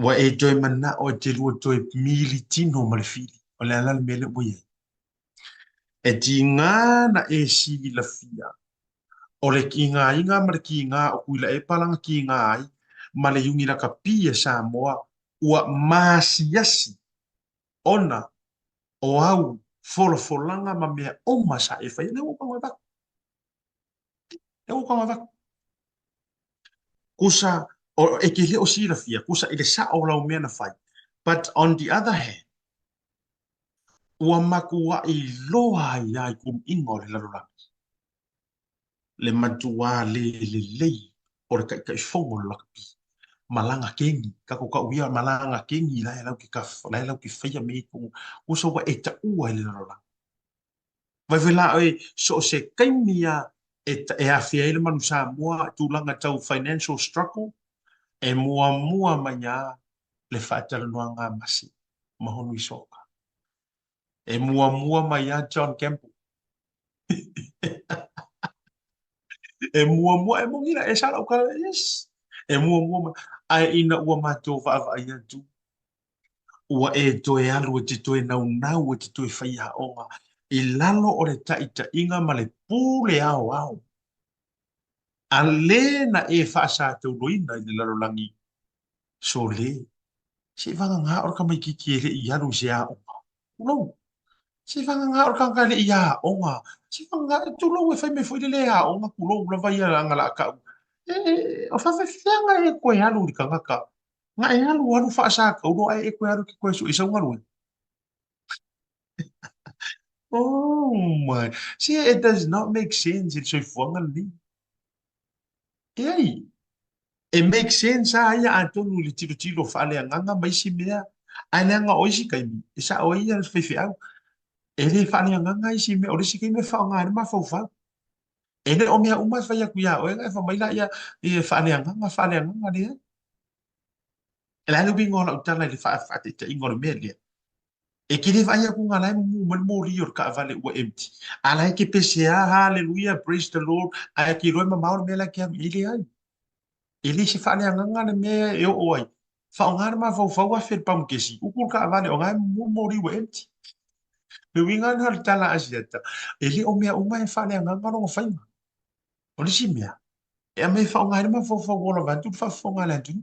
ua e toe manaʻo e te lua toe militino ma le fili o le ala le mea le ua iai e tigana e silafia o le kiigāiga ma le kiigā o kuila e palaga kiigā ai ma le iugi lakapia Samoa ua masiasi ona o au folofolaga ma mea oma sa e faia le ua kaga kusa o e ke lē o silafia kusa i le saʻo lau mea na fai but on the other hand ua makuaʻi loa ai ai kumiʻiga o le lalolagi le matuā lelei o le kaʻikaʻifoga o le lakapi malanga kengi kakokau ia malanga kengi la lau ki kafa la lau ki faia me ko uso wa e taʻua i le lalolagi vai vela e so se kaimia e afia i le manu Samoa tulaga tau financial struggle e mua maiā le faatalanoaga masi ma honu i soka e mua mai ia John Campbell E mua e mongira e sala o kala yes. E mua ai ina ua matou va ia tu. Ua e toe alu e te toe nau e te toe whaia onga. I lalo o le taita inga ma le pūle ao. A le na e whaasa tau loina i le lalo langi. So le. Si vanga ngā orka mai ki e le i alu se a onga. No. Si vanga ngā orka ngā le i a onga. Si vanga tulo e whai me fwoi le a onga kulo ula vai a angala ka. O whawhawhianga e koe alu i ka ngaka. Ngā e alu whaasa ka uno e koe alu ki koe su isa ungaru. Oh my. See, it does not make sense. It's so funny. Ei. It makes sense. Aya antonu le tilo fale nganga mai si mea. Ana nga oisi kai mi. Isa oia fefe au. Ele fale nganga isi me orisi kai me fa nga ma fa fa. Ele o mea uma fa ya kuya. O nga fa mai la ya e fale nganga le. Ela lu bingo la utala le fa fa te ingo me le. E kiri vai ku ngala mo ri ka vale o empty. Ala ke PCA hallelujah praise the Lord. Ai ki roi ma me la ke ile ai. Ele se fale nganga me e o ai. Fa ngara ma fa wa fer pam ke si. U ka vale o ngai mo ri o empty. Me winga na tala asiata. Ele o me uma e fale nganga no fa. O si mea. E me fa ngara ma fa wo la vantu fa ngala tu.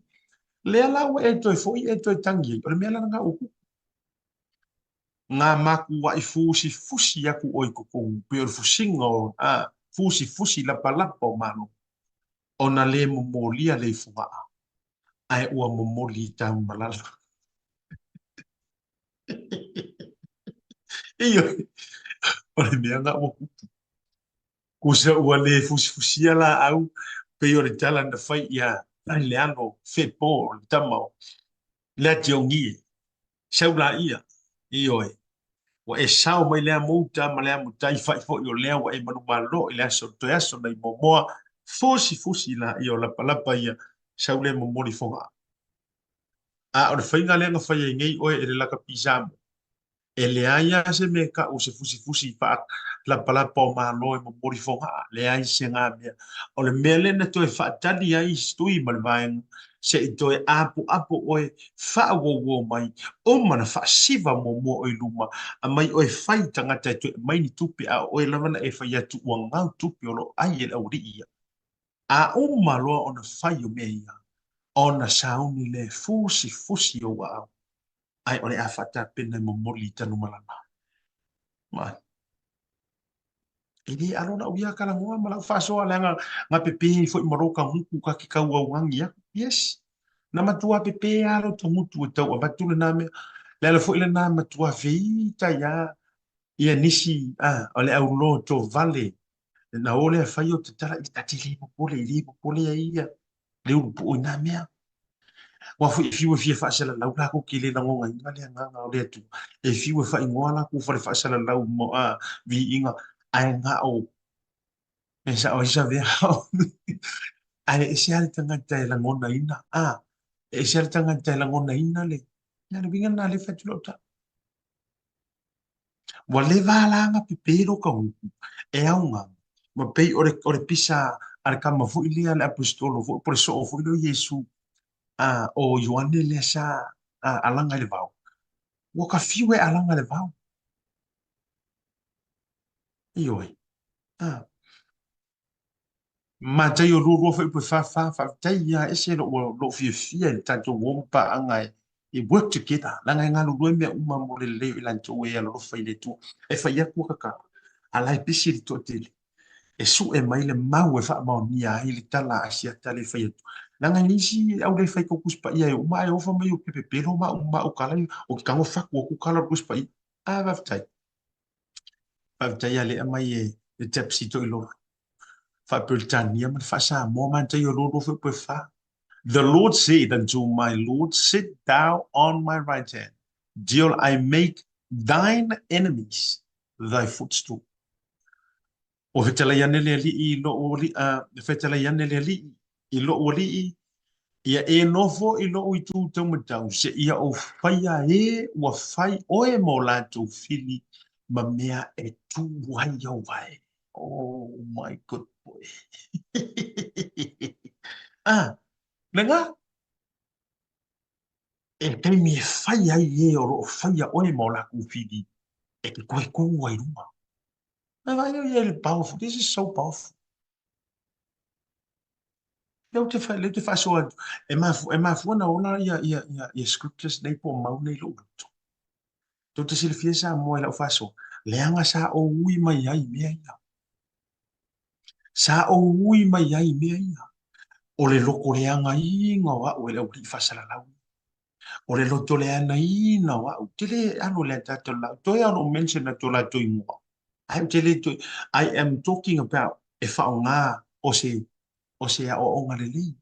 Le ala o e to foi e to tangi. O me la nga u ngā maku wa I fusi aku oi kukungu. Pio fusingo, fusi lapa o mano. Ona le momolia le funga. Ai ua momoli tau malala. Iyo. Ole mea ngā ua kutu. Kusa ua le fusia la au. Pio re tala na fai ia. Ai le ano, fepo, le tamao. Le tiongi. Saula ia. Iyo e. Wa e sao mai lea mouta ma lea mutai fai fo i o lea wa e manu malo i lea so to yaso na i momoa fusi la i o lapalapa ia sau lea momori fonga. A o le whainga lea nga whai e ngei oe e le laka pisamu. E lea ia se me ka o se fusi pa lapalapa o malo e momori fonga. Lea i se ngā mea. O le mea le na to e whaatani ai stui ma le vaenga. Se i toe apo oe whaawowo mai, o mana whaasiva mo oi luma, a mai oe whai tangata e mai ni tupi a oe lawana e whai atu ua ngau tupi o lo ai e auri ia. A o maloa o na whai o mea ia, o na sauni le fusi o au. Ai ole a whata pena mo moli tanu malana. Mai. Ini alona uia kala ngoa malau whasoa le nga pepe fo I maroka muku ka ki kau au ngangi aku. Yes. Na matua pepe alo to mutu e tau a matule na me. Le ala fo ile na matua veita ia nisi ole au lo to vale. Na ole a whai o te tala I tati lipo pole a ia. Le urupu o na mea. Wa fu fiu fia whaasala lau lako ki le nangonga inga le nganga o le atu. E fiu whai ngoa lako whare whaasala lau mo vi inga. Ai nga o. E sa o isa vea o. Ai e se ale tangata e langona ina. E se ale tangata e langona ina le. Ia le winga na le whatulota. Wa le wālanga pepero ka huku. E aunga. Ma pei ore pisa are kama fui lia le apostolo. Fui pore so o fui lo Yesu. O Ioane le sa alanga le vau. Wa ka fiwe alanga le vau. Ioi. Ma tai o ruru fa ipu fa tai ya ese lo fia il tanto wompa angai I work together la ngai ngalu lo me uma mo le I lanto we ya lo fa ile tu e fa ya ku ka ala I pisi to tele e su e mai le mau e fa ma ni a ile tala asia tale fa ya tu la ngai nisi au le fa ko kuspa ia o mai o fa mai o pepe pero ma o kala o ki kango fa ku kala kuspa I va tai ale mai e tepsi to ilo fa peltania man fa sa mo man te yo lo fa. The Lord said unto my Lord, sit thou on my right hand, till I make thine enemies thy footstool. O fetala yane le li I lo oli fetala yane le li I lo oli ia e nofo I lo I tu te matau se ia o faia wa fai o e mo la tu fili ma mea e tu wai au vai. Oh my good boy. Ah, lenga. E kai me fai ai e o lo fai a oi mo la ku fidi. E ke koe ku ai ruma. Na vai o ele powerful. This is so powerful. Eu te fai le te fai so e ma fu na ona ia scriptures nei po mau nei lo. To te sile fie sa mo la fa so. Leanga sa o ui mai ai me ia. Sa o ui mai ai me ia. O le loko leanga inga wa o le uri fa sala lau. O le loto le ana ina wa o te le ano le tato la. To e ano mention na to la to ingoa. I am talking about e whaonga o se a o onga le li.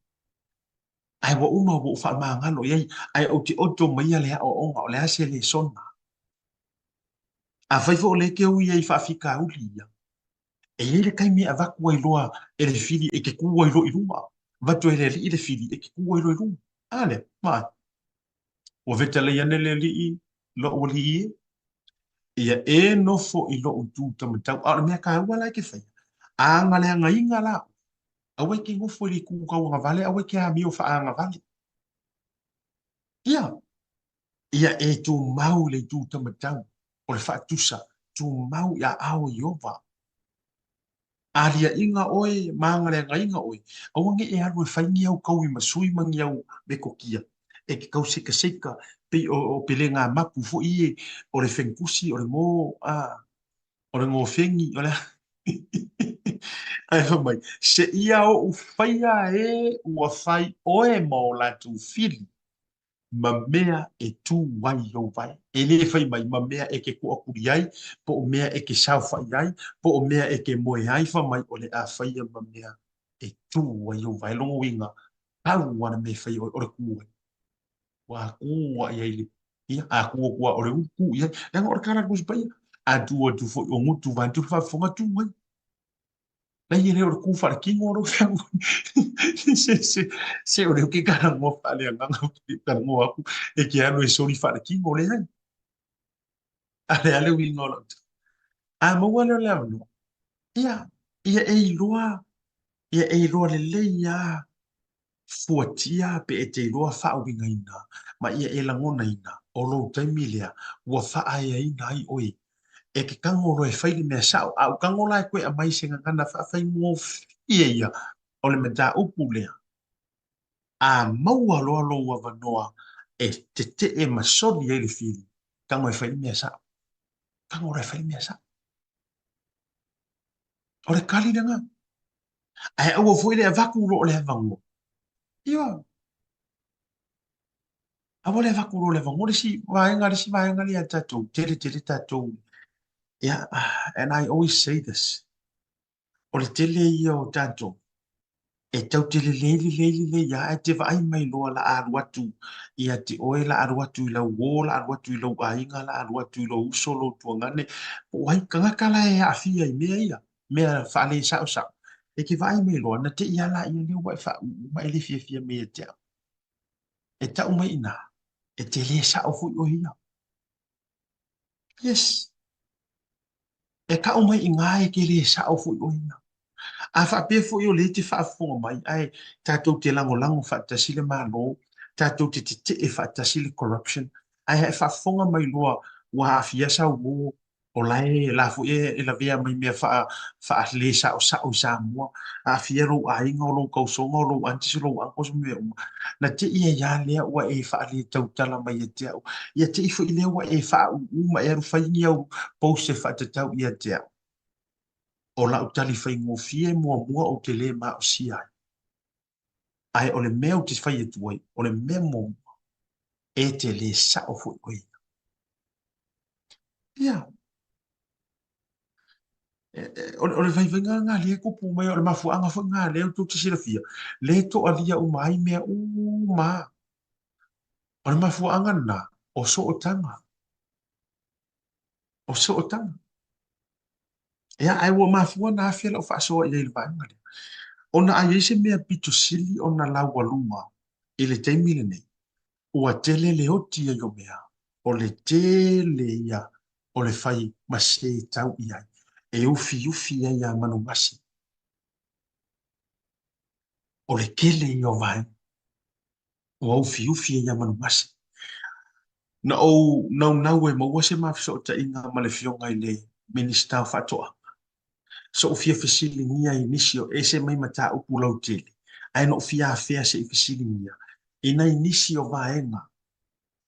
Ai wa uma wo wha maangalo iai. Ai o te oto maia le a o onga o le ase le sona. A whaifo o le ke ui ai whaafika uli ia. E ele kai mea vaku ai loa e le fili e ke kua ai lo i runga. Vatu e le li i le fili e ke kua ai lo i runga. Ale, maa. O veta le iane le li i lo o li i. Ia e no fo i lo o tū tamatau. A mea ka ua lai ke whai. A ngale anga inga la. Awe ke ngofo i ku kau nga vale. Awe ke a mio wha anga vale. Ia. Ia e tū mau le tū tamatau. O le wha tusa. Tū mau ia ao i ova. Alia inga oe, maangare anga inga oe. Awange e alu e whaingi au kau i masui mangi au me kokia. E ki kau seka seka, pe o pele ngā mapu fo ie, o le whenkusi, o le ngō, o le ngō whengi, o le... Ai mai, se ia o u whaia e ua whai oe mo la tu fili. Ma mea e tū wai au vai. E le whai mai, ma mea e ke kua kuri ai, po o mea e ke sau whai ai, po o mea e ke moe ai wha mai, o le a whaia ma mea e tū wai au vai. Longo inga, au wana me whai o le kua. Wa kua i ai le. Ia, a kua o le uku i ai. Lenga o le kara kus pai, a tu o tu fo o ngutu vai, tu wha whonga tu wai. Lai ele o le ku wha kingo o lo whiangu. Se o le ke kara ngō wha le anganga kara ngō aku. E ke anu e sori wha kingo le hai. Ale ale wi ngolo. A maua le le anu. Ia, ia e iloa. Ia e iloa le le ia. Fuatia pe e te iloa wha winga ina. Ma ia e langona ina. O lo taimi lea. Ua wha aia ina ai oi. E ke kangolo e whaile mea sao. Au kangola e koe a mai se ngana wha whai ngō fia ia. O le meda upu lea. A maua loa loa wanoa. E te e masoni e le fili. Kango e whaile mea sao. Kangola e whaile mea sao. O le kali nga. Ai au foi le vaku lo le vango. Ia. Au le vaku lo le vango le si vaenga le tatou. Tele tatou. Yeah, and I always say this. O le tele ia o tatou. E tau tele le ia e te vai mai loa la aruatu. Ia te oe la aruatu i la uo la aruatu i la uainga la aruatu i la uso lo tuangane. Wai kangakala e a fia i mea ia. Mea whaale sao sao. E ke vai me loa na te ia la ia leo wai wha mai le fia me e teo. E tau mai ina. E te le sao fui o hia. Yes. E ka o mai inga e ke le sao fui o hia. A wha pe fui o le te wha fonga mai. Ai tātou te lango wha tasile malo. Tātou te e wha tasile corruption. Ai e wha fonga mai loa wa afia sao mo. O lai la fu e la via mai me fa le sa mo a fiero a inga lo ko so lo anti lo an ko me na te ia ya le wa e fa le tau tala mai te au ia te fu le wa e fa ma e fa ni au post fa te tau ia te o la o tali fa ngo fie mo o te le ma o si ai o le me o te fa e tu o le memo e te le sa o fu ko ia o le vai venga nga le ko pu mai o le mafu anga fo nga le tu te sira fia le to alia o mai me o ma o le mafu anga na o so o tanga ya ai wo mafu na fia lo fa so e le banga ona ai se me pito sili ona la waluma ele te mile nei o tele le oti yo mea o le tele ya o le fai ma se tau ia e ufi ai a manu masi. O le kele i o vai. O ufi ai a manu masi. Na o nau e maua se mafiso ta inga ma le fionga i le minista fatoa. So fia fesili nia inisio e se mai mata upu lau tele. Ai no fia fea se fesili nia. Ina inisio vaenga.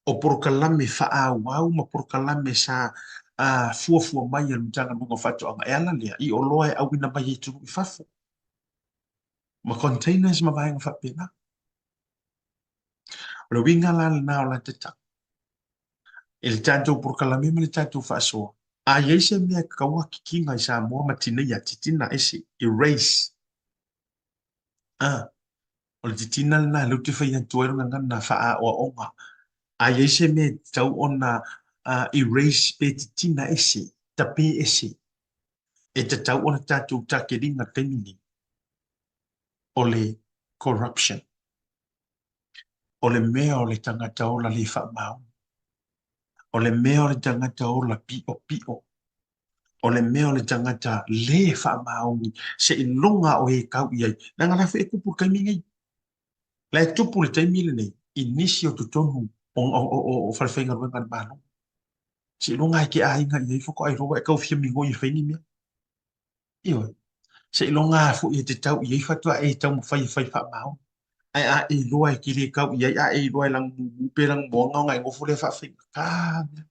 O porokalame faa wau ma porokalame sa fua mai al mtanga nunga fatoa. E ala lea i o loa e awina mai e tunu i fafo. Ma containers ma vaenga fa pena. Lo winga la na o la teta. Il tanto porokalame ma le tanto fa soa. A yeise mea kaua kikinga i sa mua matina ia titina ese erase. O le titina na lu te whai antuero ngana wha o onga. A yeise me tau ona erase pe titina ese, tape ese. E te tau ona tātou take ringa kaimini. O le corruption. O le mea o le tangata o la le wha mau. O le mea o le tangata o la pio. O le mea o le tangata le wha mau. Se ilonga o e kau iai. Nanga lawe e kupu kaimini. La e tupu le taimile nei. Inisio tutonu. O whalawhainga ruenga le malo. Si ilonga ke a inga i foko ai roa e kau fia mingo i whaini mea. Ioi. Si ilonga fu i te tau i fatua e tau mwhai wha mau. Ai a e loa e kiri kau i a e loa e lang mupe lang moanga ngai ngofo le whawhainga. Kāmea.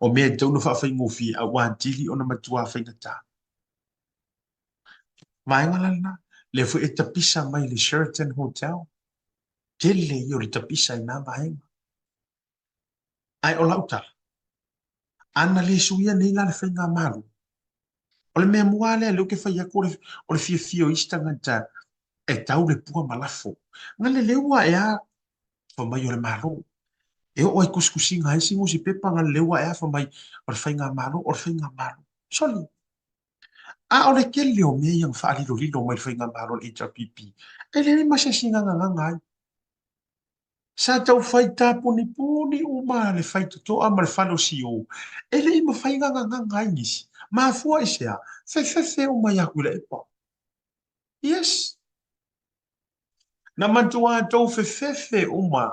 O mea tau no whawhainga fi a wantili o na matua whainga tā. Maenga lana. Le fu e tapisa mai le Sheraton Hotel. Tele i o le tapisa i nā maenga. Ai o lauta. Ana le suia nei la le whainga maru. O le mea mua lea leo ke whai ako o le fia ista ngata e tau le pua malafo. Nga le leua e a whamai o le maro. E o ai kuskusi ngai singo si pepa nga le leua e a whamai o le whainga maro o le whainga maro. Soli. A o le ke leo mea yang whaalilo lilo mai le whainga maro le HRPP. E le ni masasinga nga ngai. Sa tau whai tā puni uma le whai tutoa ma le whalo si o. E le ima whainga nga ngai nisi. Ma fua i sea, fe o mai aku le epa. Yes. Na mantua tau fe o ma.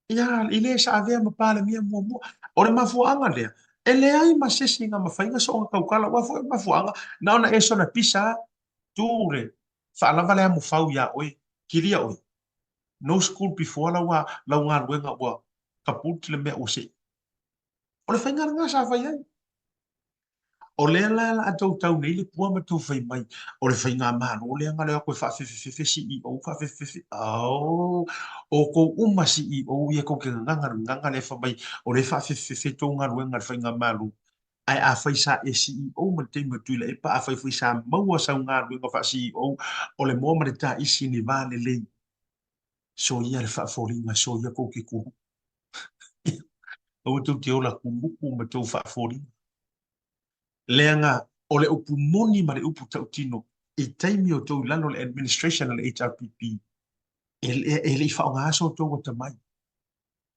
Ia, ile sa avea ma pale mia mua. Ore ma fua anga lea. E le ai ma sesi nga ma whainga so nga kaukala. Wa fua ma fua anga. Na ona e so na pisa. Tūre. Whaalava lea mu whau ia oe. Kiria oe. No school before la ngā ruenga wa. Kaputi le mea o se. Ore whainga nga sa whai ai. O le la atau tau nei le pua ma tau whai mai. O le whai ngā mano, o le anga lea koe whawhewhewhe CEO, whawhewhewhe. Au, o ko uma CEO, ia ko ke nganga le whamai, o le whawhewhewhe tau ngā ruenga le whai ngā mano. Ai a whai sa e CEO ma te matuila, e pa a whai sa maua sa ngā ruenga wha CEO, o le mua ma le tā isi ni vāne lei. So ia le whawhoringa, so ia ko ke kuru. O tau te ola kumuku ma tau whawhoringa. Leanga o le upu moni ma le upu tautino e taimi o tau lano le administration le HRPP e le whaonga aso tau wata mai.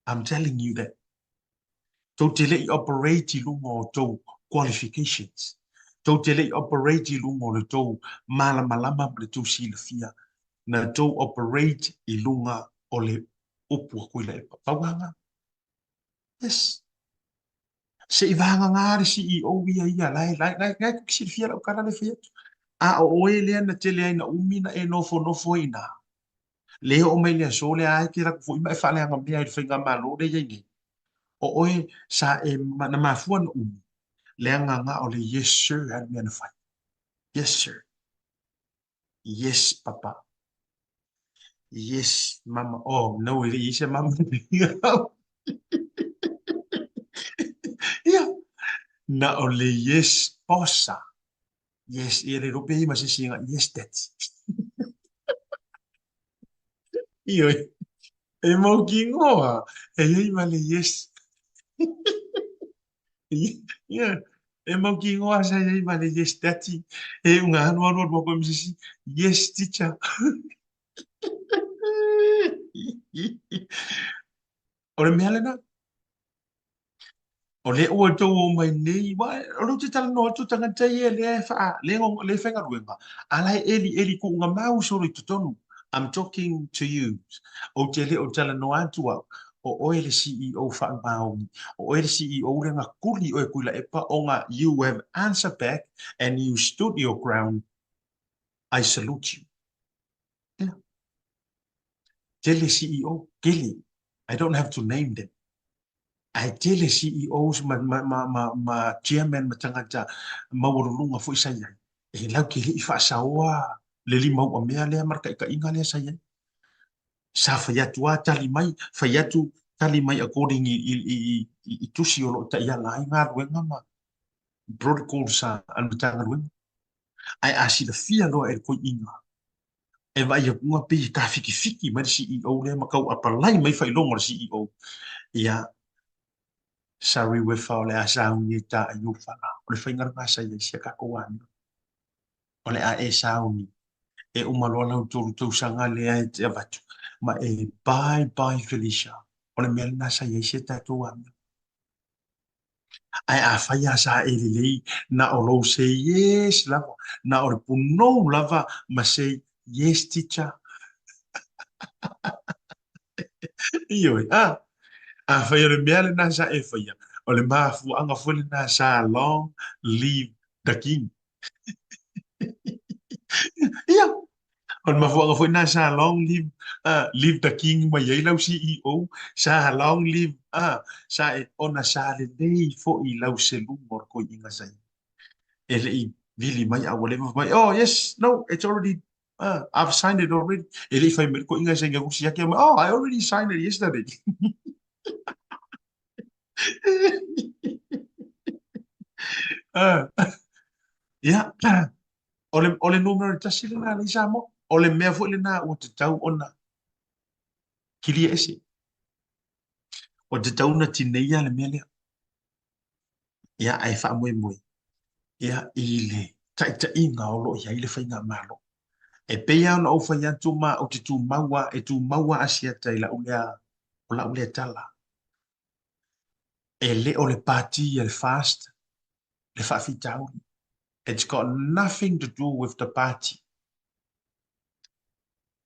I'm telling you that. Tau te le operate i lunga o tau qualifications. Tau te le operate i lunga o le tau malama ma le tau sila fia. Na tau operate i lunga o le upu a kuila e pawanga. Yes. Se i vanga ngāre CEO ia lai kukisiri fia lau kara le fia. A o oe lea na te lea ina umina e nofo ina. Lea o mai lea so lea ai kira kufo ima e whale anga mea i whainga malo le iei. O oe sa e na mafua na umi. Lea nganga o le yes sir an mea na whai. Yes sir. Yes papa. Yes mama. Oh no e isa mama. Ia. Na o le yes posa. Yes, e re rope i masi singa. Yes, daddy. Io, e mau ki ngoa. E iei male yes. Ia, e mau ki ngoa sa iei male yes, daddy. E unga anu moko misi. Yes, teacher. Ore mea lena? O le ua tau o mai nei, wa, o lo te tala no atu tangata ia le faa, le ngong, le whenga ruenga. Alai eli ku ngā mau soro i tutonu. I'm talking to you. O te le o tala no atu au. O oe le CEO wha maungi. O oe le CEO le ngā kuli oe kuila e pa o ngā you have answered back and you stood your ground. I salute you. Yeah. Tele CEO, Gilly. I don't have to name them. I tele CEOs ma chairman ma tangata maurulunga fo isa ia. E lau ke li fa sawa le li mau mea le marka ka inga le sa ia. Sa fa ya tua tali mai fa ya tu tali mai according i tusi o lo ta ia la inga ruenga ma protocol sa an tanga ruenga. Ai asi the fia lo e ko inga. E vai ia kunga pe ka fiki mai CEO le ma kau apalai mai fa ilonga CEO. Ia Sorry we faule a sauni ta yu fala. O le whainga ngā sa ia sia kako wani. O le a e sauni. E umaloa lau tōru tau sanga lea e te avatu. Ma e bye Felicia. O le mea ngā sa ia sia tātou wani. Ai a whai a sa e le lei. Na o lo se yes lava. Na o le punou lava ma se yes teacher. Ioi, a whai o le mea le nā sa e whai. O le mafu anga fwele nā sa long live the king. Ia. On mafu anga fwele nā sa long live the king ma yei lau CEO. Sa long live sa e ona sa le nei fo I lau se lumor ko inga sai. E le I vili mai a wale mai. Oh yes, no, it's already I've signed it already. E le fai ko inga sai ngaku siaki. Oh, I already signed it yesterday. Yeah. Ole numero tasi le nā le samo. Ole mea fo le nā o te tau ona. Kilia ese. O te tau na tineia le mea lea. Ia ai wha moe. Ia I le taita inga o lo ia I le whainga malo. E pea ona o whai atu ma o te tū maua e tū maua asia tai la ulea tala. E le o le pāti e le fast. Le whawhitau. It's got nothing to do with the party.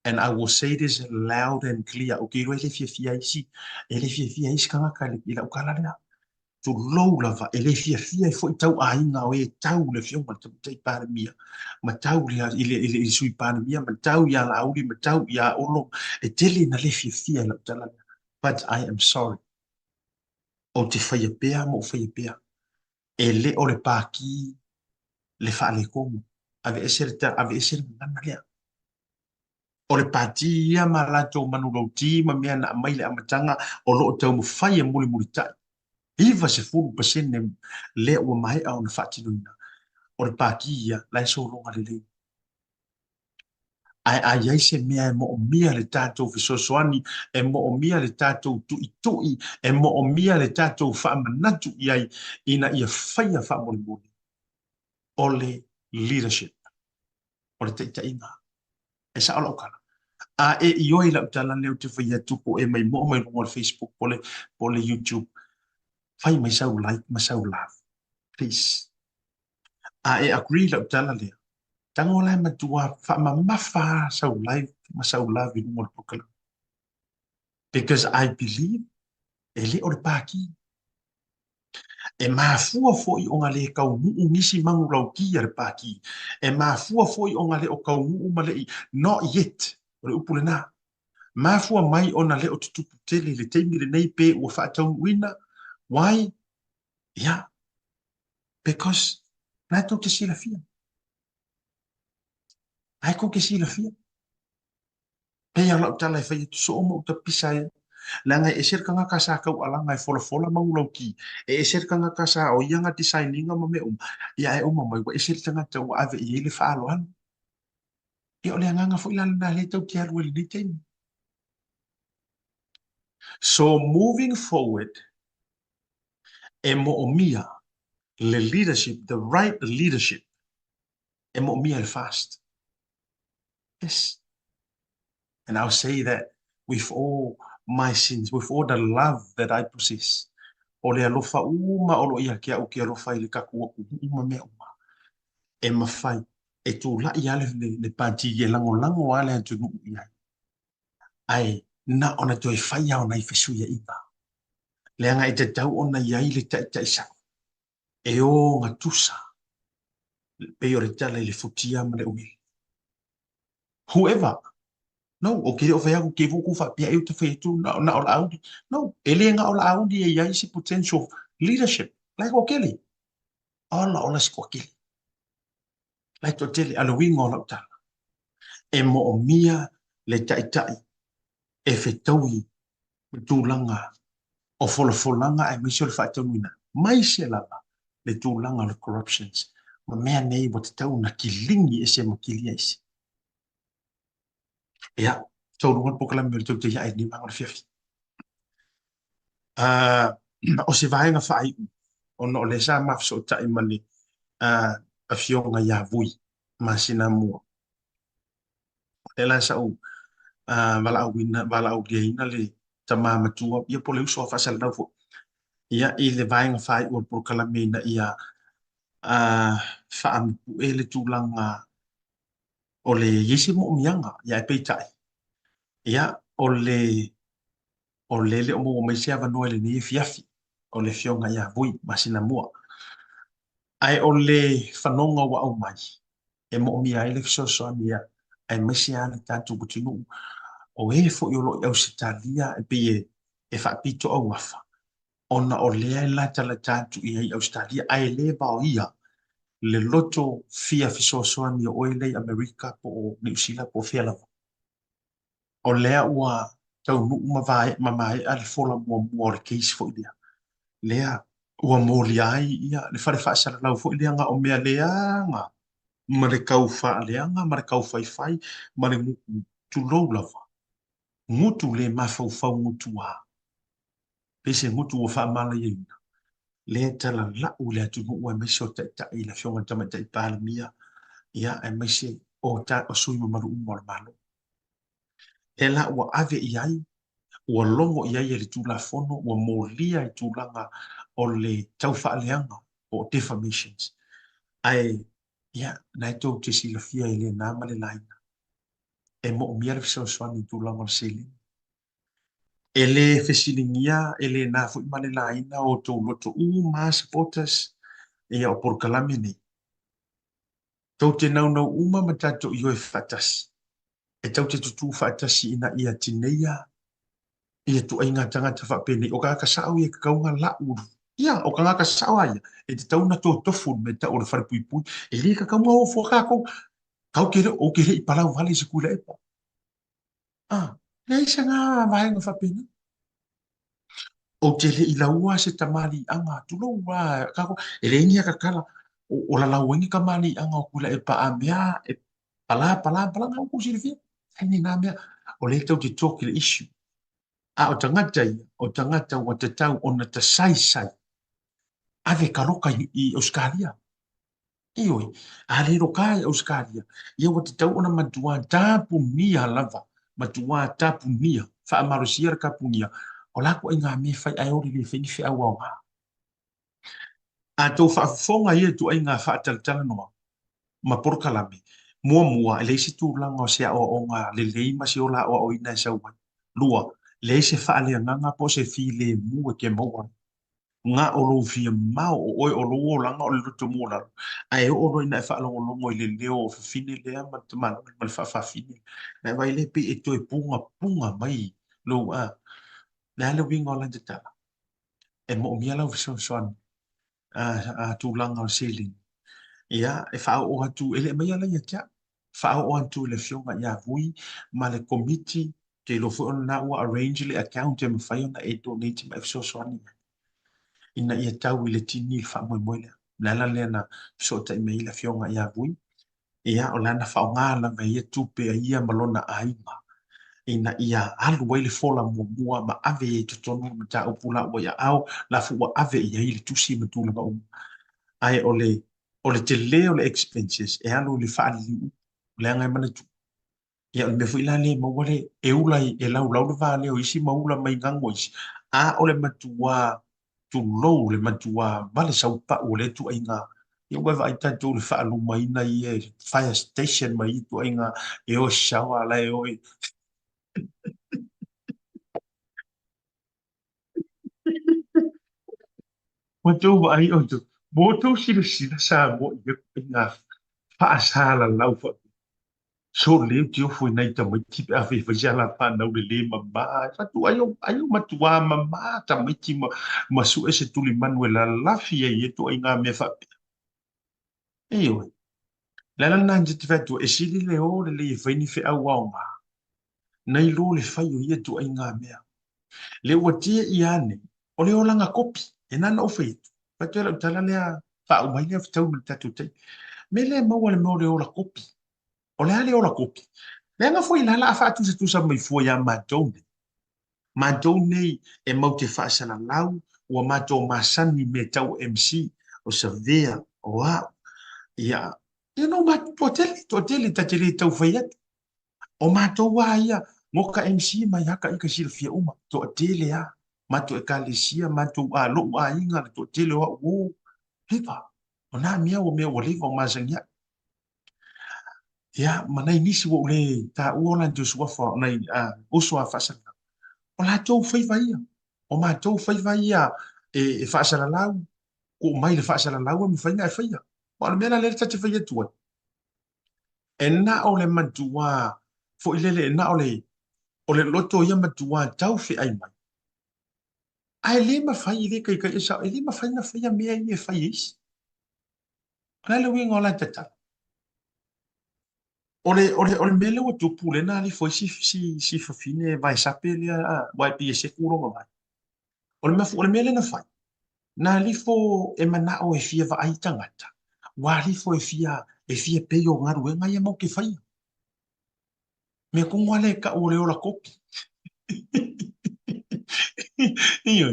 And I will say this loud and clear. Okay, lo ele fia isi. Ele fia isi kanga ka le ila ukala lea. Tu lou lava. Ele fia I fo I tau a inga o e tau le fia ma tau pāne mia. Ma tau lea ile sui pāne mia. Ma tau ia la auri. Ma tau ia olo. E tele na le fia la utala lea. But I am sorry. O te whaia pea mo whaia pea. E le o le pāki. Le wha le komu. Ave esere ngana lea. O le pāti ia ma lato manu lauti ma mea na mai le amatanga o loo tau mo whai e muli tai. Iwa se 40% le ua mai au na whatinuina. O le pāti ia lai so longa le lei. Ai ai se mea e mo o mia le tātou fisosoani, e mo o mia le tātou tui, e mo o mia le tātou whaamanatu iai ina ia whaia whaamoli. O le leadership. O le teita inga. E sa ala okala. E ioi la utala leo te whaia tupo e mai mo mai lungo Facebook po le YouTube. Whai mai sau like, ma sau love. Please. E agree la utala leo. Tango lai matua mafa sau like, ma sau love i lungo pokala. Because I believe e le o le pāki. E mafua foi o ngale kau nuu nisi mangu lau ki le pāki. E mafua foi o ngale o kau nuu malei. Not yet. O le upule nā. Mafua mai ona le o tutupu tele le teimi le nei pe ua whaatau wina. Why? Yeah. Because nai tau te sila fia. Ai ko ke sila fia. Pea lau tala e whai tu so o mo ta pisai. Langa e ser kanga kasa kau alanga e fola mangu lau ki. E ser kanga kasa o ianga designinga ma me Ia e uma mai wa e ser tanga tau ave I ele whaalohan. E o le anganga fo ilana na le tau te alu ele ni teimi. So moving forward, e mo o mia le leadership, the right leadership, e mo o mia le fast. Yes. And I'll say that with all my sins, with all the love that I possess, o le alofa uma o lo ia ke au ke alofa i le kaku aku uma mea uma. E mawhai, e tū la i ale le pāti e lango ale atu nuu i ai. Ai, na ona toi whai au nei whesuia inga. Le anga i te tau ona i ai le tai sa. E o ngā tusa. Pe o re tala i le futia ma le ui. Whoever. No, o kere o whaiaku ke vuku wha pia eu te whaitu na o la audi. No, e le nga o la audi e iai si potential leadership. Like o kele. Ola si ko kele. Like to tele ala winga o la utala. E mo o mia le tai. E whetaui tūlanga o wholafolanga e misi o le whaitanuina. Mai se lava le tūlanga le corruptions. Ma mea nei wa te tau na kilingi e se makilia isi. Ia, tau rungan pokala me tau te iai ni mangona fiafi. O se vaenga whaai u. O le sa mafso o tai mani a fionga ia vui. Ma sina mua. Le la sa u wala au geina le tama matua. Ia po le uso a whasal nau fo. Ia i le vaenga whaai u pokala me na ia whaamipu e le tūlanga o le yesi mo mianga. Ia e peitai. Ia o le o mo mai se avanoa le ni fiafi o le fionga ia vui masina mua ai o le fanonga wa au mai e mo mi ai le so mia ai mesi ana tantu butinu o e fo yo lo Australia e pe e fa pito au wafa ona o le la tala tantu i Australia ai le ba ia le loto fia so ni o le America po New Zealand po fela o lea ua tau nuu mamae a le fola mua le keisi fo ilia. Lea ua mōli ai ia le whare whaasara lau fo ilia nga o mea leanga. Ma le kau wha leanga, ma le kau whai, ma le ngutu tulou lava. Ngutu le mawhau ngutu a. Pese ngutu o wha mala ina. Lea tala lau lea tu nuu e mese o tai la fionga tama tai pāle mia. Ia e mese o sui mamaru umor malo. E la ua ave i ai, ua longo i ai e le tūlafono, ua mōlia i tūlanga o le tauwhaaleanga o defamations. Ai, ia, nai tau te silafia i le nāma le laina. E mo o mia le fisausoani i tūlanga le seli. E le fesilingia, e le nā fui ma le laina o tō loto maa supporters e o porkalame nei. Tau te nau uma ma tato i oe whatasi. E tau te tutu whaatasi ina ia tineia, ia tu ai ngā tangata whapene, o ka sao ia ka kaunga la uru. Ia, o ka ngā sao aia, e te tau na tō tofu me ta o le whare pui pui, e li ka kaunga o whakako, kau kere o kere i palau wale se kula epa. Nei sa ngā vaenga whapene. O te le i laua se tamali anga, tu lau wā, kako, e le ingia ka kala, o la lau ingi ka mali anga o kula epa a mea, e pala, ngā kusi le fia. Ni nā mea, o le tau te toki le issue. O tangata o te tau o na ta sai. Ave ka roka i Australia. Ioi, a le roka i Australia. Ia o te tau o na matua tapu nia lava. Matua tapu nia. Wha amarosia ka punia. O lako i ngā me whai ai ori le wheni whi au au ha. A tau whaafonga ia tu ai ngā whaataltala noa. Ma porkalame. Mua, le si tu langa o se o ngā le leima si o la o ina sa wai. Lua, le se whaale nganga po se fi le mua ke maua. Ngā o lo fia mau o oi o lo o langa o le luto mua lalo. Ai o lo ina e whaalo longo i le leo o fine lea ma te mana, ma le whaafine. Nai wai le pe e toi punga mai lo a. Nai le winga o la te tala. E mo mia lau fisoan a tu langa o seling. Ia, e whao o atu, ele mai ala ia tia. Whao o atu le fionga ia vui, ma le committee, ke lo fu ona ua arrange le account e mawhai ona e donate ma efso soani. Ina ia tau i le tini il wha moe lea. Nala lea na sota i mei le fionga ia vui. Ia o lana whao ngā langa ia tupe a ia malona a inga. Ina ia alu wai le fola mua ma ave e tutono ma ta upula ua ia au, la fu ua ave ia i le tusi ma tula ma Ai o le te leo le expenses e alu le whaali liu le angai mana tu. Ia o le mefu ila le mawale e ulai e lau le vā leo isi maula mai ngango isi. A o le matua tu lo le matua vale sau pa o le tu ainga e wa vai tanto le fa lu mai na e fire station mai tu ainga e o shawa la e o ma tu vai o tu mo tu si sa mo e ainga fa sala lau fa so le tio foi nei ta mai ti a fe fa jala pa na le mama fa tu ayo matua mama ta mai ti ma su ese tu li manuela la fia e tu ainga me fa e o la la na ti fa tu e si le o le fa ni fe au au nei lo le fai o ia tu ainga mea le ua tia i ane o le olanga kopi e nana o feitu pa tu la utala lea pa o mai lea fitau na tatu tei me le maua le mea o le ola kopi o le ale ola kopi le anga foi la la fa tu se tu sa mai foi a matou nei e mau te whaasana lau ua matou masani me tau MC o sa vea o a ia no to tele ta tele tau fai atu o matou wa ia ngoka MC mai haka ika silfia uma to tele a matou e kalesia matou a lo a inga to tele wa o hepa ona mia o me o liva o mazangia ia manai nisi wo le ta uola tu suafa nai a uswa fasana o la tou fai vai o matou fai vai e fasana lau ko mai le fasana lau me fai ngai fai o le mena le tati fai tu e na o le matua fo ilele na o le loto ia matua tau fi ai mai ai le ma fai le kai kai sa le ma fai na fai me ai e fai is ala le winga ola tata o le mele o tupu le na li foi si fa fine vai sapele a vai pi se kuro mai o le mele na fai na li fo e mana o e fia va ai tangata wa li fo e fia pe yo ngaru e ngai mo ke fai me ko ngale ka o le ola kopi iyo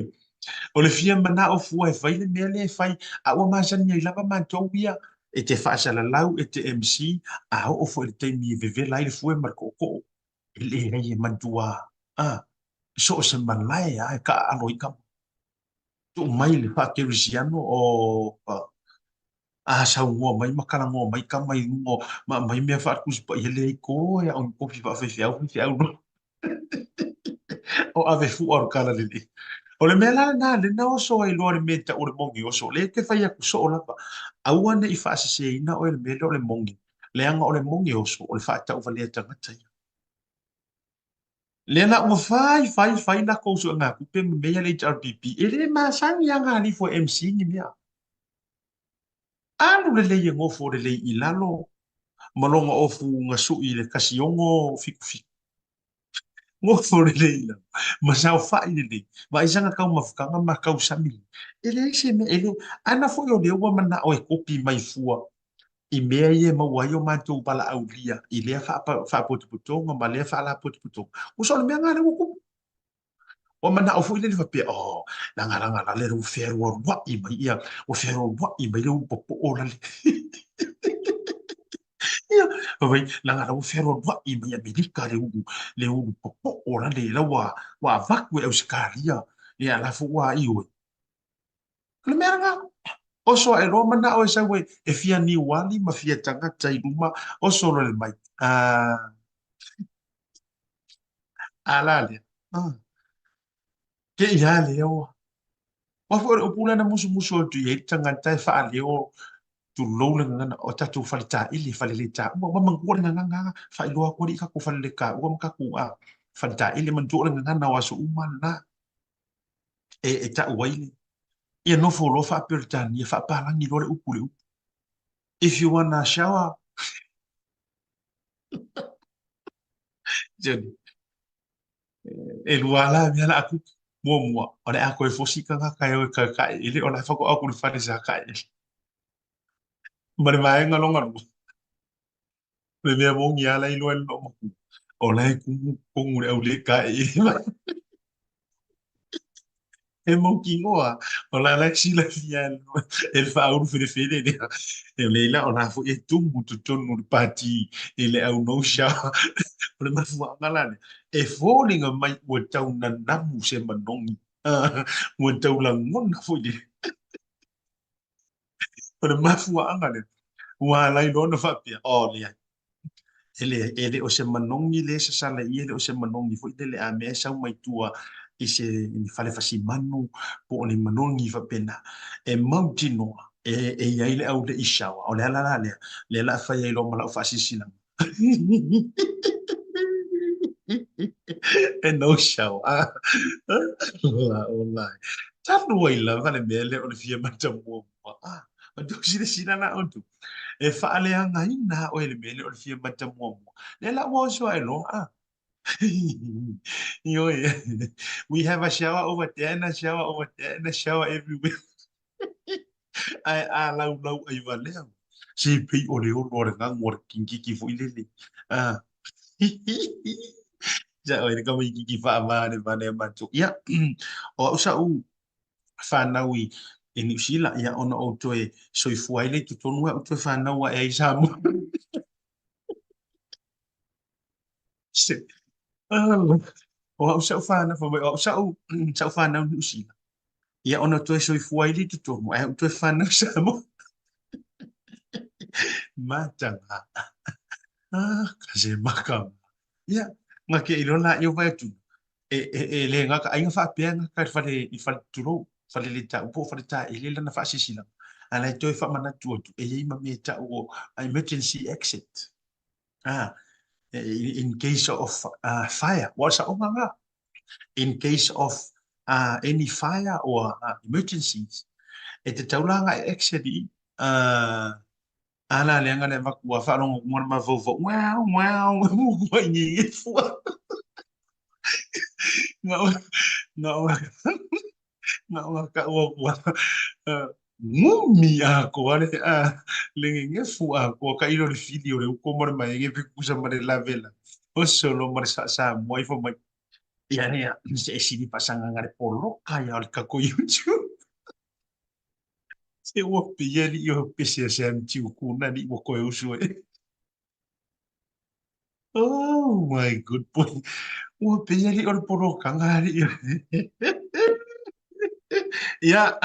o le fia mana o fu e fai le mele e fai a o ma san ni lava ma to bia e te fa sala lau e te MC a o fo le te mi veve lai le fu e marco ko ele e mantua ah so se malai a ka aloi ka tu mai le pa ke risiano o a sa ngo mai makala ngo mai ka mai ngo mai me fa ku pa ele ko ya on ko fi fa fe au no o ave fu or kala le o le mela na le na o so ai lo le meta o le mongi o so le ke fa ya ku so la pa au ane i fa se ina o le mela o le mongi le anga o le mongi o so o le fa ta o vale ta ngata le na o fai na ko so nga ku pe me ya le RPP ele ma sang ya nga ni fo MC ni mia alu le ngo fo le ilalo malonga o fu nga su i le kasiongo fiku fiku ngo fo le ila ma sa fa le ma isanga ka ma fukanga ma ka usami ele se me ele ana fo yo le wa mana o e kopi mai fua i mea ia maua i o mātou pala aulia i lea whaapotiputonga ma lea whaalapotiputonga. Uso le mea ngāre wuku. O mana o fui le whapea, la ngara la le rau whērua rua i mai ia, o whērua rua i mai rau popo o la le. Ia, wai, la ngara o whērua rua i mai a milika le uru popo o la le, la wa vakwe au sikaria, ia la fu wa i oe. Le mea ngā, o so e ro mana o sa we e fia ni wali ma fia tanga tai luma o so le mai ala le ke ia le o fo o pula na musu tu ye tanga tai fa le o tu lo le ngana o tatu falta ili fa le ta o ma ngua le nganga fa lo ko ri ka ku fa le ka o ma ka ku a falta ili man tu le ngana wa so umana e ta waile ia no fo lo fa pertan ia fa pa langi lo le upule if you wanna shower jadi e luala mi ala aku mua ora ako e fosi ka o ka ile ora fa ko aku le fa sa ka mare mai ngalonga le me mo ngi ala ilo el no ola ku le au le ka e mo ki ngoa ola la si la fial el fa un fede e le la ona fu e tungu tu tonu pati ele au no sha ole ma fu ngala e falling mai o tau na namu se manongi Mo tau lang ngona fo di. Pero mafua anga le. Wa lai lo no fa pia. Oh le. Ele o se manongi le sa sala I ele o se manongi fo ele a me sa mai tua I se ni fale fasi manu po ni manongi fa pena e mautino e ia ile au le ishawa o le la fa ia lo mala fa sisina e no show wallahi tatu waila vale mele o le fia mata mo o tu sina na o tu e fa ale anga ina o ele mele o le fia mata mo le la wo so ai lo Yo, yeah. We have a shower over there and a shower over there and a shower everywhere. I lau ai va leo. Si pe o le o re nga ngor kinki fo ilele. Ah. Ja o le ka mai kinki fa ma ne ma tu. Ya. O sa u fa na wi e ni sila ya ona o toe so I fuai le tu tonu o toe fa na wa e sa mo. O sa fa na fa o sa fa na ni sila. Ia ona toe so I fuai le tu tonu e toe fa na sa mo. Matanga. Kasi makam. Ya, ngake ilona yo vai tu. Le ngaka ainga fa pia ngaka fale I fale tulo, fale le ta upo fale ta ele lana fa sisila. Ala toi fa mana tu tu e ima me ta o emergency exit. Ah, in case of fire. What's nga? In case of any fire or emergencies. E te taulanga exit ala le nga le makua fa longo mo ma vovo wow ni fu nga ka o wa ngumi a ko ale le nge fu a ko ka ilo le video le ko mo ma nge pe kusa ma le la vela o solo mo sa mo I fo ma ya se si di pasanga ngare polo ka ya ka ko YouTube se wo pe yeli yo pe se ti ku na ni wo ko usu Oh my good boy. Wo pe yeli or polo ka ngari ya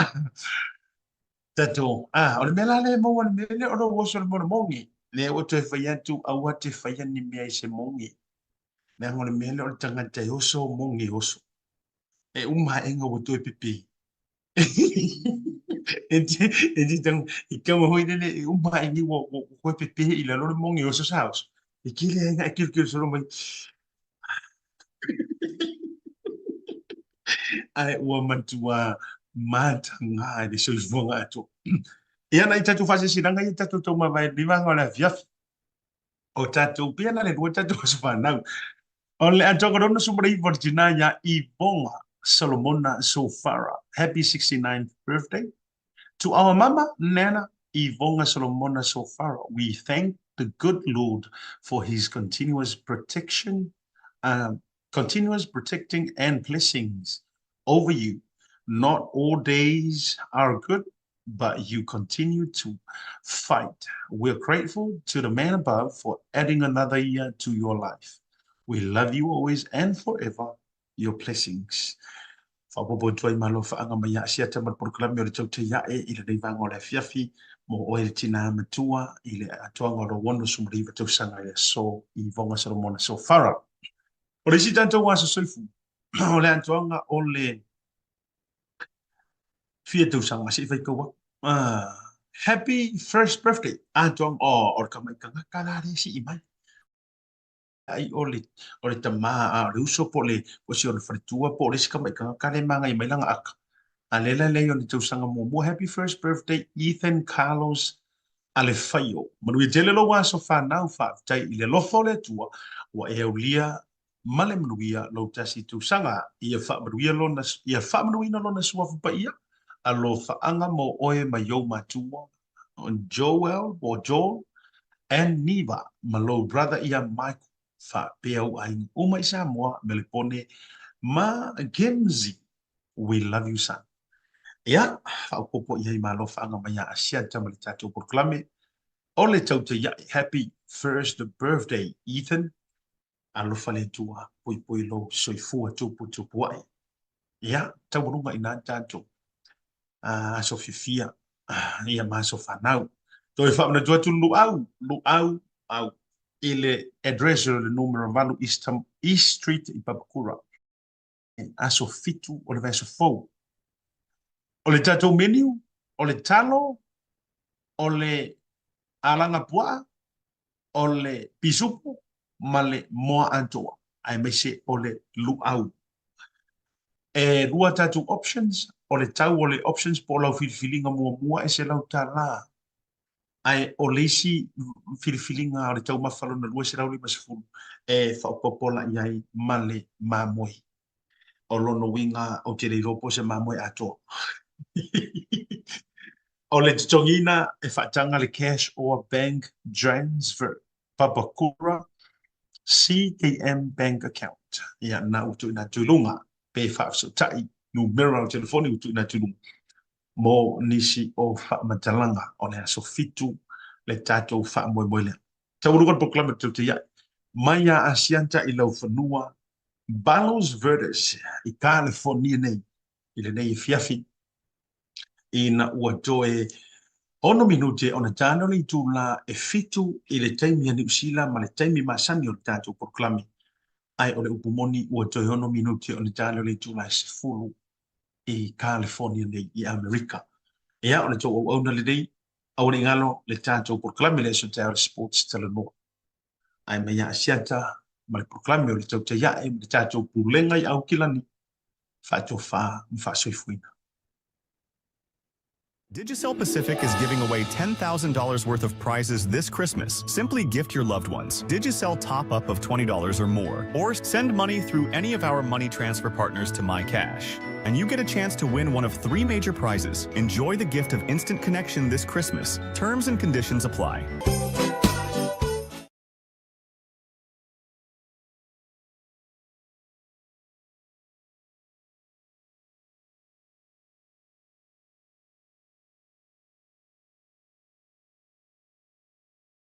tato o le mela le mo le mele o wo so mo mongi le o te fa tu a wa te fa ni me se mongi le mo le mele o tanga te o so mongi o so e uma enga wo to pipi enti tang I kama hoi le uma engi wo pipi I la lo mongi o so saos e kile enga kile so mo ai ua matua matanga de so vonga to ia na tatu fase sinanga ia tatu to ma vai livanga la viafi o tatu pia na le tatu so fa now only atoko no sumbre Virginia Ivonga Solomona Sofara happy 69th birthday to our mama Nana Ivonga Solomona Sofara. We thank the good Lord for his continuous protection continuous protecting and blessings over you. Not all days are good, but you continue to fight. We're grateful to the man above for adding another year to your life. We love you always and forever. Your blessings. Fabobo toi malo fa anga maya sia te mat program yo te ya e ile dei vango le fiafi mo oil tina matua ile atuanga ro wono sumri to sanga ya so I vonga Solomona so fara. O le si tanto wa so soifu. O le atuanga o le fia tu sanga si fai ko happy first birthday atuang or kamai kanga kala si imai ai o le tama le uso po le o si o le fritua po le sika mai kanga kale manga I mai langa aka a lela le o le tu sanga mo happy first birthday Ethan Carlos Alefaio manu jele lo wa so fa now fa tai ile lo fo le tua wa e ulia male manuia lo tasi tu sanga ia fa manuia lo na ia fa manuina lo na sua fa ia alo fa anga mo oe mai yo matua on Joel or Joel and Niva malo brother ia Michael fa peo ai uma isa mo melipone ma Gemzi we love you son ya fa popo ia malo fa anga mai asia tamali tatu proclame ole tauta ya happy first birthday Ethan alo fale tua poi lo soifua tupu ai Ia, taurunga ina tātou. So fifia. Ia maso whanau. Toi whamana tua tu luau, au. Ile address o le numero valu East Street i Papakura. Aso fitu o le vaso fou. O le tātou menu, o le talo, o le alanga pua, o le pisupu, ma le moa antoa. Ai mese o le luau. Rua tātou options, o le tau o le options po lau filifilinga mua e se lau tā la. Ai o leisi filifilinga o le tau mawhalo na lua se lau lima sefulu. Whaupopola iai male mamoi. O lono winga o te reiropo se mamoi atoa. O le titongina e whaatanga le cash or bank transfer. Papakura CTM bank account. Ia na utu ina tulunga. Pe whaafsotai. Numero o telefoni utu ina tulunga. Mo nisi o whamatalanga. O le aso fitu le tātou whaamoemoelea. Taurukon proklama tau te iai. Maia asianta I lau whanua. Balos Verdes I California nei. I le nei fiafi. I na ua toe ono minute o na tāno le tu la e fitu I le taimi a New Zealand ma le taimi masani o le tātou proklami. Ai o le upumoni ua toe ono minute o na tāno le tu la e sefulu I California nei I Amerika. Ea o le tō au au na le dei au le ngalo le tātou proklami le so tāo sports talanoa. Ai mea ia asiata ma le proklami o le tau te iae le tātou pulenga I au kilani. Whātou whā mwhāsoifuina. Digicel Pacific is giving away $10,000 worth of prizes this Christmas. Simply gift your loved ones. Digicel top-up of $20 or more. Or send money through any of our money transfer partners to MyCash. And you get a chance to win one of 3 major prizes. Enjoy the gift of instant connection this Christmas. Terms and conditions apply.